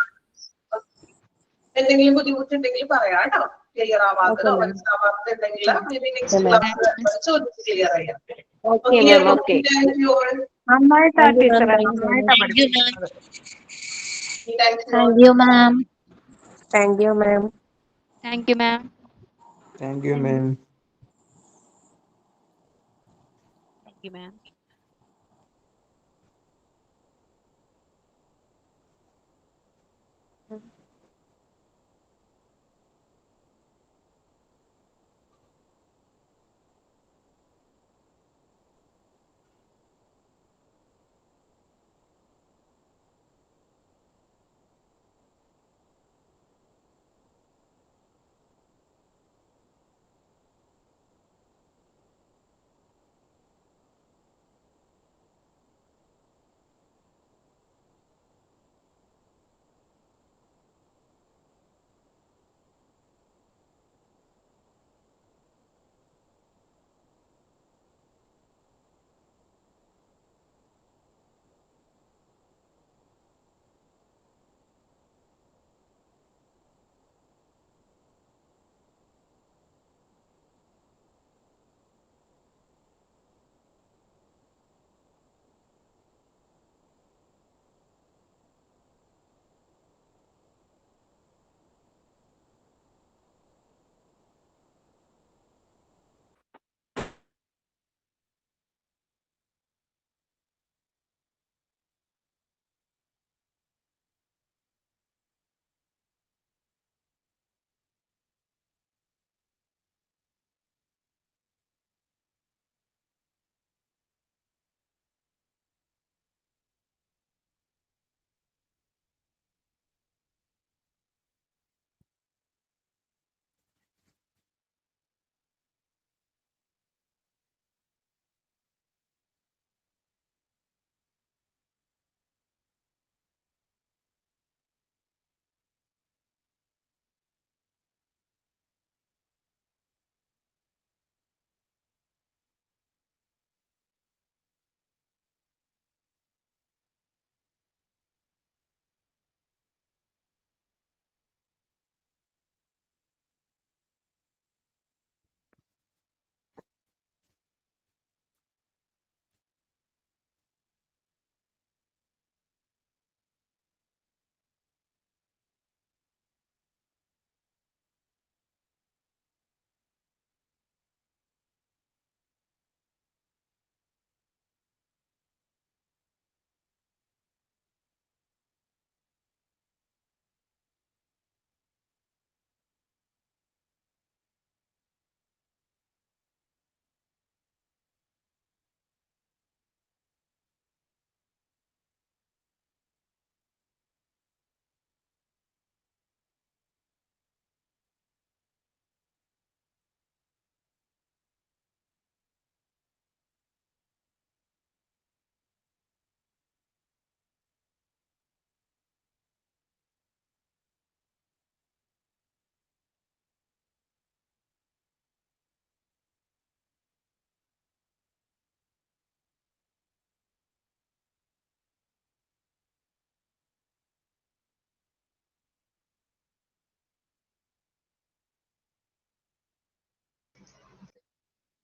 Speaker 1: എന്തെങ്കിലും ബുദ്ധിമുട്ടുണ്ടെങ്കിൽ പറയാം കേട്ടോ. ക്ലിയർ ആവാത്തതോ
Speaker 5: ഓക്കെ മാം.
Speaker 1: മനസ്സിലാവാത്തത് ഉണ്ടെങ്കിൽ മേ നെക്സ്റ്റ്
Speaker 5: മാം.
Speaker 1: ക്ലാസ് ചോദിച്ച് ക്ലിയർ ചെയ്യാം.
Speaker 5: Okay ma'am. Okay.
Speaker 1: Thank you all.
Speaker 4: നന്നായിട്ടാ
Speaker 5: താങ്ക് യു മാം.
Speaker 4: ടീച്ചറെ,
Speaker 5: താങ്ക് യു സോ
Speaker 4: നന്നായിട്ടാ
Speaker 5: മച്ച്.
Speaker 4: പഠിപ്പിക്കുന്നത്.
Speaker 2: Thank you ma'am.
Speaker 5: Thank you ma'am.
Speaker 2: Thank you ma'am.
Speaker 6: Thank you, ma'am.
Speaker 2: Thank you ma'am.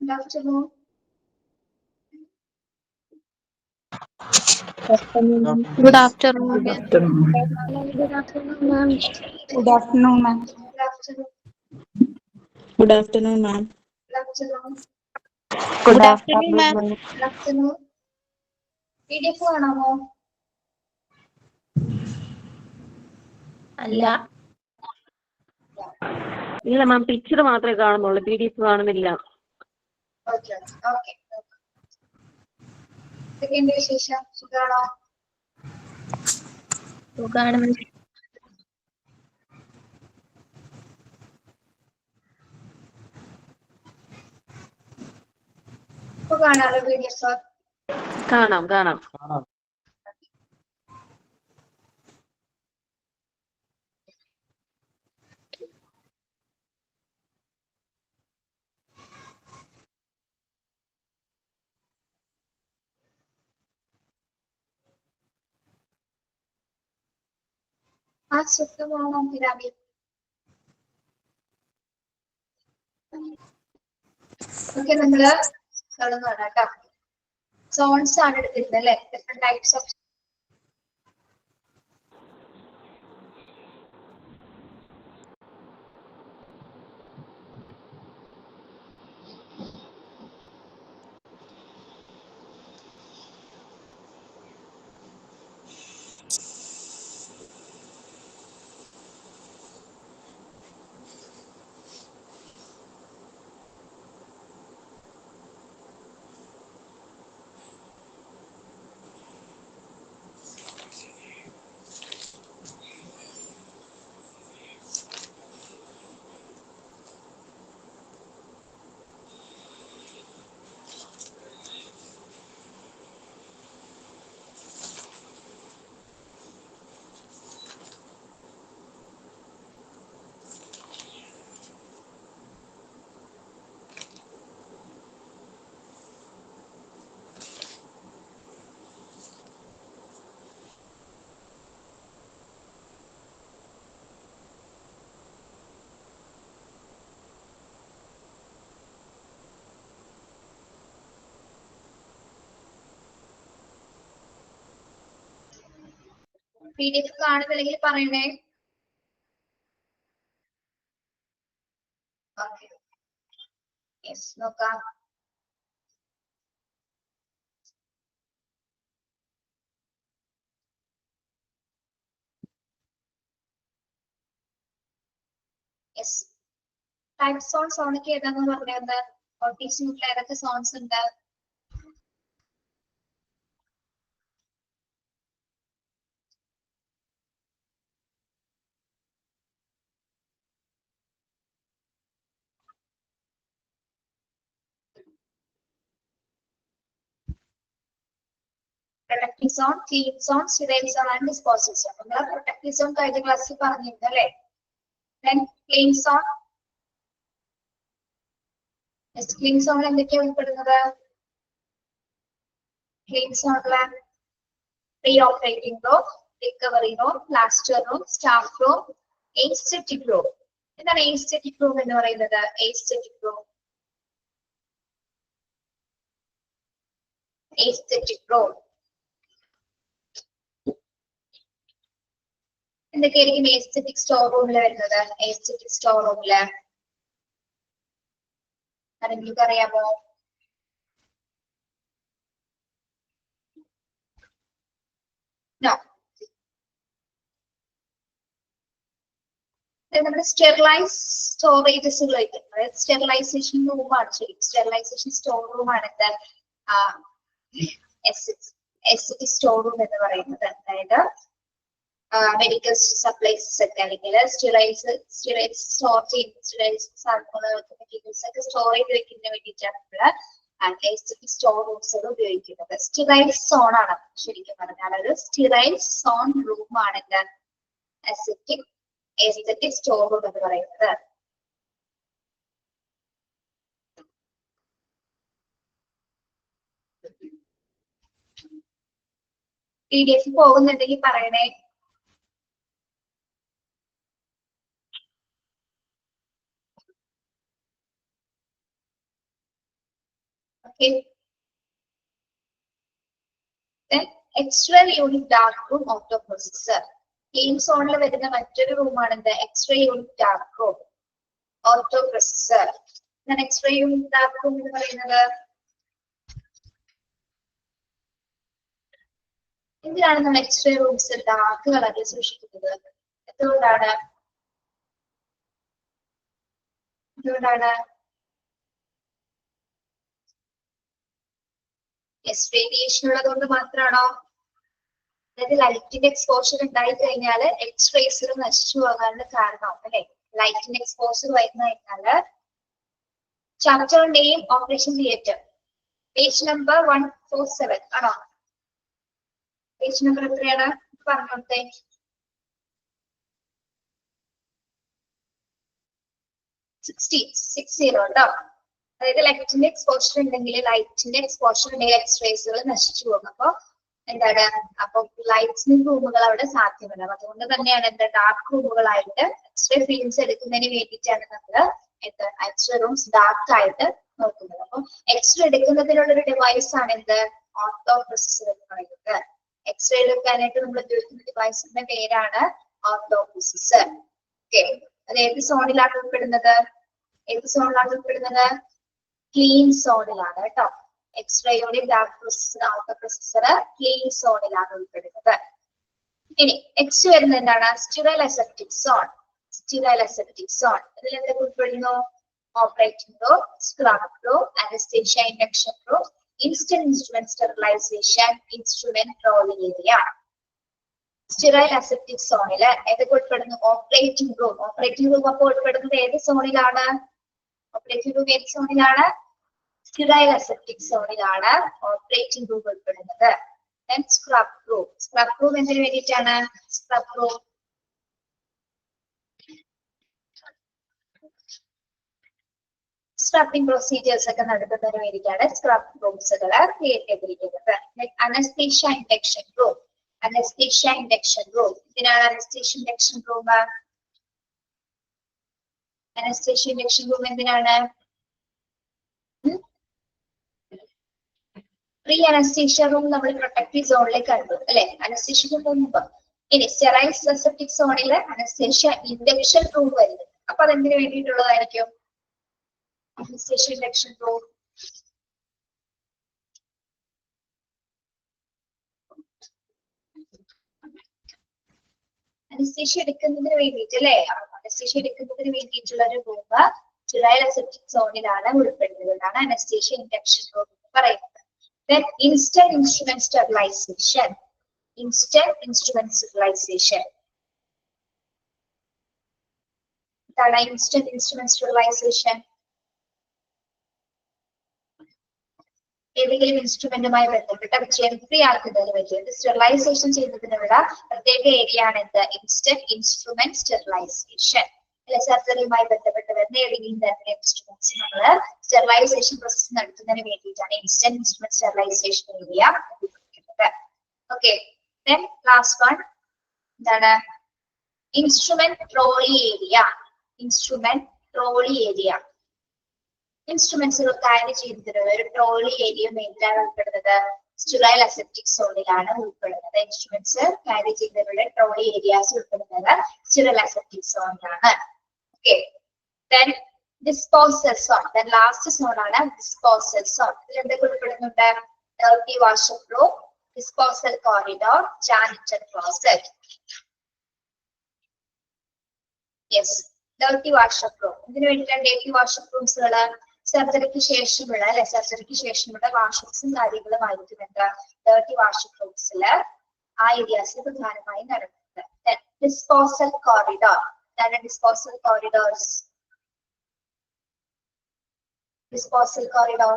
Speaker 7: Good afternoon.
Speaker 2: Good afternoon,
Speaker 4: Good
Speaker 2: miss.
Speaker 4: afternoon.
Speaker 7: Good afternoon, ma'am.
Speaker 3: Good afternoon, ma'am.
Speaker 7: Good afternoon.
Speaker 3: Good afternoon, ma'am.
Speaker 7: Good afternoon.
Speaker 5: Good
Speaker 2: Good afternoon,
Speaker 5: afternoon,
Speaker 2: ma'am.
Speaker 5: ma'am.
Speaker 7: Good afternoon. PDF കാണാമോ?
Speaker 2: അല്ല.
Speaker 5: ഇല്ല മാം, picture മാത്രമേ കാണുന്നുള്ളൂ, PDF കാണുന്നില്ല.
Speaker 7: Okay okay. എന്തൊക്കെയുണ്ട് വിശേഷം? സുഖാണോ?
Speaker 2: സുഖാണ് miss.
Speaker 7: ഇപ്പൊ കാണാലോ PDF?
Speaker 5: കാണാം കാണാം.
Speaker 7: ആ സുഖമാണോ പിരാമി? ഓക്കെ, നമ്മള് തുടങ്ങുകയാണ് കേട്ടോ. സോൺസ് ആണ് എടുത്തിരുന്നത് അല്ലെ? ഡിഫറെന്റ് ടൈപ്സ് ഓഫ് PDF കാണുന്നില്ലെങ്കിൽ പറയണേ. ഓക്കെ, യെസ് നോക്കാം. യെസ്, ടൈപ്പ് സോൺസ് ഓണൊക്കെ ഏതാന്ന് പറഞ്ഞത്? ഓട്ടീസിൽ ഏതൊക്കെ സോൺസ് ഉണ്ട്? Protective zone, clean zone, sterile zone and disposal zone. നമ്മൾ പ്രൊട്ടക്റ്റീവ് സോൺ കഴിഞ്ഞ ക്ലാസ്സിൽ പറഞ്ഞിരുന്നു അല്ലേ? Then clean zone. ക്ലീൻ സോണിൽ എന്തൊക്കെയാണ് ഉൾപ്പെടുന്നത്? ക്ലീൻ സോണിലെ pre operating room, recovery room, plaster room, staff room, anaesthetic room. എന്താണ് എയ്സ്തെറ്റിക് റൂം എന്ന് പറയുന്നത്? എയ്സ്തെറ്റിക് റൂം, എയ്സ്തെറ്റിക് റൂം എന്തൊക്കെയായിരിക്കും എയ്സ്തെറ്റിക് സ്റ്റോർ റൂമിൽ വരുന്നത്? എയ്സ്തെറ്റിക് സ്റ്റോർ റൂമില് ആരെങ്കിലും അറിയാമോ? നമ്മുടെ സ്റ്റെറിലൈസ് സ്റ്റോറേജസുകൾ വയ്ക്കുന്നത്, അതായത് സ്റ്റെറിലൈസേഷൻ റൂമാണ്. ശരി, സ്റ്റെറിലൈസേഷൻ സ്റ്റോർ റൂമാണ് എസ്തെറ്റിക് സ്റ്റോർ റൂം എന്ന് പറയുന്നത്. അതായത് മെഡിക്കൽ സപ്ലൈസ് ഒക്കെ അല്ലെങ്കിൽ സ്റ്റെറൈൽസ് സ്റ്റോർ ചെയ്യുന്ന സ്റ്റെറൈൽസ് മെറ്റീരിയൽസ് ഒക്കെ സ്റ്റോർ ചെയ്ത് വെക്കുന്നതിന് വേണ്ടിയിട്ടാണ് നമ്മൾ എസ്തെറ്റിക് സ്റ്റോർ റൂംസുകൾ ഉപയോഗിക്കുന്നത്. സ്റ്റെറൈൽ സോൺ ആണ് ശരിക്കും പറഞ്ഞാൽ. ഒരു സ്റ്റെറൈൽ സോൺ റൂമാണ് എസ്തെറ്റിക് സ്റ്റോർ റൂം എന്ന് പറയുന്നത്. PDF പോകുന്നുണ്ടെങ്കിൽ പറയണേ. Okay, extra unit dark room, auto processor. Clean സോണിൽ വരുന്ന മറ്റൊരു റൂമാണ് extra unit dark room, auto processor. Extra unit dark room എന്ന് പറയുന്നത് എന്തിനാണ് നമ്മൾ എക്സ്ട്രാ റൂംസ് ഡാർക്ക് കളറിൽ സൂക്ഷിക്കുന്നത്? എന്തുകൊണ്ടാണ്? റേഡിയേഷൻ ഉള്ളതുകൊണ്ട് മാത്രമാണോ? അതായത് ലൈറ്റിന്റെ എക്സ്പോഷർ ഉണ്ടായി കഴിഞ്ഞാൽ എക്സ്റേസുകൾ നശിച്ചു പോകാനുള്ള കാരണം അല്ലെ? ലൈറ്റിന്റെ എക്സ്പോഷർ വരുന്ന കഴിഞ്ഞാല് chapter name operation theatre, page number 147 ആണോ? പേജ് നമ്പർ എത്രയാണ് പറഞ്ഞോട്ടെ? 60 കേട്ടോ. അതായത് ലൈറ്റിന്റെ എക്സ്പോഷർ ഉണ്ടെങ്കിൽ എക്സ്റേസുകൾ നശിച്ചു പോകും. അപ്പൊ എന്താണ് അപ്പൊ ലൈറ്റ്നിങ് റൂമുകൾ അവിടെ സാധ്യമല്ല. അതുകൊണ്ട് തന്നെയാണ് എന്താ ഡാർക്ക് റൂമുകളായിട്ട് എക്സ്റേ ഫിലിംസ് എടുക്കുന്നതിന് വേണ്ടിയിട്ടാണ് നമ്മൾ എന്താ എക്സ്റേ റൂംസ് ഡാർക്ക് ആയിട്ട് നോക്കുന്നത്. അപ്പൊ എക്സ്റേ എടുക്കുന്നതിനുള്ള ഒരു ഡിവൈസ് ആണ് എന്ത് ഓപ്റ്റോപ്രിസിസർ എന്ന് പറയുന്നത്. എക്സ്റേ എടുക്കാനായിട്ട് നമ്മൾ ഉപയോഗിക്കുന്ന ഡിവൈസിന്റെ പേരാണ് ഓപ്റ്റോപ്രിസിസർ. ഓക്കെ, അത് ഏത് സോണിലാണ് ഉൾപ്പെടുന്നത്? ഏത് സോണിലാണ് ഉൾപ്പെടുന്നത്? ക്ലീൻ സോണിലാണ് കേട്ടോ. എക്സ്റേയുടെ ഡാർക്ക് പ്രോസസർ ഓപ്റ്റോപ്രിസിസർ ക്ലീൻ സോണിലാണ് ഉൾപ്പെടുന്നത്. ഇനി നെക്സ്റ്റ് വരുന്നത് എന്താണ്? Sterile aseptic zone. Sterile aseptic zone ഇതിൽ എന്തൊക്കെ ഉൾപ്പെടുന്നു? Operating room, scrub room, anaesthesia induction room, instant instrument sterilisation, instrument rolling area. Sterile aseptic സോണില് ഏതൊക്കെ ഉൾപ്പെടുന്നു? Operating room. ഓപ്പറേറ്റിംഗ് റൂം അപ്പോൾ ഉൾപ്പെടുന്നത് ഏത് സോണിലാണ്? ഓപ്പറേറ്റിംഗ് റൂം ഏത് സോണിലാണ്? സ്റ്റിറൈൽ അസെപ്റ്റിക് സോണിലാണ് ഓപ്പറേറ്റിംഗ് റൂം ഉൾപ്പെടുന്നത്. Scrub room. സ്ക്രബ് റൂം എന്തിനു വേണ്ടിയിട്ടാണ്? സ്ക്രബ് റൂം സ്ക്രബിംഗ് പ്രൊസീജിയേഴ്സ് ഒക്കെ നടത്തുന്നതിന് വേണ്ടിയിട്ടാണ് സ്ക്രബ് റൂംസുകൾ ക്രിയേറ്റ് ചെയ്തിരിക്കുന്നത്. Anaesthesia induction room. Anaesthesia induction room ഇതിനാണ് anaesthesia induction room. Anaesthesia induction room എന്തിനാണ്? പ്രീ അനസ്തേഷ്യ റൂം നമ്മൾ പ്രൊട്ടക്റ്റീവ് സോണിലേക്ക് കണ്ടു അല്ലെ, അനസ്തേഷ്യക്ക് മുമ്പ്. ഇനി സ്റ്റെറൈൽ അസെപ്റ്റിക് സോണില് അനസ്തേഷ്യ ഇൻഡക്ഷൻ റൂം വരുന്നത്. അപ്പൊ അതെന്തിനു വേണ്ടിയിട്ടുള്ളതായിരിക്കും? അനസ്തേഷ്യ ഇൻഡക്ഷൻ റൂം അനസ്തേഷ്യ എടുക്കുന്നതിന് വേണ്ടിയിട്ട് അല്ലെ, അനസ്തേഷ്യ എടുക്കുന്നതിന് വേണ്ടിയിട്ടുള്ള ഒരു റൂം സ്റ്റെറൈൽ അസെപ്റ്റിക് സോണിലാണ് ഉൾപ്പെടുന്നത്. എന്നാണ് അനസ്തേഷ്യ ഇൻഡക്ഷൻ റൂം എന്ന് പറയുന്നത്. Then instant instrument sterilization. Instant instrument sterilization. എന്താണ് instant instrument sterilization? ഏതെങ്കിലും ഇൻസ്ട്രുമെന്റുമായി ബന്ധപ്പെട്ട വിജയപ്രിയ ആക്കുന്നതിന് വേണ്ടി സ്റ്റെറിലൈസേഷൻ ചെയ്യുന്നതിനുള്ള പ്രത്യേക ഏരിയ ആണ് എന്ത്? Instant instrument sterilisation. അല്ലെ, സർജറിയുമായി ബന്ധപ്പെട്ട് വരുന്ന ഏതെങ്കിലും തരത്തിലെ ഇൻസ്ട്രുമെന്റ്സ് നമ്മൾ സ്റ്റെറിലൈസേഷൻ പ്രോസസ് നടത്തുന്നതിന് വേണ്ടിയിട്ടാണ് ഇൻസ്റ്റന്റ് ഇൻസ്ട്രുമെന്റ് സ്റ്റെറിലൈസേഷൻ ഏരിയ ഉപയോഗിക്കുന്നത്. ഓക്കെ, ദെൻ ലാസ്റ്റ് വൺ എന്താണ്? Instrument trolley area. Instrument trolley area. ഇൻസ്ട്രുമെന്റ്സുകൾ ക്യാരി ചെയ്യുന്നതിനുള്ള ഒരു ട്രോളി ഏരിയ എന്താണ് ഉൾപ്പെടുന്നത്? സ്റ്റെറൈൽ അസെപ്റ്റിക് സോണിലാണ് ഉൾപ്പെടുന്നത്. ഇൻസ്ട്രുമെന്റ്സ് ക്യാരി ചെയ്യുന്നതിനുള്ള ട്രോളി ഏരിയാസ് ഉൾപ്പെടുന്നത് സ്റ്റെറൈൽ അസെപ്റ്റിക് സോണിലാണ്. Okay, then disposal zone. Then last zone ആണ് ഡിസ്പോസൽ സോൺ. ഇതിൽ എന്തൊക്കെ ഉൾപ്പെടുന്നുണ്ട്? Dirty wash up room, disposal corridor, janitor closet. Yes, dirty wash up room. ഇതിനു വേണ്ടിയിട്ടാണ് ഡർട്ടി വാഷപ്പ് റൂംസുകൾ സർജറിക്ക് ശേഷമുള്ള അല്ലെ, സർജറിക്ക് ശേഷമുള്ള വാഷപ്സും കാര്യങ്ങളുമായിരിക്കും എന്താ ഡർട്ടി വാഷപ്പ് റൂംസിൽ ആ ഏരിയാസിൽ പ്രധാനമായും നടക്കുന്നത്. Disposal corridor. എന്താണ് disposal corridors? Disposal corridor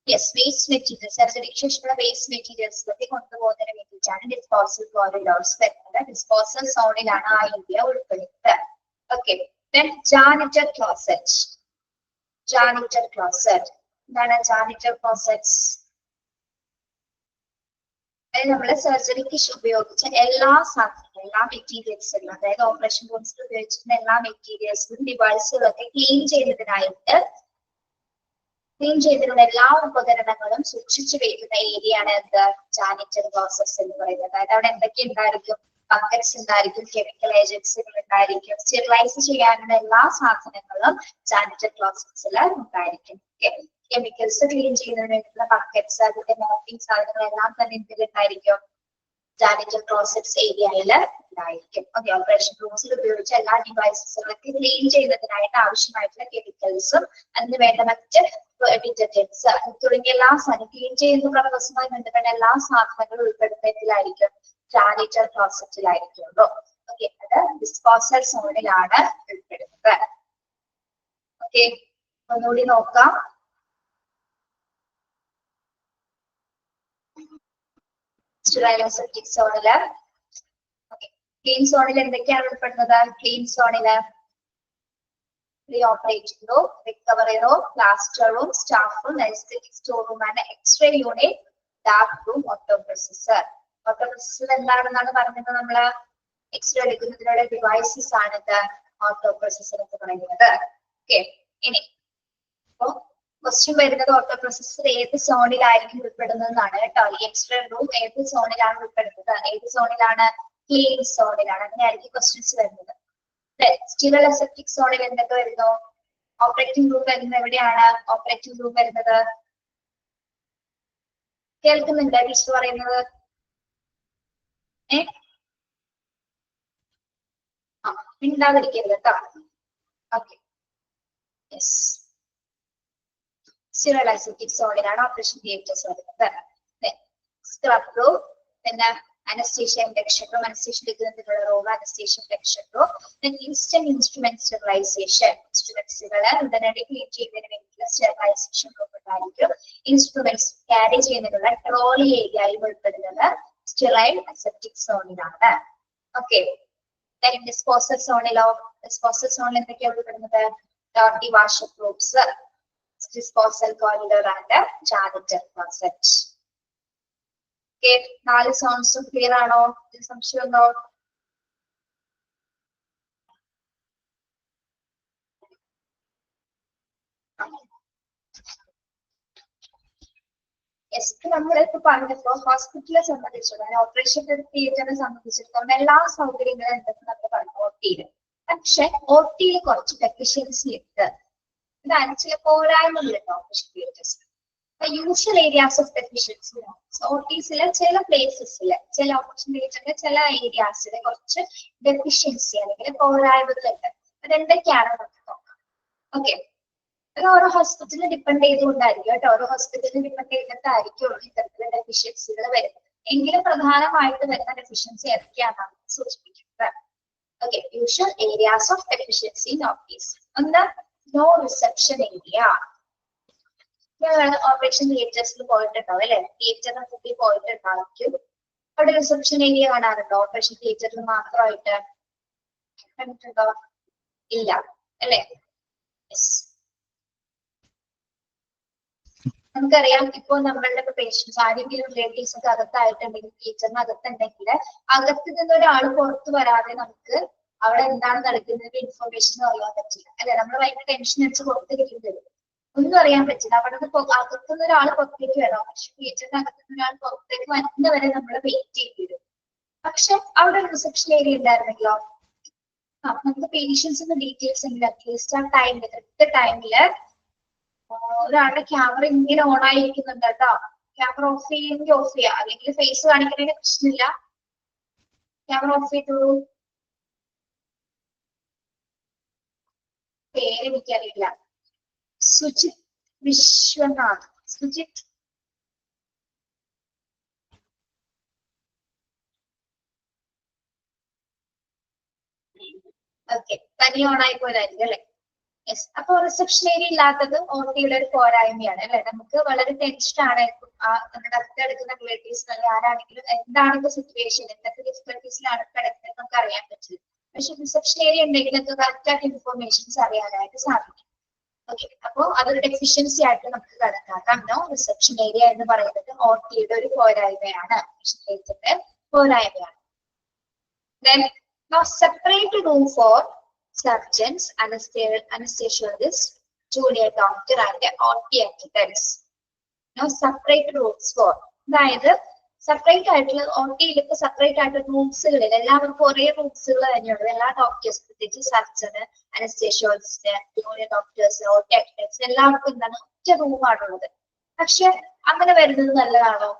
Speaker 7: yes, waste materials. സർജറിക്ക് ശേഷമുള്ള വേസ്റ്റ് മെറ്റീരിയൽസ് ഒക്കെ കൊണ്ടുപോകുന്നതിന് വേണ്ടിയിട്ടാണ് ഡിസ്പോസൽ കോറിഡോർസ് വരുന്നത്. ഡിസ്പോസൽ സോണിലാണ് ആ ഏരിയ ഉൾപ്പെടുന്നത്. Okay, then janitor closet. Janitor closet എന്താണ്? ജാനിറ്റർ ക്ലോസറ്റ്സ് അതായത് നമ്മള് സർജറിക്ക് ഉപയോഗിച്ച എല്ലാ സാധനങ്ങളും, എല്ലാ മെറ്റീരിയൽസുകളും, അതായത് ഓപ്പറേഷൻ റൂംസിൽ ഉപയോഗിച്ചിരുന്ന എല്ലാ മെറ്റീരിയൽസും ഡിവൈസുകളും ഒക്കെ ക്ലീൻ ചെയ്യുന്നതിനായിട്ട് എല്ലാ ഉപകരണങ്ങളും സൂക്ഷിച്ചു വെക്കുന്ന ഏരിയ ആണ് എന്ത്? ജാനിറ്റർ ക്ലോസറ്റ്സ് എന്ന് പറയുന്നത്. അതായത് അവിടെ എന്തൊക്കെ ഉണ്ടായിരിക്കും? ബക്കറ്റ്സ് ഉണ്ടായിരിക്കും, കെമിക്കൽ ഏജൻസികൾ ഉണ്ടായിരിക്കും, സ്റ്റെറിലൈസ് ചെയ്യാനുള്ള എല്ലാ സാധനങ്ങളും ജാനിറ്റർ ക്ലോസറ്റ്സിൽ ഉണ്ടായിരിക്കും. കെമിക്കൽസ് ക്ലീൻ ചെയ്യുന്നതിന് വേണ്ടിയിട്ടുള്ള ബക്കറ്റ്സ്, അതിന്റെ മോപ്പിംഗ് സാധനങ്ങളെല്ലാം തന്നെ ഇതിലുണ്ടായിരിക്കും ജാനിറ്റർ ക്ലോസറ്റ്സ് ഏരിയയിൽ ഉണ്ടായിരിക്കും. ഓക്കെ, ഓപ്പറേഷൻ റൂംസിൽ ഉപയോഗിച്ച എല്ലാ ഡിവൈസസുകളൊക്കെ ക്ലീൻ ചെയ്യുന്നതിനായിട്ട് ആവശ്യമായിട്ടുള്ള കെമിക്കൽസും അതിന് വേണ്ട മറ്റ് ഡിറ്റർജൻസ് തുടങ്ങിയ എല്ലാ സാധനം ക്ലീൻ ചെയ്യുന്ന പ്രോസസ്സുമായി ബന്ധപ്പെട്ട എല്ലാ സാധനങ്ങളും ഉൾപ്പെടുന്നതിലായിരിക്കും ജാനിറ്റർ ക്ലോസറ്റിലായിരിക്കുള്ളൂ. ഓക്കെ, അത് ഡിസ്പോസൽ സോണിലാണ് ഉൾപ്പെടുന്നത്. ഓക്കെ, ഒന്നുകൂടി നോക്കാം. സ്റ്റെറൈൽ അസെപ്റ്റിക് സോണില് ക്ലീൻ സോണിൽ എന്തൊക്കെയാണ് ഉൾപ്പെടുന്നത്? ക്ലീൻ സോണില് pre-operating room, recovery room, plaster room, staff room, anesthetic storeroom and X-ray unit, dark room, autoprocessor. Autoprocessor എന്താണെന്നാണ് പറഞ്ഞത് നമ്മള് എക്സ്റേ എടുക്കുന്നതിനുള്ള ഡിവൈസസ് ആണ് ഇത് ഓട്ടോപ്രൊസസർ എന്ന് പറയുന്നത്. ഓക്കെ, ഇനി അപ്പൊ ക്വസ്റ്റ്യൻ വരുന്നത് ഓട്ടോപ്രൊസസർ ഏത് സോണിലായിരിക്കും ഉൾപ്പെടുന്നതെന്നാണ് കേട്ടോ. ഈ എക്സ്റേ റൂം ഏത് സോണിലാണ് ഉൾപ്പെടുന്നത്, ഏത് സോണിലാണ്? ക്ലീൻ സോണിലാണ്. അങ്ങനെയായിരിക്കും ക്വസ്റ്റ്യൻസ് വരുന്നത്. സ്റ്റീറൽ അസെപ്റ്റിക് സോണിൽ എന്തൊക്കെ വരുന്നു? ഓപ്പറേറ്റിംഗ് റൂം വരുന്നത് എവിടെയാണ്? ഓപ്പറേറ്റിംഗ് റൂം വരുന്നത് കേൾക്കുന്നുണ്ട് ടീച്ചർ പറയുന്നത്? മിണ്ടാതിരിക്കരുത് കേട്ടോ. ഓക്കെ, യെസ്, സ്റ്റീറൽ അസെപ്റ്റിക് സോണിലാണ് ഓപ്പറേഷൻ തിയേറ്റേഴ്സ് വരുന്നത്. സ്ക്രബ് റൂം, പിന്നെ anesthesia induction room, anesthesia എടുക്കുന്നതിനുള്ള room, anesthesia induction room, then instant instrument sterilization, ഇൻസ്ട്രുമെന്റ്സുകള് ഉടനടി ക്ലീൻ ചെയ്യുന്നതിന് വേണ്ടിയിട്ടുള്ള സ്റ്റെറിലൈസേഷൻ റൂം ഉണ്ടായിരിക്കും. ഇൻസ്ട്രുമെന്റ്സ് ക്യാരി ചെയ്യുന്നതിനുള്ള ട്രോളി ഏരിയയിൽ ഉൾപ്പെടുന്നത് സ്റ്റെറൈൽ അസെപ്റ്റിക് സോണിലാണ്. ഓക്കെ, ഡിസ്പോസൽ സോണിലോ? ഡിസ്പോസൽ സോണിൽ എന്തൊക്കെയാണ് ഉൾപ്പെടുന്നത്? Dirty washer rooms, disposal corridor and janitor closet. നാല് സോൺസും ക്ലിയർ ആണോ? സംശയമുണ്ടോ? നമ്മളിപ്പോ പറഞ്ഞപ്പോ ഹോസ്പിറ്റലിനെ സംബന്ധിച്ചിടത്തോളം, ഓപ്പറേഷൻ തിയേറ്ററിനെ സംബന്ധിച്ചിടത്തോളം എല്ലാ സൗകര്യങ്ങളും ഉണ്ടെന്ന് നമ്മൾ പറഞ്ഞു OT-യിൽ. പക്ഷെ OT-യിൽ കുറച്ച് ഡെഫിഷ്യൻസി ഉണ്ട്. ഇതാണ് ചില പോരായ്മകളുണ്ട് operation theatres. Usual areas of deficiency OT-സിലെ ചില പ്ലേസസില്, ചില ഓപ്പറേഷൻ തിയേറ്ററിലെ ചില ഏരിയാസിലെ കുറച്ച് ഡെഫിഷ്യൻസി അല്ലെങ്കിൽ പോരായ്മകളുണ്ട്. അതെന്തൊക്കെയാണ് നമുക്ക് നോക്കാം. ഓക്കെ, അത് ഓരോ ഹോസ്പിറ്റലിൽ ഡിപ്പെൻഡ് ചെയ്തുകൊണ്ടായിരിക്കും കേട്ടോ. ഓരോ ഹോസ്പിറ്റലിൽ ഡിപ്പെൻഡ് ചെയ്തിട്ടായിരിക്കും ഇത്തരത്തിലുള്ള ഡെഫിഷ്യൻസികൾ വരുന്നത്. എങ്കിലും പ്രധാനമായിട്ട് വരുന്ന ഡെഫിഷ്യൻസി ഏതൊക്കെയാണെന്നാണ് സൂചിപ്പിക്കുന്നത്. Okay, usual areas of deficiency in OTs. ഒന്ന്, നോ റിസപ്ഷൻ ഏരിയ. ഓപ്പറേഷൻ തിയേറ്റേഴ്സിൽ പോയിട്ടുണ്ടാവും അല്ലെ, തിയേറ്ററിന് മുമ്പിൽ പോയിട്ടുണ്ടായിരിക്കും. അവിടെ റിസപ്ഷൻ ഏരിയ കാണാറുണ്ടോ? ഓപ്പറേഷൻ തിയേറ്ററിൽ മാത്രമായിട്ട് കണ്ടിട്ടുണ്ടോ? ഇല്ല അല്ലെ. നമുക്കറിയാം, ഇപ്പൊ നമ്മളുടെ പേഷ്യൻസ് ആരെങ്കിലും റിലേറ്റീവ്സ് ഒക്കെ അകത്തായിട്ടുണ്ടെങ്കിൽ, തിയേറ്ററിന് അകത്തുണ്ടെങ്കിൽ അകത്ത് നിന്ന് ഒരാൾ പുറത്തു വരാതെ നമുക്ക് അവിടെ എന്താണ് നടക്കുന്നത് ഇൻഫർമേഷൻ അറിയാൻ പറ്റില്ല അല്ലെ. നമ്മൾ ഭയങ്കര ടെൻഷൻ അടിച്ച് പുറത്തേക്ക് വരും, ഒന്നും അറിയാൻ പറ്റില്ല. അവിടെ നിന്ന് അകത്തുനിന്ന് ഒരാൾ പുറത്തേക്ക് വരാം, പക്ഷെ തിയേറ്ററിന്റെ അകത്തുനിന്ന് ഒരാൾ പുറത്തേക്ക് വരുന്നവരെ നമ്മൾ വെയിറ്റ് ചെയ്ത് വരും. പക്ഷെ അവിടെ ഒരു റിസപ്ഷൻ ഏരിയ ഉണ്ടായിരുന്നെങ്കിലോ, നമുക്ക് പേഷ്യൻസിന്റെ ഡീറ്റെയിൽസ് എങ്കിലും അറ്റ്ലീസ്റ്റ് ആ ടൈമില്, കൃത്യ ടൈമില് ഒരാളുടെ ക്യാമറ ഇങ്ങനെ ഓൺ ആയിരിക്കുന്നുണ്ട് കേട്ടോ. ക്യാമറ ഓഫ് ചെയ്യുമെങ്കിൽ ഓഫ് ചെയ്യാം, അല്ലെങ്കിൽ ഫേസ് കാണിക്കുന്നതിന് പ്രശ്നമില്ല. ക്യാമറ ഓഫ് ചെയ്തു. പേര് എനിക്കറിയില്ല. സുജിത് വിശ്വനാഥ്. സുജിത് ഓക്കെ, തനി ഓണായി പോയതായിരിക്കും അല്ലെ. യെസ്, അപ്പൊ റിസപ്ഷൻ ഏരിയ ഇല്ലാത്തത് OT-യുടെ ഒരു പോരായ്മയാണ് അല്ലെ. നമുക്ക് വളരെ ടെൻഷൻ ആണ് നമ്മുടെ അടുത്തെടുക്കുന്ന റിലേറ്റീവ്സ് അല്ലെങ്കിൽ ആരാണെങ്കിലും എന്താണ് സിറ്റുവേഷൻ, എന്തൊക്കെ ഡിഫിക്കൽട്ടീസിലാണ് കിടക്കുന്നത് നമുക്ക് അറിയാൻ പറ്റില്ല. പക്ഷെ റിസപ്ഷൻ ഏരിയ ഉണ്ടെങ്കിൽ നമുക്ക് കറക്റ്റ് ആയിട്ട് ഇൻഫർമേഷൻസ് അറിയാനായിട്ട് സാധിക്കും. ഓക്കെ, അപ്പോ അതൊരു ഡെഫിഷ്യൻസി ആയിട്ട് നമുക്ക് കണക്കാക്കാം. നോ റിസപ്ഷൻ ഏരിയ എന്ന് പറയുന്നത് OT-യുടെ ഒരു പോരായ്മയാണ്, പോരായ്മയാണ്. Then now separate room for surgeons, anesthesiologists, junior doctor and OT attendants. Now separate rooms for, അതായത് സെപ്പറേറ്റ് ആയിട്ടുള്ള OT-യിലൊക്കെ സെപ്പറേറ്റ് ആയിട്ട് റൂംസുകളിൽ എല്ലാവർക്കും ഒരേ റൂംസുകൾ തന്നെയുള്ളത്. എല്ലാ ഡോക്ടേഴ്സ്, പ്രത്യേകിച്ച് സർജന്, anaesthesiologist, junior doctors, OT attendants എല്ലാവർക്കും എന്താണ് ഒറ്റ റൂമാണുള്ളത്. പക്ഷെ അങ്ങനെ വരുന്നത് നല്ലതാണോ?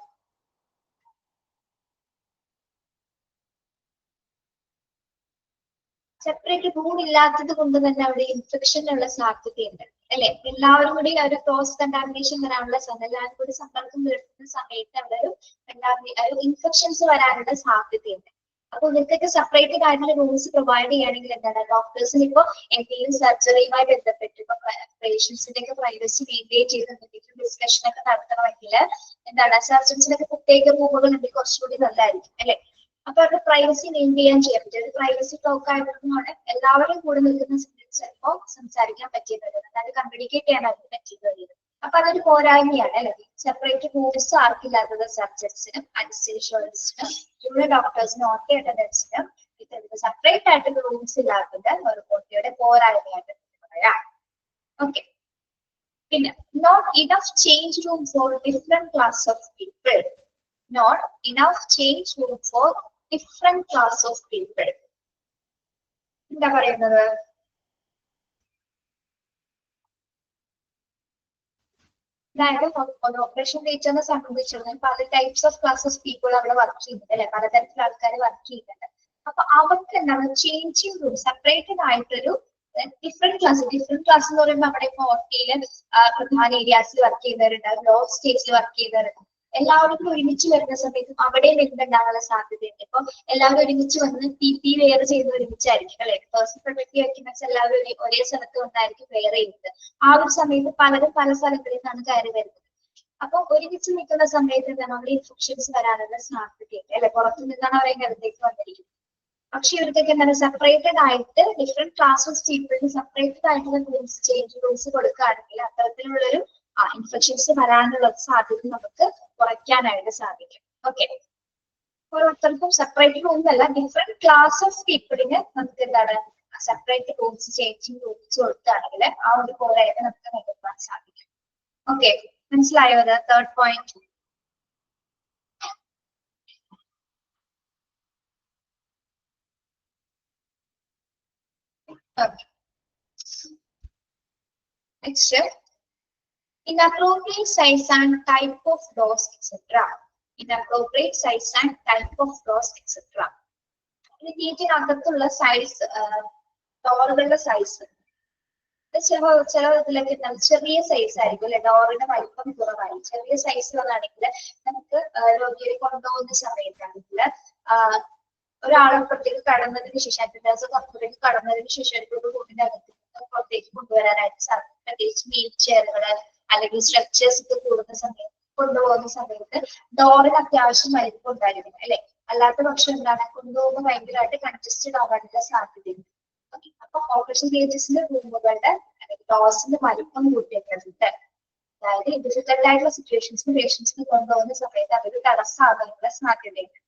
Speaker 7: സെപ്പറേറ്റ് റൂം ഇല്ലാത്തത് കൊണ്ട് തന്നെ അവിടെ ഇൻഫെക്ഷനുള്ള സാധ്യതയുണ്ട് അല്ലെ. എല്ലാവരും കൂടി ഒരു ക്രോസ് കണ്ടാമിനേഷൻ വരാനുള്ള എല്ലാവരും കൂടി സമ്പർക്കം വരുന്ന സമയത്ത് അവിടെ ഒരു ഇൻഫെക്ഷൻസ് വരാനുള്ള സാധ്യതയുണ്ട്. അപ്പൊ ഇവർക്കൊക്കെ സെപ്പറേറ്റഡ് ആയിട്ടുള്ള റൂംസ് പ്രൊവൈഡ് ചെയ്യുകയാണെങ്കിൽ എന്താണ്, ഡോക്ടേഴ്സിന് ഇപ്പൊ എന്തെങ്കിലും സർജറിയുമായി ബന്ധപ്പെട്ട് ഇപ്പൊ പേഷ്യൻസിന്റെ ഒക്കെ പ്രൈവസി മെയിൻറ്റെയിൻ ചെയ്ത് എന്തെങ്കിലും ഡിസ്കഷൻ ഒക്കെ നടത്തണമെങ്കിൽ എന്താണ്, സർജൻസിനൊക്കെ പ്രത്യേക റൂമുകൾ ഉണ്ടെങ്കിൽ കുറച്ചുകൂടി നല്ലതായിരിക്കും അല്ലെ. അപ്പൊ അവരുടെ പ്രൈവസി മെയിൻറ്റെയിൻ ചെയ്യാൻ പറ്റും. ഒരു പ്രൈവസി ടോക്ക് ആയതുകൊണ്ടാണ് എല്ലാവരും കൂടെ നിൽക്കുന്ന ചിലപ്പോൾ സംസാരിക്കാൻ പറ്റിയത്, അതായത് കമ്മ്യൂണിക്കേറ്റ് ചെയ്യാൻ അവർക്ക് പറ്റിയത്. അപ്പൊ അതൊരു പോരായ്മയാണ് അല്ലെ. സെപ്പറേറ്റ് റൂംസ് ആർക്കില്ലാത്തത് സബ്ജക്ട്സിനും അസിസ്റ്റൻഷ്യലിസ്റ്റിനും ജൂനിയർ ഡോക്ടേഴ്സിനും ഓർത്തി അറ്റൻഡൻസിനും സെപ്പറേറ്റ് ആയിട്ട് റൂംസ് ഇല്ലാത്തത് ഒരു ഓർത്തിയുടെ പോരായ്മയായിട്ട് പറയാം. ഓക്കെ, പിന്നെ not enough change room for different class of people. Not enough change room for different class of people. എന്താ പറയുന്നത്? അതായത് ഒരു ഓപ്പറേഷൻ തിയേറ്ററിനെ സംബന്ധിച്ചിടത്തോളം പല ടൈപ്സ് ഓഫ് ക്ലാസ്സസ് പീപ്പിൾ അവിടെ വർക്ക് ചെയ്യുന്നുണ്ട് അല്ലെ, പലതരത്തിലുള്ള ആൾക്കാർ വർക്ക് ചെയ്യുന്നുണ്ട്. അപ്പൊ അവർക്ക് എന്താണ് ചേഞ്ചിങ് റൂം സെപ്പറേറ്റഡ് ആയിട്ടൊരു ഡിഫറെന്റ് ക്ലാസ് എന്ന് പറയുമ്പോൾ അവിടെ ഇപ്പൊ ഓർട്ടിയില് പ്രധാന ഏരിയാസിൽ വർക്ക് ചെയ്യുന്നവരുണ്ടാവും, ലോ സ്റ്റേജിൽ വർക്ക് ചെയ്യുന്നവരുണ്ടാവും. എല്ലാവരും ഒരുമിച്ച് വരുന്ന സമയത്തും അവിടെയും എന്തുണ്ടാകാനുള്ള സാധ്യതയുണ്ട്. ഇപ്പൊ എല്ലാവരും ഒരുമിച്ച് വന്ന് പി വെയർ ചെയ്യുന്ന ഒരുമിച്ചായിരിക്കും അല്ലെ. പേഴ്സണൽ പ്രൊട്ടക്റ്റീവ് എക്യുപ്മെന്റ്സ് എല്ലാവരും ഒരേ സ്ഥലത്ത് വന്നായിരിക്കും വെയർ ചെയ്യുന്നത്. ആ ഒരു സമയത്ത് പലരും പല സ്ഥലങ്ങളിൽ നിന്നാണ് കയറി വരുന്നത്. അപ്പൊ ഒരുമിച്ച് നിൽക്കുന്ന സമയത്ത് എന്താണ് അവിടെ ഇൻഫെക്ഷൻസ് വരാനുള്ള സാധ്യതയുണ്ട് അല്ലെ. പുറത്തു നിന്നാണ് അവരെ അടുത്തേക്ക് വന്നിരിക്കുന്നത്. പക്ഷെ ഇവർക്കൊക്കെ എന്താണ് സെപ്പറേറ്റഡ് ആയിട്ട് ഡിഫറെന്റ് ക്ലാസ് ഓഫ് പീപ്പിളിന് സെപ്പറേറ്റഡ് ആയിട്ടുള്ള റൂംസ് ചേഞ്ച് റൂംസ് കൊടുക്കുകയാണെങ്കിൽ അത്തരത്തിലുള്ളൊരു ഇൻഫെക്ഷൻസ് വരാനുള്ള സാധ്യത നമുക്ക് കുറയ്ക്കാനായിട്ട് സാധിക്കും. ഓക്കെ, ഓരോരുത്തർക്കും സെപ്പറേറ്റ് റൂംസ് അല്ല, ഡിഫറെന്റ് ക്ലാസ് ഓഫ് പീപ്പിളിന് നമുക്ക് എന്താണ് സെപ്പറേറ്റ് റൂംസ് ചേഞ്ചിങ് റൂംസ് കൊടുക്കുകയാണെങ്കിൽ ആ ഒരു പോരായ്മ നമുക്ക് നികത്താൻ സാധിക്കും. ഓക്കെ, മനസ്സിലായോ? അത് third point. Next, inappropriate size and type of doors, etc. Inappropriate size and type of doors, etc. ഇനി ഗേറ്റിനകത്തുള്ള സൈസ്, ഡോറുകളുടെ സൈസ് ചില ഇതിലൊക്കെ ചെറിയ സൈസ് ആയിരിക്കും അല്ലെ. ഡോറിന്റെ വലിപ്പം കുറവായി ചെറിയ സൈസുകളാണെങ്കിൽ നമുക്ക് രോഗിയെ കൊണ്ടുപോകുന്ന സമയത്താണെങ്കിൽ ഒരാളപ്പുറത്തേക്ക് കടന്നതിന് ശേഷം അറ്റൻഡേഴ്സ് പുറത്തേക്ക് കടന്നതിന് ശേഷം ഒരു റൂമിന്റെ അകത്ത് പുറത്തേക്ക് കൊണ്ടുവരാനായിട്ട് സാധിക്കും. പ്രത്യേകിച്ച് വീൽ ചെയറുകള് അല്ലെങ്കിൽ സ്ട്രെച്ചേഴ്സ് ഒക്കെ കൊണ്ടുപോകുന്ന സമയത്ത് ഡോറിന് അത്യാവശ്യം വലിപ്പം ഉണ്ടായിരിക്കണം അല്ലെ. അല്ലാത്ത പക്ഷം എന്താണ് കൊണ്ടുപോകുമ്പോൾ ഭയങ്കരമായിട്ട് കൺജസ്റ്റഡ് ആവാനുള്ള സാധ്യതയുണ്ട്. അപ്പൊ ഓപ്പറേഷൻ തിയേറ്റേഴ്സിന്റെ റൂമുകളുടെ ഡോർസിന്റെ വലിപ്പം കൂട്ടിയിട്ടുണ്ട്. അതായത് ഡിഫിക്കൽട്ട് ആയിട്ടുള്ള സിറ്റുവേഷൻസിന് പേഷ്യൻസിന് കൊണ്ടുപോകുന്ന സമയത്ത് അതൊരു തടസ്സമാകാനുള്ള സാധ്യതയുണ്ട്.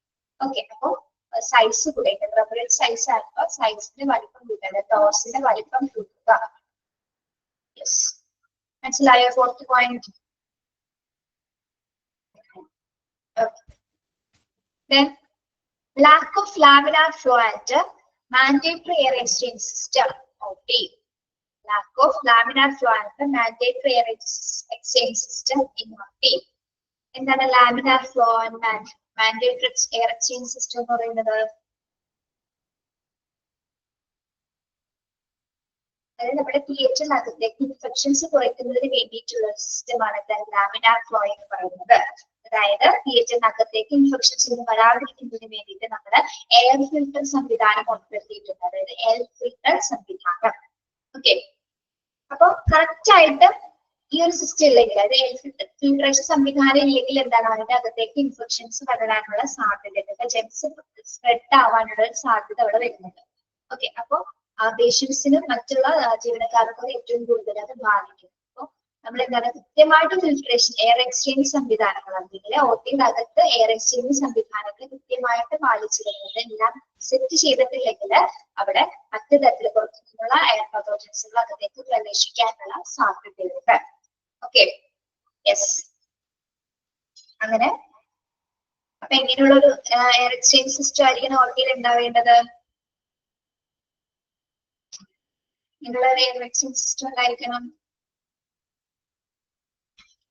Speaker 7: ഓക്കെ, അപ്പൊ സൈസ് കൂടെ ഇന്റർപ്രേറ്റ് സൈസ് ആകുമ്പോൾ സൈസിന്റെ വലിപ്പം കൂട്ടുക, ഡോർസിന്റെ വലിപ്പം കൂട്ടുക. യെസ്, മനസ്സിലായോ? Fourth point. Then lack of laminar flow and mandatory air exchange system. Okay, lack of laminar flow and mandatory air exchange system in OT. എന്താണ് laminar flow and mandatory air exchange system എന്ന് പറയുന്നത്? അതായത് നമ്മുടെ തിയേറ്ററിനകത്തേക്ക് infections കുറയ്ക്കുന്നതിന് വേണ്ടിയിട്ടുള്ള സിസ്റ്റമാണ് laminar flow എന്ന് പറയുന്നത്. അതായത് തിയേറ്ററിനകത്തേക്ക് ഇൻഫെക്ഷൻസ് വരാതിരിക്കുന്നതിന് വേണ്ടിയിട്ട് നമ്മൾ എയർ ഫിൽട്ടർ സംവിധാനം ഉൾപ്പെടുത്തിയിട്ടുണ്ട്. അതായത് എയർ ഫിൽട്ടർ സംവിധാനം. ഓക്കെ, അപ്പൊ കറക്റ്റ് ആയിട്ട് ഈ ഒരു സിസ്റ്റം ഇല്ലെങ്കിൽ, അതായത് എയർ ഫിൽട്രേഷൻ സംവിധാനം ഇല്ലെങ്കിൽ എന്താണ് അതിന്റെ അകത്തേക്ക് ഇൻഫെക്ഷൻസ് വരാനുള്ള സാധ്യത, ജെംസ് സ്പ്രെഡ് ആവാനുള്ള ഒരു സാധ്യത അവിടെ വരുന്നുണ്ട്. ഓക്കെ, അപ്പൊ പേഷ്യൻസിനും മറ്റുള്ള ജീവനക്കാർക്കും ഏറ്റവും കൂടുതൽ അത് ബാധിക്കും. അപ്പൊ നമ്മൾ എന്താണ് കൃത്യമായിട്ട് ഫിൽട്രേഷൻ എയർ എക്സ്ചേഞ്ച് സംവിധാനങ്ങൾ അല്ലെങ്കിൽ ഓട്ടിയുടെ അകത്ത് എയർ എക്സ്ചേഞ്ച് സംവിധാനങ്ങൾ കൃത്യമായിട്ട് പാലിച്ചിരുന്നത് എല്ലാം സെറ്റ് ചെയ്തിട്ടില്ലെങ്കിൽ അവിടെ മറ്റു തരത്തിൽ പുറത്തുനിന്നുള്ള എയർ പതോജൻസുകൾ അകത്തേക്ക് പ്രവേശിക്കാനുള്ള സാധ്യതയുണ്ട്. Okay, yes. അങ്ങനെ അപ്പൊ എങ്ങനെയുള്ള ഒരു എയർ എക്സ്ചേഞ്ച് സിസ്റ്റം ആയിരിക്കണം ഓട്ടിയിൽ ഉണ്ടാവേണ്ടത്? ഇങ്ങനെയുള്ള ഒരു എയർ എക്സ്ചേഞ്ച് സിസ്റ്റം ഉണ്ടായിരിക്കണം.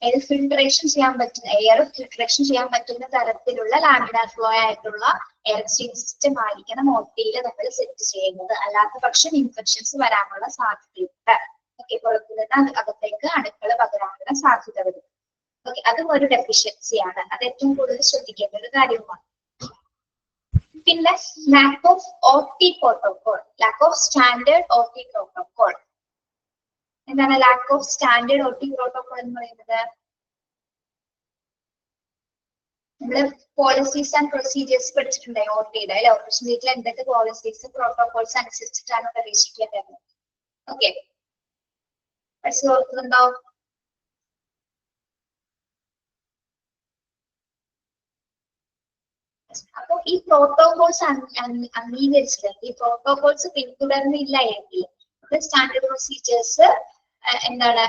Speaker 7: എയർ ഫിൽട്രേഷൻ ചെയ്യാൻ പറ്റുന്ന തരത്തിലുള്ള ലാമിനാർ ഫ്ലോ ആയിട്ടുള്ള എയർ എക്സ്ചേഞ്ച് സിസ്റ്റം ആയിരിക്കണം ഓട്ടിയിൽ നമ്മൾ സെറ്റ് ചെയ്യുന്നത്. അല്ലാത്ത പക്ഷം ഇൻഫെക്ഷൻസ് വരാനുള്ള സാധ്യതയുണ്ട്. ഓക്കെ, പുറത്തുനിന്ന് അകത്തേക്ക് അണുക്കൾ പകരാനുള്ള സാധ്യത വരും. ഓക്കെ, അതും ഒരു ഡെഫിഷ്യൻസിയാണ്. അത് ഏറ്റവും കൂടുതൽ ശ്രദ്ധിക്കേണ്ട ഒരു കാര്യമാണ്. പിന്നെ lack of OT protocol, lack of standard OT protocol. എന്താണ് lack of standard OT protocol എന്ന് പറയുന്നത്? നമ്മള് പോളിസീസ് ആൻഡ് പ്രൊസീജിയേഴ്സ് പഠിച്ചിട്ടുണ്ടായി ഓർമ്മയുടെ അല്ലെ? ഓപ്പറേഷൻ തിയേറ്ററിൽ എന്തൊക്കെ പോളിസീസ് പ്രോട്ടോകോൾസ് അനുസരിച്ചിട്ടാണ് പ്രവേശിക്കേണ്ടത്. ഓക്കെ, പഠിച്ചു ഓർക്കുന്നുണ്ടോ? അപ്പൊ ഈ പ്രോട്ടോകോൾസ് അംഗീകരിച്ചില്ല, ഈ പ്രോട്ടോകോൾസ് പിന്തുടർന്നില്ല എങ്കിൽ സ്റ്റാൻഡേർഡ് പ്രൊസീജിയേഴ്സ് എന്താണ്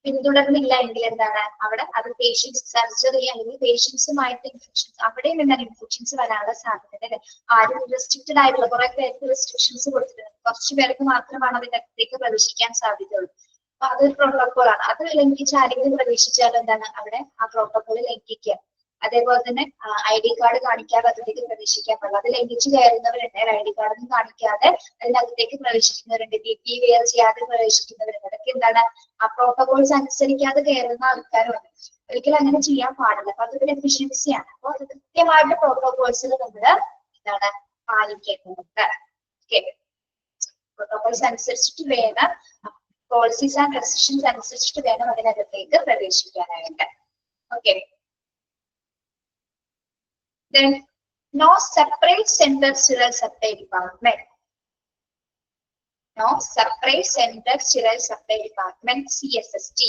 Speaker 7: പിന്തുടർന്നില്ല എങ്കിൽ എന്താണ് അവിടെ അത് പേഷ്യൻസ് സർജറി അല്ലെങ്കിൽ പേഷ്യൻസുമായിട്ട് ഇൻഫെക്ഷൻസ് അവിടെയും എന്താണ് ഇൻഫെക്ഷൻസ് വരാനുള്ള സാധ്യത. ആരും റെസ്ട്രിക്റ്റഡ് ആയിട്ടുള്ള കുറെ പേർക്ക് റെസ്ട്രിക്ഷൻസ് കൊടുത്തിട്ടുണ്ട്, കുറച്ചു പേർക്ക് മാത്രമാണ് അതിന്റെ അകത്തേക്ക് പ്രവേശിക്കാൻ സാധ്യതയുള്ളൂ. അപ്പൊ അതൊരു പ്രോട്ടോകോൾ ആണ്. അത് ലംഘിച്ച് ആരെങ്കിലും പ്രവേശിച്ചാൽ എന്താണ് അവിടെ ആ പ്രോട്ടോകോൾ ലംഘിക്കുക. അതേപോലെ തന്നെ ID കാർഡ് കാണിക്കാതെ അതിലേക്ക് പ്രവേശിക്കാൻ പാടില്ല. അത് ലംഘിച്ച് കയറുന്നവരുണ്ട്, ID കാർഡൊന്നും കാണിക്കാതെ അതിനകത്തേക്ക് പ്രവേശിക്കുന്നവരുണ്ട്, PPE വെയർ ചെയ്യാതെ പ്രവേശിക്കുന്നവരുണ്ട്. അതൊക്കെ എന്താണ് ആ പ്രോട്ടോകോൾസ് അനുസരിക്കാതെ കയറുന്ന ആൾക്കാരുണ്ട്. ഒരിക്കലും അങ്ങനെ ചെയ്യാൻ പാടില്ല. അപ്പൊ അതൊരു ഡെഫിഷ്യൻസിയാണ്. അപ്പൊ അത് കൃത്യമായിട്ട് പ്രോട്ടോകോൾസിൽ നമ്മൾ എന്താണ് പാലിക്കേണ്ടതുണ്ട്. ഓക്കെ, പ്രോട്ടോകോൾസ് അനുസരിച്ചിട്ട് വേണം, പോളിസീസ് ആൻഡ് റെസ്ട്രിക്ഷൻസ് അനുസരിച്ചിട്ട് വേണം അതിനകത്തേക്ക് പ്രവേശിക്കാനായിട്ട്. Okay, then no separate central sterile supply department. No separate central sterile supply department, CSSD.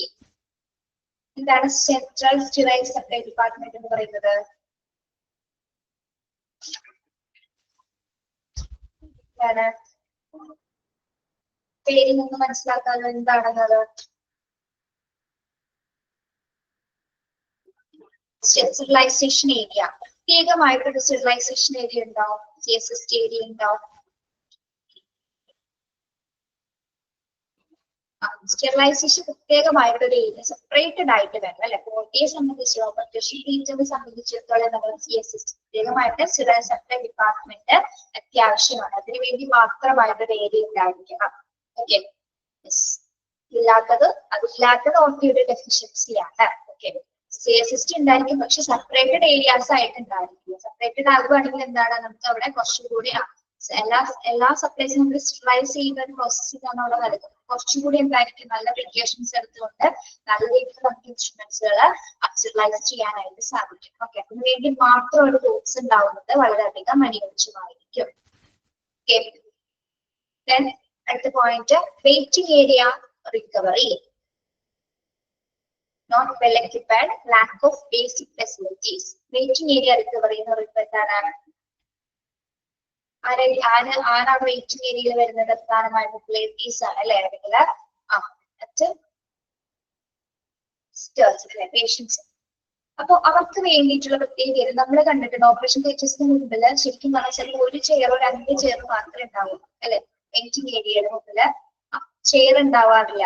Speaker 7: എന്താണ് സെൻട്രൽ സ്റ്റെറൈൽ സപ്ലൈ ഡിപ്പാർട്ട്മെന്റ് എന്ന് പറയുന്നത്? പേരിൽ നിന്ന് മനസ്സിലാക്കാനോ എന്താണെന്നത്? സ്റ്റെറിലൈസേഷൻ ഏരിയ, പ്രത്യേകമായിട്ടൊരു സ്റ്റെറിലൈസേഷൻ ഏരിയ ഉണ്ടാവും, CSSD ഏരിയ ഉണ്ടാവും. സ്റ്റെറിലൈസേഷൻ പ്രത്യേകമായിട്ടൊരു ഏരിയ സെപ്പറേറ്റഡ് ആയിട്ട് വേണം അല്ലെ? ക്വാളിറ്റിയെ സംബന്ധിച്ചോ പ്രൊട്ടക്ഷൻ ടീച്ചറിനെ സംബന്ധിച്ചിടത്തോളം നമ്മൾ CSSD പ്രത്യേകമായിട്ട് സ്റ്റെറൈൽ സപ്ലൈ ഡിപ്പാർട്ട്മെന്റ് അത്യാവശ്യമാണ്. അതിനുവേണ്ടി മാത്രമായിട്ടൊരു ഏരിയ ഉണ്ടായിരിക്കണം. ഓക്കെ, അതില്ലാത്തത് ഓർമ്മയുടെ ഡെഫിഷ്യൻസിയാണ്. ഓക്കെ, CSSD ഉണ്ടായിരിക്കും, പക്ഷെ സെപ്പറേറ്റഡ് ഏരിയാസ് ആയിട്ട് ഉണ്ടായിരിക്കും. സെപ്പറേറ്റഡ് ആകുകയാണെങ്കിൽ എന്താണ് നമുക്ക് അവിടെ കുറച്ചുകൂടി എല്ലാ സപ്ലൈസും നമ്മൾ സ്റ്റെറിലൈസ് ചെയ്യുന്ന ഒരു പ്രോസസ്സിംഗ് ആണ് അവിടെ നടക്കുന്നത്. കുറച്ചുകൂടി എന്തായിരിക്കും നല്ല പ്രിക്കോഷൻസ് എടുത്തുകൊണ്ട് നല്ല രീതിയിൽ നമുക്ക് ഇൻസ്ട്രുമെന്റ്സുകൾ സ്റ്റെറിലൈസ് ചെയ്യാനായിട്ട് സാധിക്കും. ഓക്കെ, അതിനു വേണ്ടി മാത്രം ഒരു ടൂൾസ് ഉണ്ടാവുന്നത് വളരെയധികം അനുയോജ്യമായിരിക്കും. ഓക്കെ, അടുത്ത point waiting area recovery. Not well equipped, lack of basic facilities. Waiting area recovery എന്ന് പറയുമ്പോൾ എന്താണ്? ആരാണ് വെയിറ്റിംഗ് ഏരിയയിൽ വരുന്നത്? പ്രധാനമായിട്ടും ലേഡീസ് ആണ് അല്ലെ? അല്ലെങ്കിൽ പേഷ്യൻസ്. അപ്പൊ അവർക്ക് വേണ്ടിയിട്ടുള്ള പ്രത്യേക നമ്മൾ കണ്ടിട്ടുണ്ട് ഓപ്പറേഷൻ തിയേറ്റേഴ്സിന് മുമ്പിൽ ശരിക്കും പറഞ്ഞാൽ ഒരു ചെയറോ 2 ചെയറോ മാത്രമേ ഉണ്ടാവൂ അല്ലെ? വെയിറ്റിംഗ് ഏരിയയുടെ മുമ്പില് ചെയർ ഉണ്ടാവാറില്ല,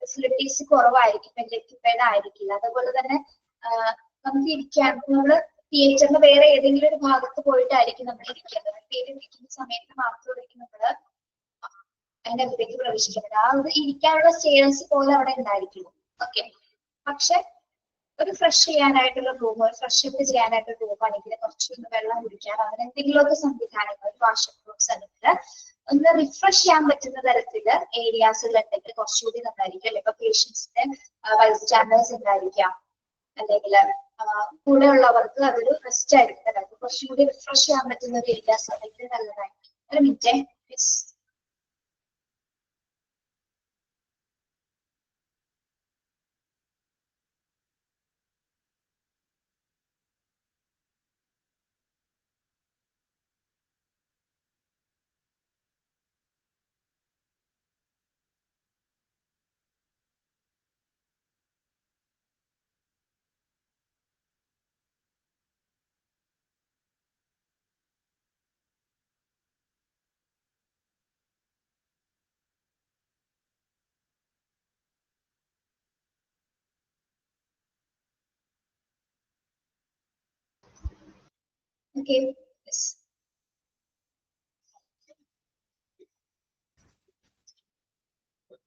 Speaker 7: ഫെസിലിറ്റീസ് കുറവായിരിക്കും, വെൽ ആയിരിക്കില്ല. അതുപോലെ തന്നെ നമുക്ക് ഇരിക്കാൻ നമ്മള് തിയേറ്ററിന് വേറെ ഏതെങ്കിലും ഒരു ഭാഗത്ത് പോയിട്ടായിരിക്കും നമ്മൾ ഇരിക്കുന്നത്. ഇരിക്കുന്ന സമയത്ത് മാത്രമായിരിക്കും നമ്മള് അതിന്റെ അകത്തേക്ക് പ്രവേശിക്കുന്നത്. ആ ഒരു ഇരിക്കാനുള്ള സ്റ്റേഴ്സ് പോലെ അവിടെ ഉണ്ടായിരിക്കും. ഓക്കെ, പക്ഷെ ഒരു ഫ്രഷ് ചെയ്യാനായിട്ടുള്ള റൂം, ഒരു ഫ്രഷ് അപ്പ് ചെയ്യാനായിട്ടുള്ള റൂം ആണെങ്കിൽ കുറച്ചൊന്ന് വെള്ളം കുടിക്കാൻ അങ്ങനെ എന്തെങ്കിലുമൊക്കെ സംവിധാനങ്ങൾ, വാഷിംഗ് റൂംസ് അല്ലെങ്കിൽ ഒന്ന് റിഫ്രഷ് ചെയ്യാൻ പറ്റുന്ന തരത്തില് ഏരിയാസുകളുണ്ടെങ്കിൽ കുറച്ചുകൂടി നന്നായിരിക്കും അല്ലെ? ഇപ്പൊ പേഷ്യൻസിന്റെ വൈസ് സ്റ്റാൻഡേർഡ്സ് ഉണ്ടായിരിക്കാം, അല്ലെങ്കിൽ കൂടെ ഉള്ളവർക്ക് അതൊരു റെസ്റ്റ് ആയിരിക്കും അല്ലെ? കുറച്ചുകൂടി റിഫ്രഷ് ചെയ്യാൻ പറ്റുന്ന ഒരു ഏരിയാസ് ആണെങ്കിൽ നല്ലതായിരിക്കും. ഒരു മിനിറ്റ്. Okay. Yes.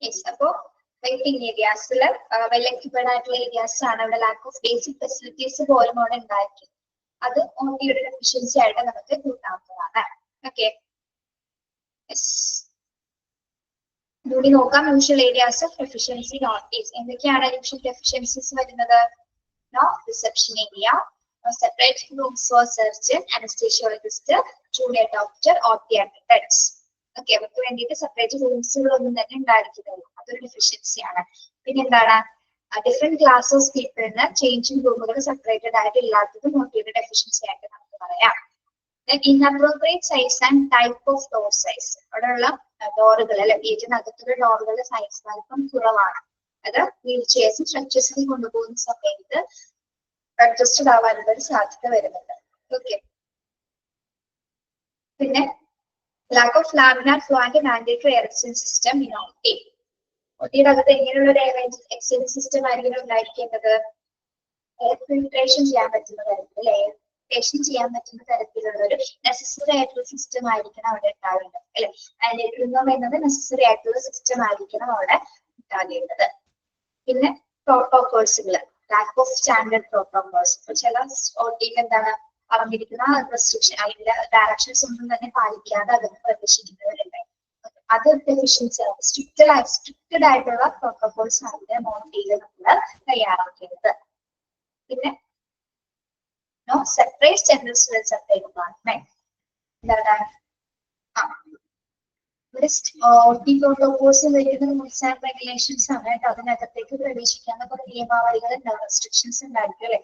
Speaker 7: Yes. അപ്പോ വെയിറ്റിംഗ് ഏരിയാസിൽ വെൽ എക്യുപ്ഡ് ആയിട്ടുള്ള ഏരിയാസ് ആണ്. അവിടെ ലാക്ക് ഓഫ് ബേസിക് ഫെസിലിറ്റീസ് പോലും അവിടെ ഉണ്ടായിരിക്കും. അത് ഓൺലിയുടെ ഡെഫിഷ്യൻസി ആയിട്ട് നമുക്ക് കൂട്ടാവുന്നതാണ്. ഓക്കെ, കൂടി നോക്കാം. Usual areas of deficiency notice. എന്തൊക്കെയാണ് യൂഷ്വൽ ഡെഫിഷ്യൻസീസ് വരുന്നത്? reception area, separate rooms for surgeon, anesthesiologist, junior doctor, or the attendants. Okay, അവർക്ക് വേണ്ടിയിട്ട് സെപ്പറേറ്റ് റൂംസുകളൊന്നും തന്നെ ഉണ്ടായിരിക്കില്ല. അതൊരു ഡെഫിഷ്യൻസി ആണ്. പിന്നെ എന്താണ് ഡിഫറെന്റ് ക്ലാസ് ഓഫ് പീപ്പിളിന് ചേഞ്ചിങ് റൂമുകൾ സെപ്പറേറ്റഡ് ആയിട്ട് ഇല്ലാത്തത് മോട്ടീവ് ഡെഫിഷ്യൻസി ആയിട്ട് നമുക്ക് പറയാം. Inappropriate size and type of door size. അവിടെയുള്ള ഡോറുകൾ അല്ലെ വീട്ടിനകത്തുള്ള ഡോറുകളുടെ സൈസ് അല്പം കുറവാണ്. അത് വീൽ ചെയർസും സ്ട്രെച്ചേഴ്സും കൊണ്ടുപോകുന്ന സമയത്ത് അഡ്ജസ്റ്റഡ് ആവാനുള്ള ഒരു സാധ്യത വരുന്നുണ്ട്. ഓക്കെ, പിന്നെ lack of laminar flow and mandatory air exchange system in OT. OTയുടെ അകത്ത് എങ്ങനെയുള്ള ഒരു എയർ എക്സ്ചേഞ്ച് സിസ്റ്റം ആയിരിക്കും ഉണ്ടായിരിക്കേണ്ടത്? എയർ ഫിൽട്രേഷൻ ചെയ്യാൻ പറ്റുന്ന തരത്തിൽ, എയർ ഫിൽട്രേഷൻ ചെയ്യാൻ പറ്റുന്ന തരത്തിലുള്ള ഒരു നെസസറി ആയിട്ടുള്ള സിസ്റ്റം ആയിരിക്കണം അവിടെ ഉണ്ടാവേണ്ടത് അല്ലെ. അതിലേക്ക് എന്നത് നെസസറി ആയിട്ടുള്ള സിസ്റ്റം ആയിരിക്കണം അവിടെ ഉണ്ടാകേണ്ടത്. പിന്നെ പ്രോട്ടോകോൾസുകൾ, ലാക്ക് ഓഫ് സ്റ്റാൻഡേർഡ് പ്രോട്ടോകോൾസ്. ചില OTയിൽ എന്താണ് പറഞ്ഞിരിക്കുന്ന റെസ്ട്രിക്ഷൻ, അതിന്റെ ഡയറക്ഷൻസ് ഒന്നും തന്നെ പാലിക്കാതെ അതൊക്കെ പ്രദർശിക്കുന്നവരുണ്ട്. അത് ഡെഫിഷ്യൻസി ആണ്. സ്ട്രിക്റ്റഡ് ആയിട്ടുള്ള പ്രോട്ടോകോൾസ് ആണ് മോട്ടിയിൽ നമ്മൾ തയ്യാറാക്കിയത്. പിന്നെ സെപ്പറേറ്റ് ജനറൽ സെപ്പറേറ്റ് ഡിപ്പാർട്ട്മെന്റ്. എന്താണ് പ്രോട്ടോകോൾസ് വരുന്ന റൂൾസ് ആൻഡ് റെഗുലേഷൻസ് ആണ് കേട്ടോ. അതിനകത്തേക്ക് പ്രവേശിക്കാവുന്ന കുറെ നിയമാവലികൾ ഉണ്ടാവും, റെസ്ട്രിക്ഷൻസ് ഉണ്ടായിരിക്കും അല്ലെ,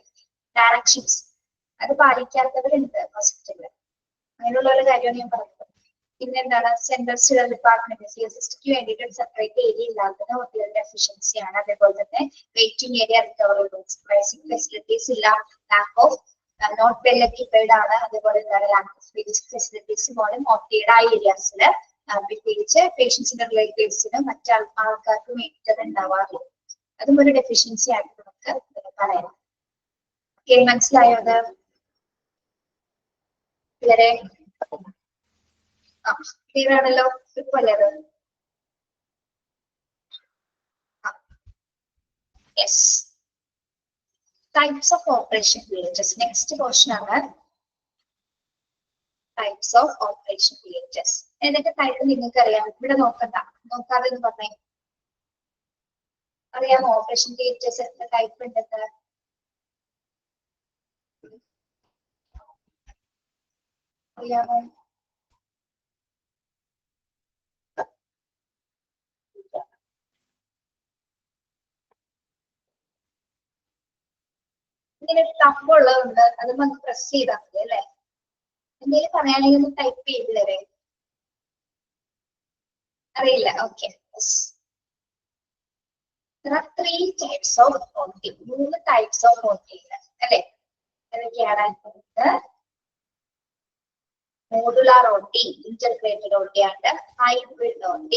Speaker 7: ഡയറക്ഷൻസ്. അത് പാലിക്കാത്തവരുണ്ട് ഹോസ്പിറ്റലിൽ. അങ്ങനെയുള്ള ഒരു കാര്യമാണ് ഞാൻ പറഞ്ഞത്. പിന്നെ എന്താണ് സെൻട്രൽ സ്റ്റീറൽ ഡിപ്പാർട്ട്മെന്റ്, CSSTക്ക് വേണ്ടിയിട്ട് സെപ്പറേറ്റ് ഏരിയ ഇല്ലാത്തത് ഒത്തിരി ഡെഫിഷ്യൻസി ആണ്. അതേപോലെ തന്നെ waiting area, recovery rooms, pricing facilities ഇല്ല, lack of not well equipped ആണ്. അതേപോലെ എന്താണ് ലാക്ക് ഓഫ് ബേസിക് ഫെസിലിറ്റീസ് പോലെ OTയുടെ ആ ഏരിയാസിൽ പ്രത്യേകിച്ച് പേഷ്യൻസിന്റെ റിലേറ്റീവ്സിനും മറ്റു ആൾക്കാർക്കും വേണ്ടിയിട്ട് ഉണ്ടാവാറില്ല. അതും ഒരു ഡെഫിഷ്യൻസി ആയിട്ട് നമുക്ക് പറയാം. ഓക്കെ, മനസ്സിലായോ? അത് ക്ലിയർ ആണല്ലോ? അല്ലേ? Yes. Types of operation theatres. Next portion ആണ് ടൈപ്സ് ഓഫ് ഓപ്പറേഷൻ തിയേറ്റേഴ്സ്. ഏതൊക്കെ ടൈപ്പ് നിങ്ങൾക്ക് അറിയാം? ഇവിടെ നോക്കാതെ എന്ന് പറഞ്ഞേ. അറിയാമോ ഓപ്പറേഷൻ തിയേറ്റേഴ്സ് എത്ര ടൈപ്പ് ഉണ്ടെന്ന്? അറിയാമോ? ഇങ്ങനെ ഒരു ടഫ് ഉള്ളതുണ്ട്, അത് നമുക്ക് പ്രസ് ചെയ്താൽ മതി അല്ലെ. എന്തെങ്കിലും പറയാനെങ്കിൽ ഒന്ന് ടൈപ്പ് ചെയ്തില്ലേ? അറിയില്ല. Okay, there are 3 types of OT. 3 types of OT അല്ലെ. ഏതൊക്കെയാണ്? Modular OT, integrated OT and hybrid OT.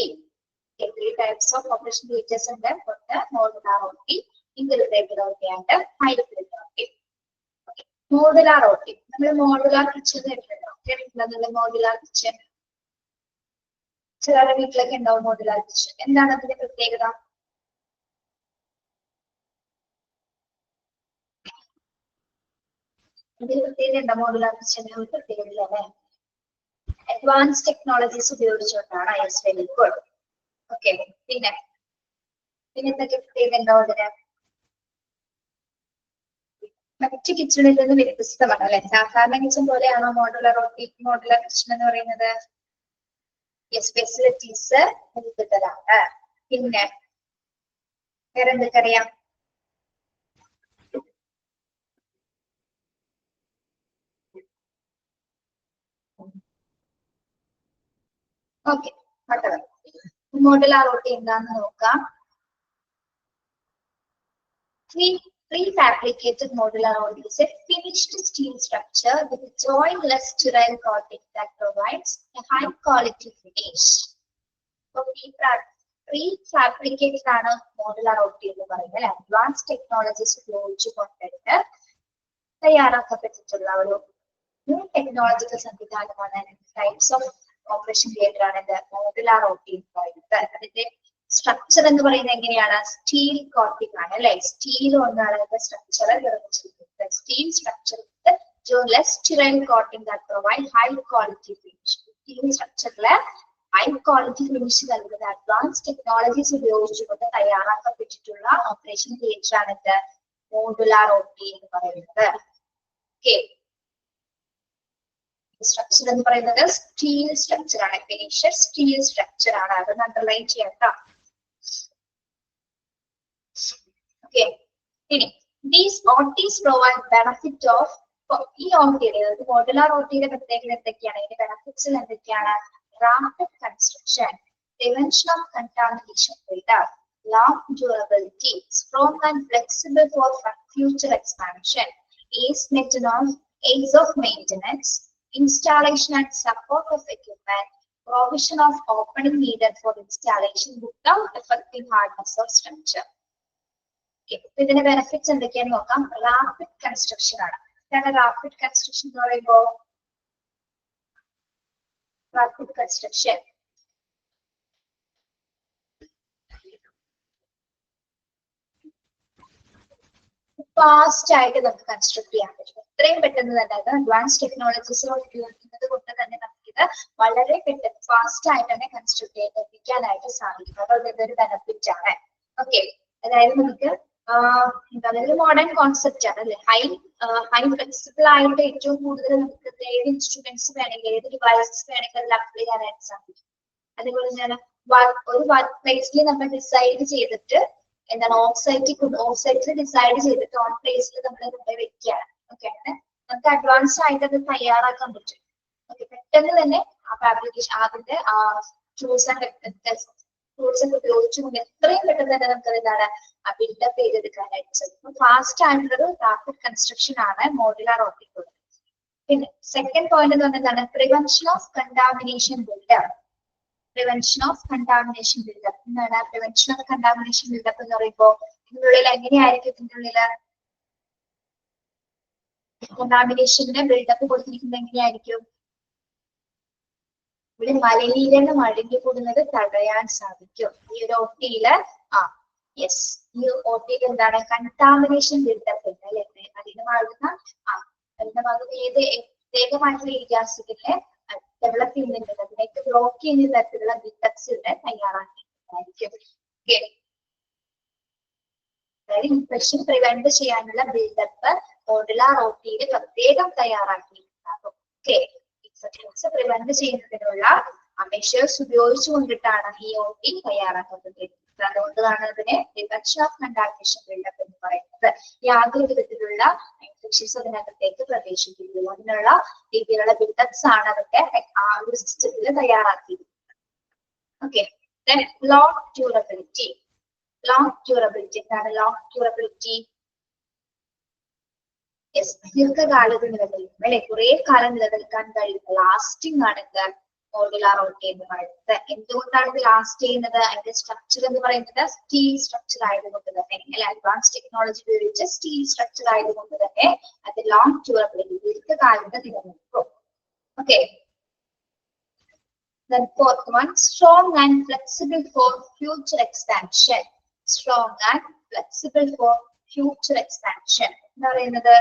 Speaker 7: 3 types of operation theatres ഉണ്ട്. ഒന്ന് modular OT, integrated OT and hybrid OT. Modular OT, നമ്മൾ മോഡുലാർ കിച്ചൺ കേട്ടിട്ടുണ്ടോ? Modular kitchen ചിലരുടെ വീട്ടിലൊക്കെ ഉണ്ടാവും modular kitchen. എന്താണ് അതിന്റെ പ്രത്യേകത? ഇതിന് പ്രത്യേകത ഉണ്ടോ? മോഡുലാർ കിച്ചണിന് ഒരു പ്രത്യേകത അല്ലേ? അഡ്വാൻസ് ടെക്നോളജീസ് ഉപയോഗിച്ചുകൊണ്ടാണ്. Yes, very good. ഓക്കെ, പിന്നെ എന്തൊക്കെ പ്രത്യേകത ഉണ്ടാവും അതിന്? മറ്റു കിച്ചണിൽ നിന്ന് വ്യത്യസ്തമാണ് അല്ലെ. സാധാരണ കിച്ചൺ പോലെയാണോ മോഡുലാർ കിച്ചൺ എന്ന് പറയുന്നത്? യെസ്, ഫെസിലിറ്റീസ് കൂടുതലാണ്. പിന്നെ വേറെ എന്തൊക്കെയറിയാം? ഓക്കെ, മോഡുലാർ OT എന്താന്ന് നോക്കാം. Prefabricated modular OT is a finished steel structure with a jointless sterile coating that provides a high quality finish. So prefabricated ആണ് modular OT എന്ന് പറയുന്നത്. അഡ്വാൻസ് ടെക്നോളജീസ് ഉപയോഗിച്ചുകൊണ്ടിട്ട് തയ്യാറാക്കപ്പെട്ടിട്ടുള്ള ഒരു ന്യൂ ടെക്നോളജിക്കൽ സംവിധാനമാണ്. ടൈപ്സ് ഓഫ് ഓപ്പറേഷൻ തിയേറ്റർ ആണ് modular OT എന്ന് പറയുന്നത്. അതിന്റെ structure എന്ന് പറയുന്നത് എങ്ങനെയാണ്? സ്റ്റീൽ കോട്ടിംഗ് ആണ് അല്ലെ. സ്റ്റീൽ കൊണ്ടാണ് സ്ട്രക്ചർ നിർമ്മിച്ചിരിക്കുന്നത്. Steel structure sterile coating that provide high quality finish. സ്റ്റീൽ സ്ട്രക്ചറിലെ ഹൈ ക്വാളിറ്റി ഫിനിഷ് നൽകുന്ന അഡ്വാൻസ് ടെക്നോളജീസ് ഉപയോഗിച്ചുകൊണ്ട് തയ്യാറാക്കപ്പെട്ടിട്ടുള്ള ഓപ്പറേഷൻ തിയേറ്റർ ആണ് മോഡുലാർ OT എന്ന് പറയുന്നത്. ഓക്കെ, സ്ട്രക്ചർ എന്ന് പറയുന്നത് സ്റ്റീൽ സ്ട്രക്ചർ ആണ്. ഫിനിഷർ സ്റ്റീൽ സ്ട്രക്ചർ ആണ്. അതൊന്ന് അണ്ടർലൈൻ ചെയ്യാം കേട്ടോ. ഓക്കെ, ഇനി these OTs provide benefit of ഈ OT-യുടെ മോഡുലാർ OT-യുടെ പ്രത്യേകത എന്തൊക്കെയാണ്? ഇതിന്റെ ബെനഫിറ്റ്സ് എന്തൊക്കെയാണ്? Rapid construction, prevention of contamination rate, long durability, strong and flexible for future expansion, ease of maintenance, installation and support of equipment, provision of opening needed for installation without affecting hardness of structure. Okay, ഇതിന്റെ benefits എന്തൊക്കെയാണെന്ന് നോക്കാം. Rapid construction ആണ്. എന്താണ് rapid construction എന്ന് പറയുമ്പോൾ? Rapid construction fast ആയിട്ട് നമുക്ക് construct ചെയ്യാൻ പറ്റും. എത്രയും പെട്ടെന്ന് തന്നെ അഡ്വാൻസ് ടെക്നോളജീസ് ഉപയോഗിക്കുന്നത് കൊണ്ട് തന്നെ നമുക്കിത് വളരെ പെട്ടെന്ന് ഫാസ്റ്റ് ആയിട്ട് തന്നെ കൺസ്ട്രക്ട് ചെയ്തെത്തിക്കാനായിട്ട് സാധിക്കും. അപ്പോൾ ഇതൊരു ബെനിഫിറ്റ് ആണ്. ഓക്കെ, അതായത് നമുക്ക് എന്താ പറയുക, മോഡേൺ കോൺസെപ്റ്റ് ആണ് അല്ലെ. ഹൈ ഫ്ലെക്സിബിൾ ആയിട്ട് ഏറ്റവും കൂടുതൽ നമുക്ക് ഏത് ഇൻസ്ട്രുമെന്റ്സ് വേണമെങ്കിൽ ഏത് ഡിവൈസസ് വേണമെങ്കിൽ അതിൽ അപ്ലൈ ചെയ്യാനായിട്ട് സാധിക്കും. അതുപോലെ തന്നെ ഒരു വർക്ക് പ്ലേസിൽ നമ്മൾ ഡിസൈഡ് ചെയ്തിട്ട് എന്താണ് ഓഫ്സൈറ്റിൽ ഡിസൈഡ് ചെയ്തിട്ട് ഓൺ പ്ലേസിൽ നമ്മൾ കൊണ്ടുപോയി വെക്കുകയാണ്. ഓക്കെ, നമുക്ക് അഡ്വാൻസ് ആയിട്ട് അത് തയ്യാറാക്കാൻ പറ്റും. ഓക്കെ, പെട്ടെന്ന് തന്നെ ആ ഫാബ്രിക്കേഷൻ അതിന്റെ ടൂൾസ് ഒക്കെ ഉപയോഗിച്ചുകൊണ്ട് എത്രയും പെട്ടെന്ന് തന്നെ നമുക്ക് എന്താണ് ബിൽഡപ്പ് ചെയ്തെടുക്കാനായിട്ട് സാധിക്കും. ഫാസ്റ്റ് ആയിട്ടുള്ളത് റാപ്പിഡ് കൺസ്ട്രക്ഷൻ ആണ് മോഡുലാർ OT. പിന്നെ സെക്കൻഡ് പോയിന്റ് എന്ന് പറഞ്ഞാൽ എന്താണ്? Prevention of contamination buildup. Prevention of contamination buildup എന്താണ്? പ്രിവെൻഷൻ ഓഫ് കണ്ടാമിനേഷൻ ബിൽഡപ്പ് എന്ന് പറയുമ്പോൾ ഇതിനുള്ളിൽ എങ്ങനെയായിരിക്കും? ഇതിന്റെ ഉള്ളില് കണ്ടാമിനേഷന്റെ ബിൽഡപ്പ് കൊടുത്തിരിക്കുന്നത് എങ്ങനെയായിരിക്കും? ഇവിടെ മലിനീകരണം അടങ്ങിക്കൂടുന്നത് തടയാൻ സാധിക്കും. ഈ ഒരു OT-യില് യെസ്, ഈ OT-യിൽ എന്താണ്? കണ്ടാമിനേഷൻ ബിൽഡപ്പ് ഉണ്ട് അല്ലെ. അതിനുമാകുന്ന ഏത് പ്രത്യേകമായിട്ടുള്ള ഏരിയാസിലെ ഡെവലപ്പ് ചെയ്യുന്നുണ്ട്, അതിലേക്ക് ബ്ലോക്ക് ചെയ്യുന്ന തരത്തിലുള്ള ബിൽഡപ്സ് ഇവിടെ തയ്യാറാക്കിയിട്ടുണ്ടായിരിക്കും. അതായത് ഇൻഫെക്ഷൻ പ്രിവെന്റ് ചെയ്യാനുള്ള ബിൽഡപ്പ് മോഡുലാർ OT-യിൽ പ്രത്യേകം തയ്യാറാക്കിയിട്ടുണ്ടാകും. ഓക്കെ, ഇൻഫെക്ഷൻസ് പ്രിവെന്റ് ചെയ്യുന്നതിനുള്ള മെഷേഴ്സ് ഉപയോഗിച്ചുകൊണ്ടിട്ടാണ് ഈ OT തയ്യാറാക്കുന്നത്. അതുകൊണ്ടാണ് അതിനെ പ്രിവെൻഷൻ ഓഫ് കണ്ടാമിനേഷൻ ബിൽഡപ്പ് എന്ന് പറയുന്നത്. യാതൊരു വിധത്തിലുള്ള ഇൻഫെക്ഷൻസ് അതിനകത്തേക്ക് പ്രവേശിക്കുന്നു അതിനുള്ള രീതിയിലുള്ള ബിൽഡപ്സ് ആണ് അതിന്റെ ആ ഒരു സിസ്റ്റത്തിൽ തയ്യാറാക്കിയിരിക്കുന്നത്. Okay, long durability. Long durability എന്താണ്? ലോങ് ഡ്യൂറബിലിറ്റി ദീർഘകാലത്ത് നിലനിൽക്കും അല്ലെ. കുറെ കാലം നിലനിൽക്കാൻ കഴിയുന്ന ലാസ്റ്റിംഗ് ആണ് മോഡുലാർ OT എന്ന് പറയുന്നത്. എന്തുകൊണ്ടാണ് ഇത് ലാസ്റ്റ് ചെയ്യുന്നത്? അതിന്റെ സ്ട്രക്ചർ എന്ന് പറയുന്നത് സ്റ്റീൽ സ്ട്രക്ചർ ആയതുകൊണ്ട് തന്നെ, അല്ലെങ്കിൽ അഡ്വാൻസ് ടെക്നോളജി ഉപയോഗിച്ച് സ്റ്റീൽ സ്ട്രക്ചർ ആയതുകൊണ്ട് തന്നെ അത് ലോങ് ഡ്യൂറബിലിറ്റി ദീർഘകാലത്ത് നിലനിൽക്കും. Okay, then fourth one, strong and flexible for future expansion. Strong and flexible for future expansion എന്ന് പറയുന്നത്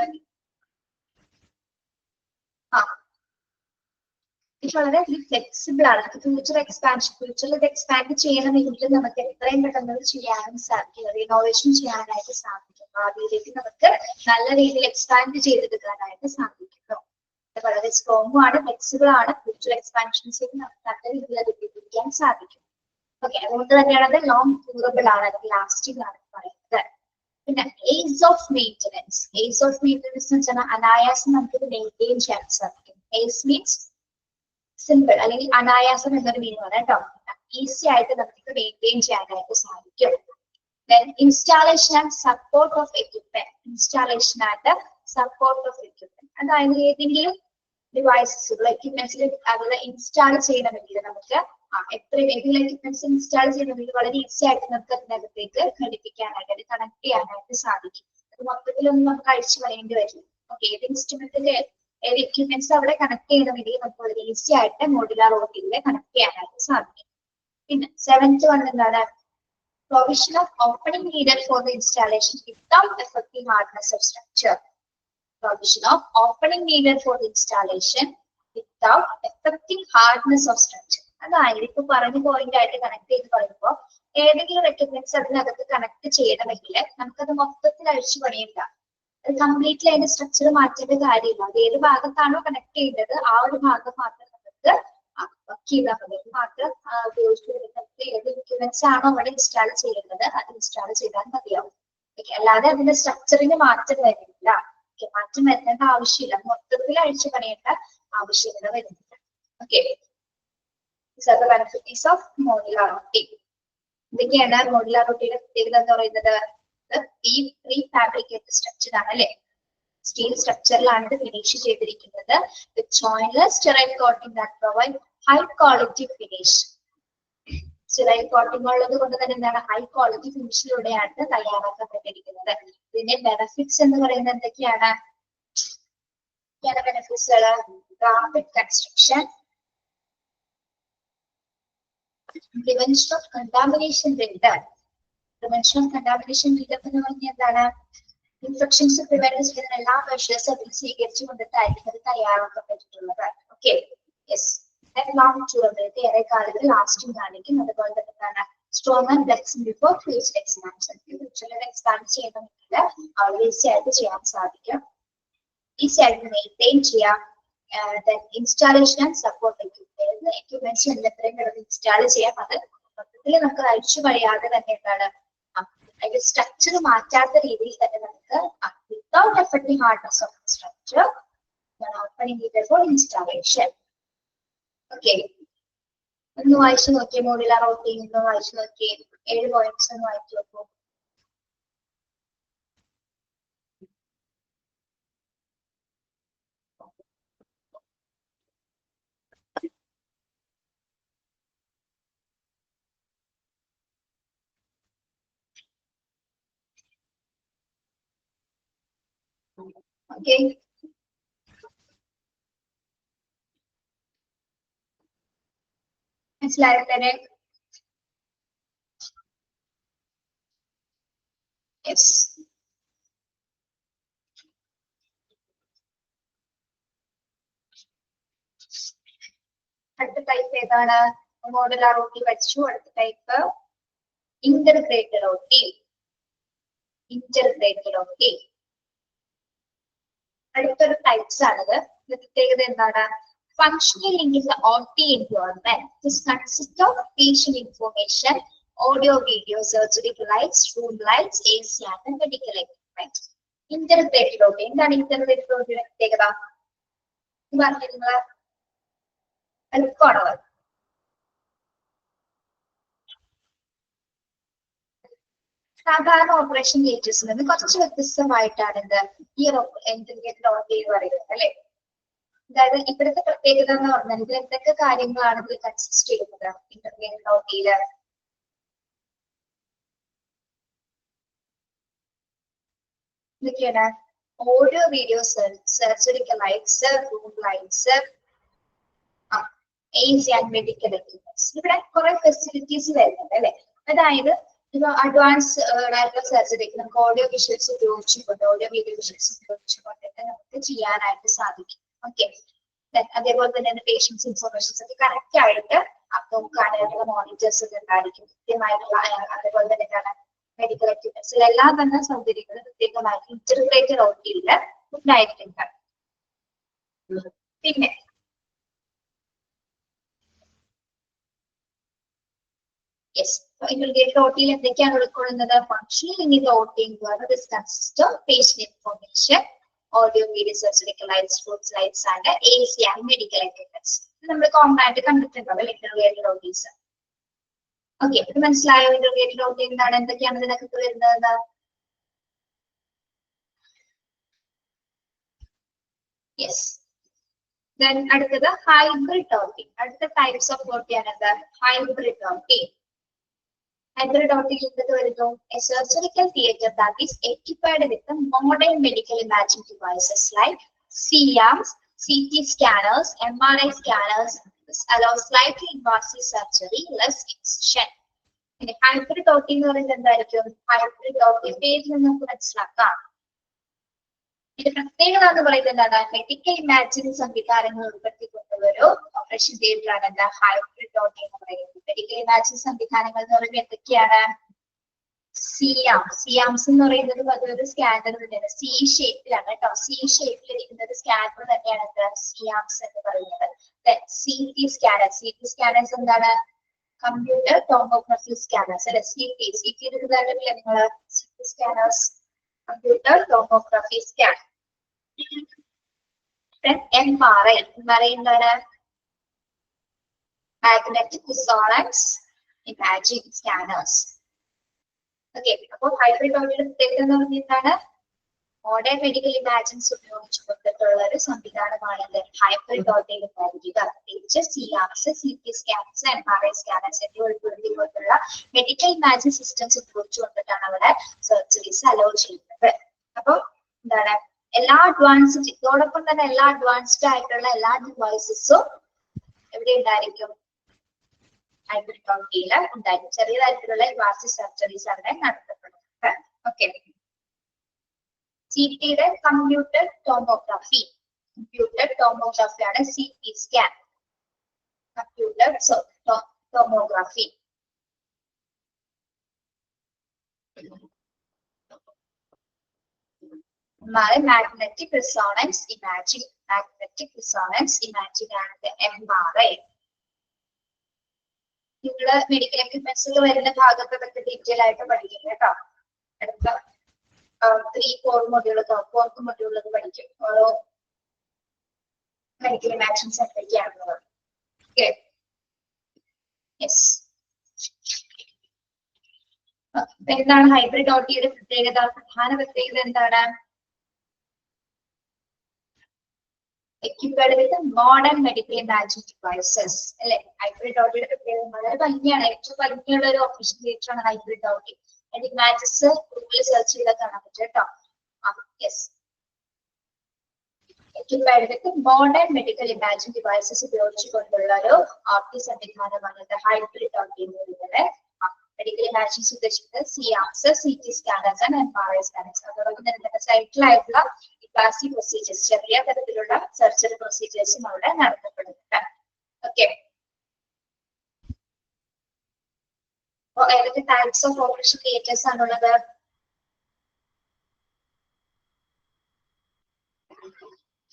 Speaker 7: ഇത് വളരെ ഫ്ലെക്സിബിൾ ആണ്. ഫ്യൂച്ചർ എക്സ്പാൻഷൻ, ഫ്യൂച്ചറിൽ ഇത് എക്സ്പാൻഡ് ചെയ്യണമെങ്കിൽ നമുക്ക് എത്രയും പെട്ടെന്ന് ചെയ്യാനും സാധിക്കും, റിനോവേഷൻ ചെയ്യാനായിട്ട് സാധിക്കും. ഭാവിയിലേക്ക് നമുക്ക് നല്ല രീതിയിൽ എക്സ്പാൻഡ് ചെയ്തെടുക്കാനായിട്ട് സാധിക്കും. വളരെ സ്ട്രോങ്ങും ആണ്, ഫ്ലെക്സിബിൾ ആണ്. ഫ്യൂച്ചർ എക്സ്പാൻഷൻസ് നമുക്ക് നല്ല രീതിയിൽ അത് ഉപയോഗിക്കാൻ സാധിക്കും. ഓക്കെ, അതുകൊണ്ട് തന്നെയാണ് അത് ലോങ് ഡ്യൂറബിൾ ആണ്, അത് ലാസ്റ്റിംഗ് ആണ് പറയുന്നത്. പിന്നെ ease of maintenance. Ease of maintenance എന്ന് വെച്ചാൽ അനായാസം നമുക്കിത് മെയിൻറ്റെയിൻ ചെയ്യാൻ സാധിക്കും. ഏസ് മീൻസ് സിമ്പിൾ അല്ലെങ്കിൽ അനായാസം എന്നൊരു മീനിങ് ആണ് കേട്ടോ. ഈസി ആയിട്ട് നമുക്ക് മെയിൻറ്റെയിൻ ചെയ്യാനായിട്ട് സാധിക്കും. Installation and support of equipment. Installation and support of equipment അതായത് ഏതെങ്കിലും ഡിവൈസസുകൾ എക്യുപ്മെന്റ്സിൽ അതുപോലെ ഇൻസ്റ്റാൾ ചെയ്യണമെങ്കിൽ നമുക്ക് ഏതെങ്കിലും എക്യുപ്മെന്റ്സ് ഇൻസ്റ്റാൾ ചെയ്യണമെങ്കിൽ വളരെ ഈസി ആയിട്ട് നമുക്ക് അതിനകത്തേക്ക് ഘടിപ്പിക്കാനായിട്ട് അത് കണക്ട് ചെയ്യാനായിട്ട് സാധിക്കും. അത് മൊത്തത്തിലൊന്നും നമുക്ക് അഴിച്ചു കളയേണ്ടി വരില്ല. ഓക്കെ, ഏത് ഇൻസ്ട്രുമെന്റിന്റെ ഏത് എക്യുപ്മെന്റ്സ് അവിടെ കണക്ട് ചെയ്യണമെങ്കിൽ നമുക്ക് വളരെ ഈസി ആയിട്ട് മോഡുലാർ OT-യിൽ കണക്ട് ചെയ്യാനായിട്ട് സാധിക്കും. പിന്നെ സെവൻത് വൺ എന്താണ്? Provision of opening needed for the installation without affecting hardness of structure. Provision of opening needed for the installation without affecting hardness of structure. അതായത് ഇപ്പൊ പറഞ്ഞ പോയിന്റ് ആയിട്ട് കണക്ട് ചെയ്ത് പറയുമ്പോൾ ഏതെങ്കിലും എക്യുപ്മെന്റ്സ് അതിനകത്ത് കണക്ട് ചെയ്യണമെങ്കിൽ നമുക്കത് മൊത്തത്തിൽ അഴിച്ചു പണിയില്ല. അത് കംപ്ലീറ്റ്ലി അതിന്റെ സ്ട്രക്ചർ മാറ്റേണ്ട കാര്യമില്ല. അത് ഏത് ഭാഗത്താണോ കണക്ട് ചെയ്യേണ്ടത് ആ ഒരു ഭാഗം മാത്രം നമുക്ക് വർക്ക് ചെയ്താൽ മതി. മാത്രം ഉപയോഗിച്ച് ഏത് എക്യുപ്മെന്റ്സ് ആണോ അവിടെ ഇൻസ്റ്റാൾ ചെയ്യുന്നത് അത് ഇൻസ്റ്റാൾ ചെയ്താൽ മതിയാവും. അല്ലാതെ അതിന്റെ സ്ട്രക്ചറിന് മാറ്റം വരുന്നില്ല. മാറ്റം വരുത്തേണ്ട ആവശ്യമില്ല. മൊത്തത്തിൽ അഴിച്ചു പണിയേണ്ട ആവശ്യകത വരുന്നില്ല. Okay, benefits of modular routing. ഇതൊക്കെയാണ് മോഡുലാർ റൂട്ടിന്റെ പ്രത്യേകത എന്ന് പറയുന്നത്. പ്രീ ഫാബ്രിക്കേറ്റഡ് സ്ട്രക്ചർ ആണ് അല്ലെ. സ്റ്റീൽ സ്ട്രക്ചറിലാണ് ഇത് ഫിനിഷ് ചെയ്തിരിക്കുന്നത്. jointless sterile coating that provide high quality finish. sterile coating ഉള്ളത് കൊണ്ട് തന്നെ എന്താണ് ഹൈ ക്വാളിറ്റി ഫിനിഷിലൂടെയാണ് തയ്യാറാക്കപ്പെട്ടിരിക്കുന്നത്. ഇതിന്റെ ബെനിഫിറ്റ്സ് എന്ന് പറയുന്നത് എന്തൊക്കെയാണ്? Benefits rapid construction, prevention of contamination buildup. prevention of contamination buildup എന്ന് പറഞ്ഞാൽ എന്താണ്? ഇൻഫെക്ഷൻസ് പ്രിവെന്റ് ചെയ്യുന്ന എല്ലാ മെഷേഴ്സും അതിൽ സ്വീകരിച്ചുകൊണ്ടിട്ടായിരിക്കും അത് തയ്യാറാക്കപ്പെട്ടിട്ടുള്ളത്. Okay, yes. ലോങ് ഡ്യൂറബിലിറ്റി, ഏറെ കാലത്ത് ലാസ്റ്റിംഗ് കാണിക്കും. അതുപോലെ തന്നെ എന്താണ്? Strong and flexible before future expansion. ഫ്യൂച്ചറിൽ എക്സ്പാൻഡ് ചെയ്യണമെങ്കിൽ വളരെ ഈസി ആയിട്ട് ചെയ്യാൻ സാധിക്കും. ഈസി ആയിട്ട് മെയിൻറ്റെയിൻ ചെയ്യാം. ഇൻസ്റ്റാളേഷൻ ആൻഡ് സപ്പോർട്ട് എക്യുപ്മെന്റ്സ് എത്രയും കിടന്ന് ഇൻസ്റ്റാൾ ചെയ്യാം. അത് മൊത്തത്തിൽ നമുക്ക് അഴിച്ചു പണിയാതെ തന്നെ എന്താണ് അതിന്റെ സ്ട്രക്ചർ മാറ്റാത്ത രീതിയിൽ തന്നെ നമുക്ക് without affecting hardness of structure opening four installation. Okay, ഒന്ന് വായിച്ചു നോക്കിയേ. മോഡുലാർ റൂട്ടിംഗ് ഒന്ന് വായിച്ചു നോക്കിയേ. 7 പോയിന്റ്സ് ഒന്ന് വായിച്ചു നോക്കൂ. Okay. മനസ്സിലായില്ലേ? യെസ്. അടുത്ത ടൈപ്പ് ഏതാണ്? മോഡുലാർ റൂട്ടിംഗ് പഠിച്ചു. അടുത്ത type integrated routing. Integrated routing അടുത്തൊരു ടൈപ്സ് ആണിത്. പ്രത്യേകത എന്താണ്? Functional link in the OT environment. This consists of patient information, audio, video, surgical lights, room lights, AC and medical equipment. Integrated OT. എന്താണ് integrated OT പ്രത്യേകത? നിങ്ങൾ എളുപ്പമാണോ? സാധാരണ operation തിയേറ്റേഴ്സിൽ നിന്ന് കുറച്ച് വ്യത്യസ്തമായിട്ടാണ് ഇത് ഈ ഇന്റർഗ്രേറ്റഡ് OT എന്ന് പറയുന്നത് അല്ലെ. അതായത് ഇവിടുത്തെ പ്രത്യേകത എന്ന് പറഞ്ഞാൽ ഇതിൽ എന്തൊക്കെ കാര്യങ്ങളാണ് ഇതിൽ കൺസിസ്റ്റ് ചെയ്യുന്നത് ഇന്റർഗ്രേറ്റഡ് OT-യില്? ഇതൊക്കെയാണ് audio, video, surgical lights, room lights, AC and medical equipments. ഇവിടെ കുറെ ഫെസിലിറ്റീസ് വരുന്നുണ്ട് അല്ലെ. അതായത് അഡ്വാൻസ് ആയിട്ടുള്ള സർജറിക്ക് നമുക്ക് ഓഡിയോ വിഷ്വൽസ് ഉപയോഗിച്ചുകൊണ്ട് ഓഡിയോ വീഡിയോ വിഷ്വൽസ് ഉപയോഗിച്ചുകൊണ്ടൊക്കെ നമുക്ക് ചെയ്യാനായിട്ട് സാധിക്കും. ഓക്കെ, അതേപോലെ തന്നെ പേഷ്യൻസ് ഇൻഫർമേഷൻസ് ഒക്കെ കറക്റ്റ് ആയിട്ട് നോക്കാനായിട്ടുള്ള മോണിറ്റേഴ്സ് ഒക്കെ ഉണ്ടായിരിക്കും. കൃത്യമായിട്ടുള്ള അതേപോലെ തന്നെ മെഡിക്കൽ എക്യുപ്മെന്റ്സ് ഇതെല്ലാം തന്നെ സൗകര്യങ്ങൾ പ്രത്യേകമായിട്ട് ഇന്റർഗ്രേറ്റഡ് OT-യിൽ ഉണ്ടായിട്ടുണ്ട്. പിന്നെ യെസ്, ഇന്റർഗ്രേറ്റഡ് OT-യിൽ എന്തൊക്കെയാണ് ഉൾക്കൊള്ളുന്നത്? Functional link in the OT environment is consist of patient information, audio, video, surgical lights, room lights and AC and medical equipments. ഇത് നമ്മൾ കോമൺ ആയിട്ട് കണ്ടിട്ടുണ്ടല്ലോ ഇന്റർഗ്രേറ്റഡ് OT-സ്. ഓക്കെ, ഇത് മനസ്സിലായോ? ഇന്റർഗ്രേറ്റഡ് OT എന്താണ്, എന്തൊക്കെയാണ് ഇതിനകത്ത് വരുന്നത്? യെസ്. Then അടുത്തത് ഹൈബ്രിഡ് OT. അടുത്ത ടൈപ്സ് ഓഫ് OT ആണ് ഹൈബ്രിഡ് OT. Hybrid OT-യിൽ എന്തൊക്കെ വരുന്നു? A surgical theatre that is equipped with the modern medical imaging devices like C-arms, CT scanners, MRI scanners. This allows slightly invasive surgery, less incision. പിന്നെ hybrid OT എന്ന് പറയുന്നത് എന്തായിരിക്കും? Hybrid OT പേരിൽ നമുക്ക് മനസ്സിലാക്കാം. ഇതിന്റെ പ്രത്യേകത എന്ന് പറയുന്നത് എന്താണ്? മെഡിക്കൽ ഇമാജിംഗ് സംവിധാനങ്ങൾ ഉൾപ്പെടുത്തിക്കൊണ്ട് ഒരു ഓപ്പറേഷൻ തിയേറ്റർ ആണ് എന്താ ഹൈബ്രിഡ് ഡോട്ട് എന്ന് പറയുന്നത്. മെഡിക്കൽ ഇമാജിൻ സംവിധാനങ്ങൾ എന്ന് പറയുമ്പോൾ എന്തൊക്കെയാണ്? സിയാംസ് എന്ന് പറയുന്നത് അതൊരു സ്കാനർ തന്നെയാണ്. സി ഷേപ്പിലാണ് കേട്ടോ. സി ഷേപ്പിൽ ഇരിക്കുന്ന ഒരു സ്കാനർ തന്നെയാണ് സിയാംസ് എന്ന് പറയുന്നത്. സി ടി സ്കാനേഴ്സ് എന്താണ്? കമ്പ്യൂട്ടർ ടോമോഗ്രഫി സ്കാനേഴ്സ് അല്ലെ. സി ടി എടുക്കുന്നതല്ലേ നിങ്ങൾ? C T scanners, computer tomography scan. MRI എന്താണ്? Magnetic resonance imaging scanners. Okay, അപ്പോൾ ഹൈബ്രിഡ് ഡോട്ടിയുടെ പ്രത്യേകത എന്ന് പറഞ്ഞാൽ എന്താണ്? മോഡേൺ മെഡിക്കൽ ഇമാജിൻസ് ഉപയോഗിച്ച് കൊണ്ടിട്ടുള്ള ഒരു സംവിധാനമാണ് ഹൈബ്രിഡ് ഡോട്ടയിൽ ഉപയോഗിക്കുക. പ്രത്യേകിച്ച് C arms, C T scans, MRI scanners എന്നിവ ഉൾപ്പെടുത്തിക്കൊണ്ടുള്ള മെഡിക്കൽ ഇമാജിൻ സിസ്റ്റംസ് ഉപയോഗിച്ച് കൊണ്ടിട്ടാണ് അവിടെ സർജറീസ് അലോ ചെയ്യുന്നത്. അപ്പൊ എന്താണ്? ഇതോടൊപ്പം തന്നെ എല്ലാ അഡ്വാൻസ്ഡ് ആയിട്ടുള്ള എല്ലാ ഡിവൈസസും എവിടെ ഉണ്ടായിരിക്കും? ഹൈബ്രിഡ് ഡോട്ടിയിൽ ഉണ്ടായിരിക്കും. ചെറിയ തരത്തിലുള്ള ഇൻവാസീവ് സർജറീസ് അവിടെ നടത്തപ്പെടുന്നത്. ഓക്കെ, CT കമ്പ്യൂട്ടർ ടോമോഗ്രാഫി ആണ് CT scan. Computer tomography. Magnetic resonance imaging ആണ് MRI. നിങ്ങള് മെഡിക്കൽ എക്യുപ്മെന്റ്സിൽ വരുന്ന ഭാഗത്ത് അതൊക്കെ ഡീറ്റെയിൽ ആയിട്ട് പഠിക്കും കേട്ടോ. അടുത്ത 3-4 മൊഡ്യൂളൊക്കെ പഠിക്കും. ഓരോ മെഡിക്കൽ ഇമാജിൻസ് എന്തൊക്കെയാണെന്നുള്ളത്. Okay, yes. എന്താണ് ഹൈബ്രിഡ് ഡോട്ടിയുടെ പ്രത്യേകത? പ്രധാന പ്രത്യേകത എന്താണ്? equipped with modern medical imaging devices. അല്ലെ, ഹൈബ്രിഡ് ഡോട്ടിയുടെ പ്രത്യേകത വളരെ ഭംഗിയാണ്. ഏറ്റവും ഭംഗിയുള്ള ഒരു ഓപ്പറേഷൻ തിയേറ്റർ ആണ് ഹൈബ്രിഡ് ഡോട്ടി. അതിന്റെ ഇമാജസ് ഗൂഗിളിൽ സെർച്ച് ചെയ്താൽ കാണാൻ പറ്റും കേട്ടോ. Yes, equipped with modern medical imaging devices ഉപയോഗിച്ചുകൊണ്ടുള്ള ഒരു ഓപ്റ്റി സംവിധാനമാണ് ഹൈബ്രിഡ് ഡോട്ടി എന്ന് പറയുന്നത്. മെഡിക്കൽ ഇമാജിൻസ് ഉദ്ദേശിക്കുന്നത് സിയാംസ്, CT scanners and MRI scanners. അതോടൊപ്പം തന്നെ സൈറ്റിലായിട്ടുള്ള ഇൻവാസീവ് പ്രൊസീജിയേഴ്സ്, ചെറിയ തരത്തിലുള്ള സർജറി പ്രൊസീജിയേഴ്സും അവിടെ നടത്തപ്പെടുന്നുണ്ട്. ഓക്കെ, അപ്പൊ ഏതൊക്കെ ടൈപ്സ് ഓഫ് ഓപ്പറേഷൻ തിയേറ്റേഴ്സ് ആണുള്ളത്?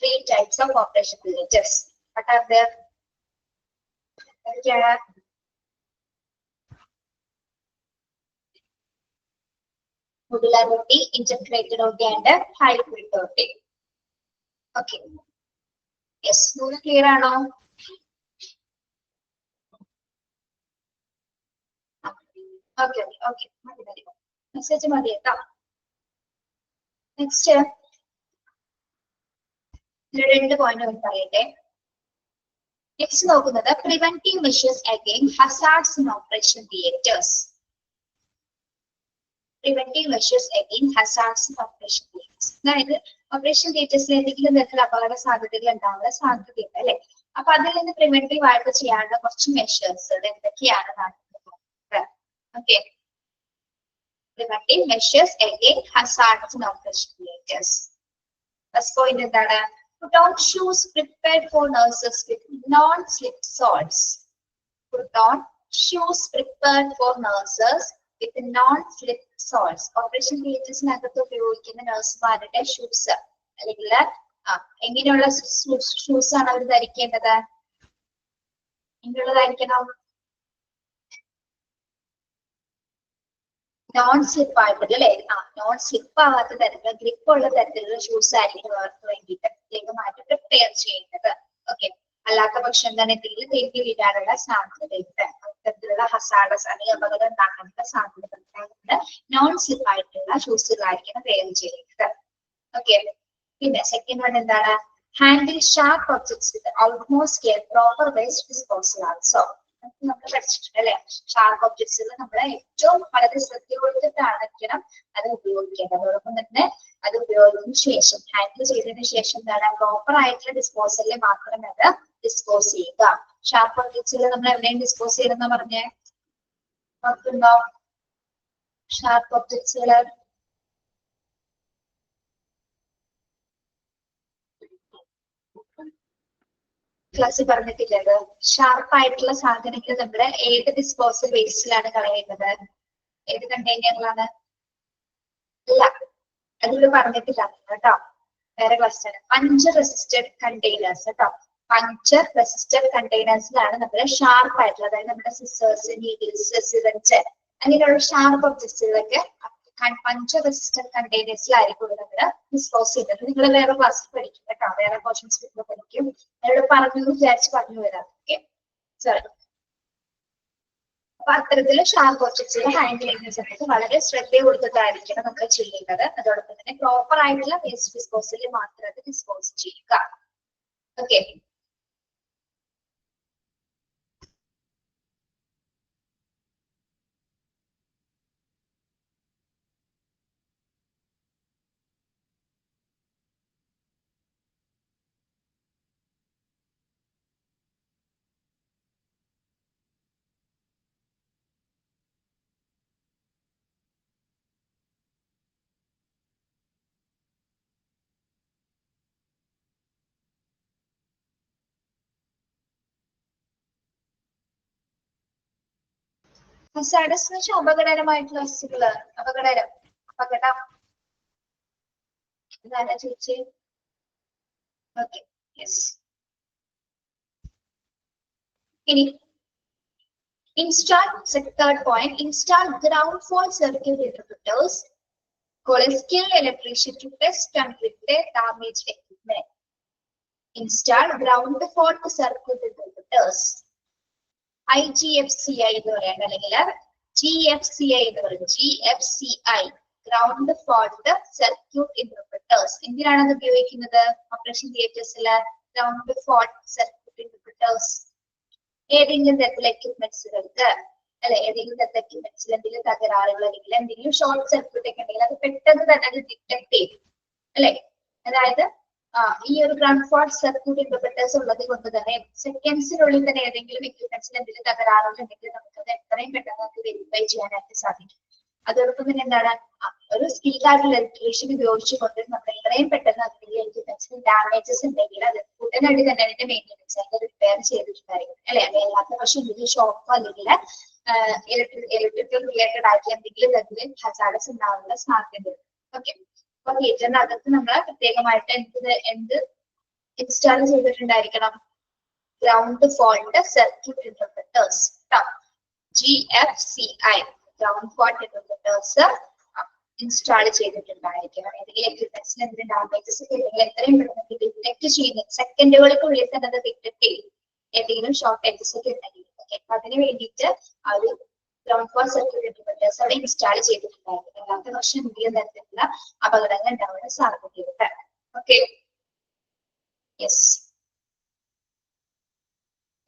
Speaker 7: 3 types of operation theaters. What are there? Modular OT, integrated OT and hybrid OT. Okay. Yes, മൂന്ന് ക്ലിയർ ആണോ? ഓക്കെ, മതി. മെസ്സേജ് മതി കേട്ടോ. നെക്സ്റ്റ് 2 പോയിന്റ് പറയട്ടെ. നെക്സ്റ്റ് നോക്കുന്നത് preventive measures against hazards in operation theatres. Preventive measures against hazards in operation theatres. അതായത് operation തിയേറ്റേഴ്സിൽ എന്തെങ്കിലും തരത്തിലുള്ള അപകട സാധ്യതകൾ ഉണ്ടാവാൻ സാധ്യതയുണ്ട് അല്ലെ. അപ്പൊ അതിൽ നിന്ന് പ്രിവെന്റീവ് ആയിട്ട് ചെയ്യാനുള്ള കുറച്ച് മെഷേഴ്സ് എന്തൊക്കെയാണെന്നാണ്. Okay, preventive measures against hazards in operation theatres. First point എന്താണ്? Put on shoes prepared for nurses with non-slip soles. Put on shoes prepared for nurses with non-slip soles. Operation theatersനകത്ത് ഉപയോഗിക്കുന്ന നഴ്സുമാരുടെ shoes അല്ലെങ്കിൽ എങ്ങനെയുള്ള shoes ആണ് അവർ ധരിക്കേണ്ടത്? എങ്ങനെയുള്ളതായിരിക്കണം? Non slip ആയിട്ട് അല്ലെ, non slip ആവാത്ത തരത്തിലുള്ള grip ഉള്ള തരത്തിലുള്ള ഷൂസ് ആയിരിക്കും അവർക്ക് വേണ്ടിയിട്ട് മാറ്റി പ്രിപ്പയർ ചെയ്യുന്നത്. ഓക്കെ, അല്ലാത്ത പക്ഷം എന്താണ് എന്തെങ്കിലും തെറ്റി വീഴാനുള്ള സാധ്യതയുണ്ട്. അത്തരത്തിലുള്ള ഹസാർഡസ് അല്ലെങ്കിൽ അപകടം ഉണ്ടാക്കാനുള്ള സാധ്യത ഉണ്ടാകുന്നത് നോൺ സ്ലിപ്പ് ആയിട്ടുള്ള ഷൂസുകളായിരിക്കണം വെയർ ചെയ്യുന്നത്. ഓക്കെ, പിന്നെ സെക്കൻഡ് വൺ എന്താണ്? ഹാൻഡിൽ ഷാർപ്പ് ഒബ്ജക്ട്സ് വിത്ത് almost care, proper waste disposal also. നമ്മൾ പഠിച്ചിട്ടുണ്ട് അല്ലെ. ഷാർപ്പ് ഒബ്ജക്ട്സിൽ നമ്മൾ ഏറ്റവും വളരെ ശ്രദ്ധ കൊടുത്തിട്ടാണ് അത് ഉപയോഗിക്കേണ്ടത്. അതോടൊപ്പം തന്നെ അത് ഉപയോഗിച്ചതിന് ശേഷം ഹാൻഡിൽ ചെയ്തതിനു ശേഷം എന്താണ് പ്രോപ്പർ ആയിട്ടുള്ള ഡിസ്പോസലിൽ മാത്രമേ അത് ഡിസ്പോസ് ചെയ്യുക. ഷാർപ്പ് ഒബ്ജക്ട്സിൽ നമ്മൾ എവിടെയും ഡിസ്പോസ് ചെയ്തെന്ന് പറഞ്ഞേ ഓർക്കുണ്ടോ? ഷാർപ്പ് ഒബ്ജക്ട്സുകള് ക്ലാസ്സിൽ പറഞ്ഞിട്ടില്ലത് ഷാർപ്പ് ആയിട്ടുള്ള സാധനങ്ങൾ നമ്മുടെ ഏത് ഡിസ്പോസൽ വേസ്റ്റിലാണ് കളയുന്നത്? ഏത് കണ്ടെയ്നറിലാണ്? ഇല്ല, അതിവിടെ പറഞ്ഞിട്ടില്ല കേട്ടോ. വേറെ ക്ലാസ്സാണ്. പഞ്ചർ റെസിസ്റ്റഡ് കണ്ടെയ്നേഴ്സ് കേട്ടോ. പഞ്ചർ റെസിസ്റ്റഡ് കണ്ടെയ്നേഴ്സിലാണ് നമ്മുടെ ഷാർപ്പ് ആയിട്ടുള്ള, അതായത് നമ്മുടെ സിസേഴ്സ്, നീഡിൽസ്, സിറിഞ്ച് അങ്ങനെയുള്ള ഷാർപ്പ് ഒബ്ജക്ട്സുകളൊക്കെ പഞ്ചർ റെസിസ്റ്റഡ് കണ്ടെയ്നേഴ്സിലായിരിക്കും നമ്മള് ഡിസ്പോസ് ചെയ്യുന്നത്. നിങ്ങൾ വേറെ ക്ലാസ്സിൽ പഠിക്കും കേട്ടോ, വേറെ പോർഷൻസ് പഠിക്കും. എന്നോട് പറഞ്ഞു വിചാരിച്ച് പറഞ്ഞു വരാം. Okay, sorry. അപ്പൊ അത്തരത്തില് ഷാർപ്പ് ഒബ്ജക്ട്സുകൾ ഹാൻഡിൽ ചെയ്യുന്ന സമയത്ത് വളരെ ശ്രദ്ധ കൊടുത്തിട്ടായിരിക്കണം നമ്മൾ ചെയ്യേണ്ടത്. അതോടൊപ്പം തന്നെ പ്രോപ്പർ ആയിട്ടുള്ള വേസ്റ്റ് ഡിസ്പോസലിൽ മാത്രം അത് ഡിസ്പോസ് ചെയ്യുക. ഓക്കെ, ഹസാഡസ് എന്ന് വെച്ചാൽ അപകടകരമായിട്ടുള്ള വസ്തുക്കള്. അപകടം ഇതാരാ ചോദിച്ചേ? Okay, yes. ഇനി third point, install ground fault circuit interpreters. Call a skilled electrician to test and repair damaged equipment. Install ground fault circuit interpreters. IGFCI എന്ന് പറയാൻ, അല്ലെങ്കിൽ GFCI എന്ന് പറയും. GFCI ground fault circuit interpreters. എന്തിനാണ് അത് ഉപയോഗിക്കുന്നത്? Operation തിയേറ്റേഴ്സിലെ ഗ്രൗണ്ട് ഫോൾട്ട് സർക്യൂട്ട് ഇന്റർപ്രിറ്റേഴ്സ് ഏതെങ്കിലും തരത്തിലുള്ള എക്യുപ്മെന്റ്സുകൾക്ക്, അല്ലെ, ഏതെങ്കിലും തരത്തിലുള്ള എക്യുപ്മെന്റ്സിൽ എന്തെങ്കിലും തകരാറുകൾ അല്ലെങ്കിൽ എന്തെങ്കിലും ഷോർട്ട് സർക്യൂട്ട് ഒക്കെ ഉണ്ടെങ്കിൽ അത് പെട്ടെന്ന് തന്നെ അത് ഡിറ്റക്ട് ചെയ്യും, അല്ലെ. അതായത് ഈ ഒരു ഗ്രൗണ്ട് ഫോൾട്ട് സർക്യൂട്ട് ഇന്റർപ്രിറ്റേഴ്സ് ഉള്ളത് കൊണ്ട് തന്നെ സെക്കൻഡ്സിനുള്ളിൽ തന്നെ ഏതെങ്കിലും എക്യുപ്മെന്റ്സിൽ എന്തെങ്കിലും തകരാറുകൾ ഉണ്ടെങ്കിൽ നമുക്കത് എത്രയും പെട്ടെന്ന് നമുക്ക് വെരിഫൈ ചെയ്യാനായിട്ട് സാധിക്കും. അതോടൊപ്പം തന്നെ എന്താണ്, ഒരു സ്കിൽഡ് ആയിട്ടുള്ള ഇലക്ട്രീഷ്യൻ ഉപയോഗിച്ചുകൊണ്ട് നമ്മൾ എത്രയും പെട്ടെന്ന് എക്യുപ്മെന്റ്സിൽ ഡാമേജസ് ഉണ്ടെങ്കിൽ അത് ഉടനടി തന്നെ അതിന്റെ മെയിൻ്റെനൻസ് ആയിട്ട് റിപ്പയർ ചെയ്തിട്ടുണ്ടായിരിക്കും, അല്ലെ. അതല്ലാത്ത പക്ഷെ എന്തെങ്കിലും ഷോക്കോ അല്ലെങ്കിൽ ഇലക്ട്രിക്കൽ റിലേറ്റഡ് ആയിട്ടുള്ള എന്തെങ്കിലും തരത്തിൽ ഹസാഡസ് ഉണ്ടാവാനുള്ള സാധ്യതയുണ്ട്. ഓക്കെ, അപ്പൊ തിയേറ്ററിനകത്ത് നമ്മൾ പ്രത്യേകമായിട്ട് എന്ത് ഇൻസ്റ്റാൾ ചെയ്തിട്ടുണ്ടായിരിക്കണം? Ground fault circuit interpreters, GFCI ground fault interpreters install ചെയ്തിട്ടുണ്ടായിരിക്കണം. ഏതെങ്കിലും എക്യുപ്മെന്റ്സിൽ എന്തെങ്കിലും ഡാമേജസ് ഉണ്ടെങ്കിൽ എത്രയും പെട്ടെന്ന് ഡിറ്റക്ട് ചെയ്യുന്ന സെക്കൻഡുകൾക്കുള്ളിൽ തന്നെ അത് ഡിറ്റക്ട് ചെയ്യും ഏതെങ്കിലും ഷോർട്ടേജസ് ഒക്കെ ഉണ്ടെങ്കിൽ. ഓക്കെ, അപ്പൊ അതിന് വേണ്ടിയിട്ട് ആ ഒരു ഗ്രൗണ്ട് ഫോൾട്ട് സർക്യൂട്ട് ഇന്റർപ്രിറ്റേഴ്സ് അവിടെ ഇൻസ്റ്റാൾ ചെയ്തിട്ടുണ്ടായിരിക്കും. അല്ലാത്ത പക്ഷം എന്തെങ്കിലും തരത്തിലുള്ള അപകടങ്ങൾ ഉണ്ടാവാൻ സാധ്യതയുണ്ട്. Okay, yes.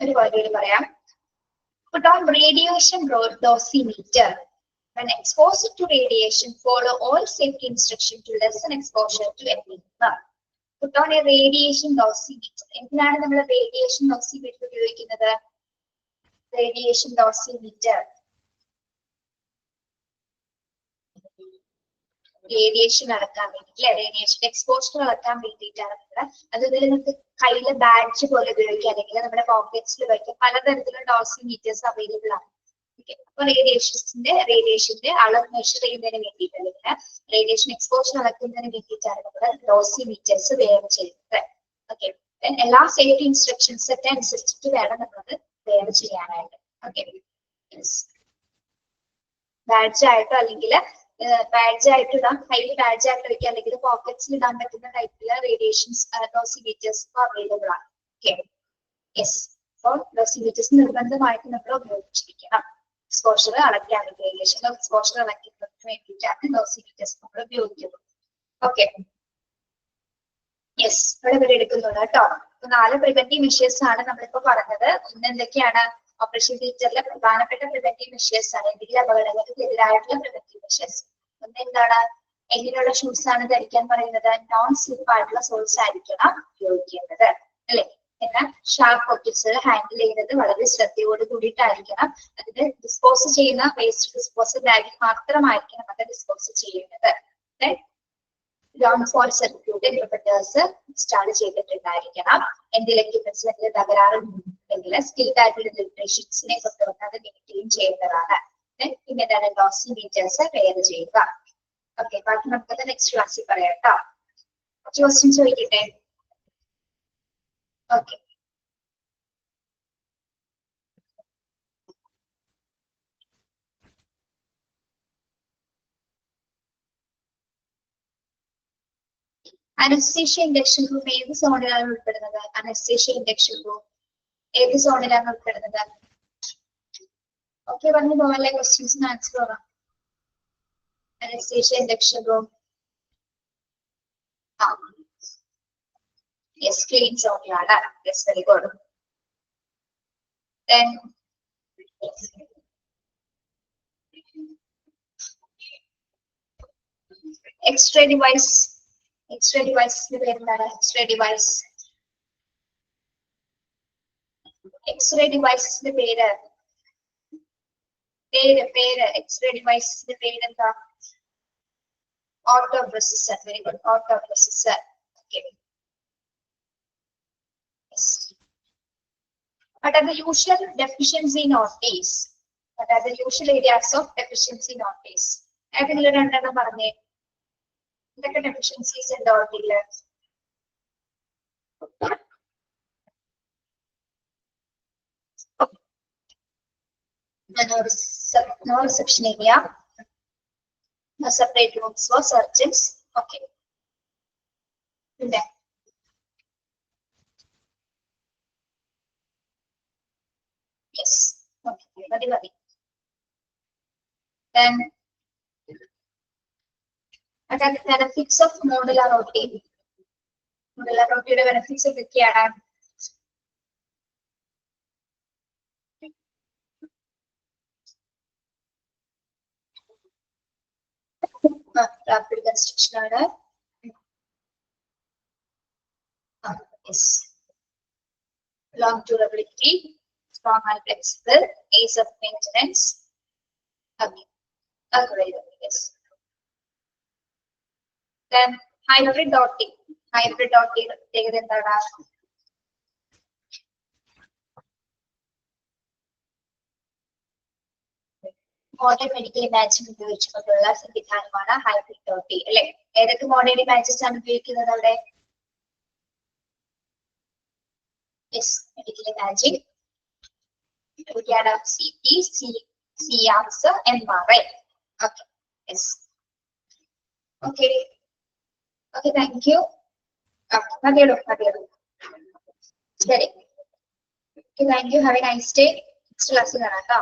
Speaker 7: ഒരു പോയിന്റ് പറയാം. Put on radiation dosimeter. When exposed to radiation, follow all safety instructions to lessen exposure to anything. Put on a radiation dosimeter. എന്തിനാണ് നമ്മൾ റേഡിയേഷൻ ഡോസിമീറ്റർ ഉപയോഗിക്കുന്നത്? റേഡിയേഷൻ ഡോസിമീറ്റർ റേഡിയേഷൻ അളക്കാൻ വേണ്ടിട്ട്, റേഡിയേഷൻ എക്സ്പോഷർ അളക്കാൻ വേണ്ടിയിട്ടാണ് നമ്മൾ. അതുപോലെ നമുക്ക് കയ്യിലെ ബാഡ്ജ് പോലെ ഉപയോഗിക്കാം, അല്ലെങ്കിൽ നമ്മുടെ പോക്കറ്റ്സിൽ വയ്ക്കാം. പലതരത്തിലുള്ള ഡോസിമീറ്റേഴ്സ് അവൈലബിൾ ആണ്. അപ്പൊ റേഡിയേഷന്റെ അളവ് മെഷർ ചെയ്യുന്നതിന് വേണ്ടിയിട്ട്, അല്ലെങ്കിൽ റേഡിയേഷൻ എക്സ്പോഷർ അളക്കുന്നതിന് വേണ്ടിയിട്ടാണ് നമ്മൾ ഡോസിമീറ്റേഴ്സ് വെയർ ചെയ്യുന്നത്. ഓക്കെ, എല്ലാ സേഫ്റ്റി ഇൻസ്ട്രക്ഷൻസ് ഒക്കെ അനുസരിച്ചിട്ട് വേണം നമ്മളത് വെയർ ചെയ്യാനായിട്ട്. ഓക്കെ, ബാഡ്ജ് ആയിട്ടോ അല്ലെങ്കിൽ ബാഡ്ജ് ആയിട്ട് ഇടാം, കയ്യിൽ ബാഡ്ജ് ആയിട്ട് വയ്ക്കാം, അല്ലെങ്കിൽ പോക്കറ്റ്സിൽ ഇടാൻ പറ്റുന്ന ടൈപ്പിലുള്ള റേഡിയേഷൻസ് ഡോസിമീറ്റേഴ്സ് അവൈലബിൾ ആണ്. Okay, yes. അപ്പോൾ ഡോസിമീറ്റേഴ്സ് നിർബന്ധമായിട്ട് നമ്മൾ ഉപയോഗിച്ചിരിക്കണം. എക്സ്പോഷർ അളക്കാൻ വേണ്ടി, റേഡിയേഷൻ എക്സ്പോഷർ അളക്കുന്നതിന് വേണ്ടിയിട്ടാണ് ഡോസിമീറ്റേഴ്സ് നമ്മൾ ഉപയോഗിക്കുന്നത്. Okay, yes. ഇവിടെ എടുക്കുന്നുണ്ട് കേട്ടോ. അപ്പൊ 4 പ്രിവെന്റീവ് മെഷേഴ്സ് ആണ് നമ്മളിപ്പോ പറഞ്ഞത്. ഇന്ന് എന്തൊക്കെയാണ് ഓപ്പറേഷൻ തിയേറ്ററിലെ പ്രധാനപ്പെട്ട പ്രിവെന്റീവ് മെഷേഴ്സ് ആണ്, എന്തെങ്കിലും അപകടങ്ങൾക്ക് എതിരായിട്ടുള്ള പ്രിവെന്റീവ് മെഷേഴ്സ്. ഒന്ന് എന്താണ്, എങ്ങനെയുള്ള ഷൂസ് ആണ് ധരിക്കാൻ പറയുന്നത്? നോൺ സ്ലിപ്പ് ആയിട്ടുള്ള സോൾസ് ആയിരിക്കണം ഉപയോഗിക്കേണ്ടത്, അല്ലെ. എന്നാൽ ഷാർപ്പ് ഒബ്ജക്ട്സ് ഹാൻഡിൽ ചെയ്യുന്നത് വളരെ ശ്രദ്ധയോട് കൂടിയിട്ടായിരിക്കണം. അതിന് ഡിസ്പോസ് ചെയ്യുന്ന വേസ്റ്റ് ഡിസ്പോസൽ ബാഗിൽ മാത്രമായിരിക്കണം അത് ഡിസ്പോസ് ചെയ്യേണ്ടത്. Ground fault circuit interpreters install ചെയ്തിട്ടുണ്ടായിരിക്കണം. എന്തെങ്കിലും എക്യുപ്മെന്റ്സിൽ തകരാറുണ്ടെങ്കിൽ സ്കിൽഡ് ആയിട്ടുള്ള ഇലക്ട്രീഷ്യൻസിനെ കൊണ്ടുവന്ന് അത് മെയിൻറ്റെയിൻ ചെയ്യേണ്ടതാണ്. പിന്നെ എന്താണ് ലോസി മീറ്റേഴ്സ് പെയർ ചെയ്യുക. ഓക്കെ, ബാക്കി നമുക്കത് നെക്സ്റ്റ് ക്ലാസ്സിൽ പറയാം കേട്ടോ. കുറച്ച് ക്വസ്റ്റ്യൻസ് ചോദിക്കട്ടെ. ഓക്കെ, അനസ്തേഷ്യ ഇൻഡക്ഷൻ റൂം ഏത് സോണിലാണ് ഉൾപ്പെടുന്നത്? അനസ്തേഷ്യ ഇൻഡക്ഷൻ റൂം ഏത് സോണിലാണ് ഉൾപ്പെടുന്നത്? ഓക്കെ, പറഞ്ഞു പോകാനുള്ള ക്വസ്റ്റ്യൻസിന് ആൻസർ പറയാം. Anaesthesia induction room yes, clean സോണിലാണ്. Yes, very good. Then X-ray device. X-ray device പേരെന്താണ്? X-ray device. X-ray device പേര് X-ray device പേരെന്താ? Autoprocessor. Very good. Autoprocessor. Okay. Yes. What are the usual deficiency notice? What are the usual areas of deficiency notice? ഏതെങ്കിലും രണ്ടെണ്ണം പറഞ്ഞേ. ഇതൊക്കെ deficiencies ഉണ്ട് ഓട്ടില്ല. No reception area. No separate rooms for surgeons. Okay. Then yes. Okay. Very. Then what are the benefits of modular routine? Modular routine benefits എന്തൊക്കെയാണ്? Rapid construction ആണ്. Yes. Long durability, strong and flexible, ease of maintenance. Okay. Yes. Then hybrid dotting. Hybrid dotting എന്താണ്? Modern medical imagine ഉപയോഗിച്ചുകൊണ്ടുള്ള സംവിധാനമാണ് hybrid dotty അല്ലെ. ഏതൊക്കെ modern images ആണ് ഉപയോഗിക്കുന്നത് അവിടെ? Yes, medical imagine, CT, CRS, MRI. Okay, yes. Okay, thank U. മതിയല്ലോ. ശരി, thank you. Have A nice day. Next ക്ലാസ്സിൽ കാണാം കേട്ടോ.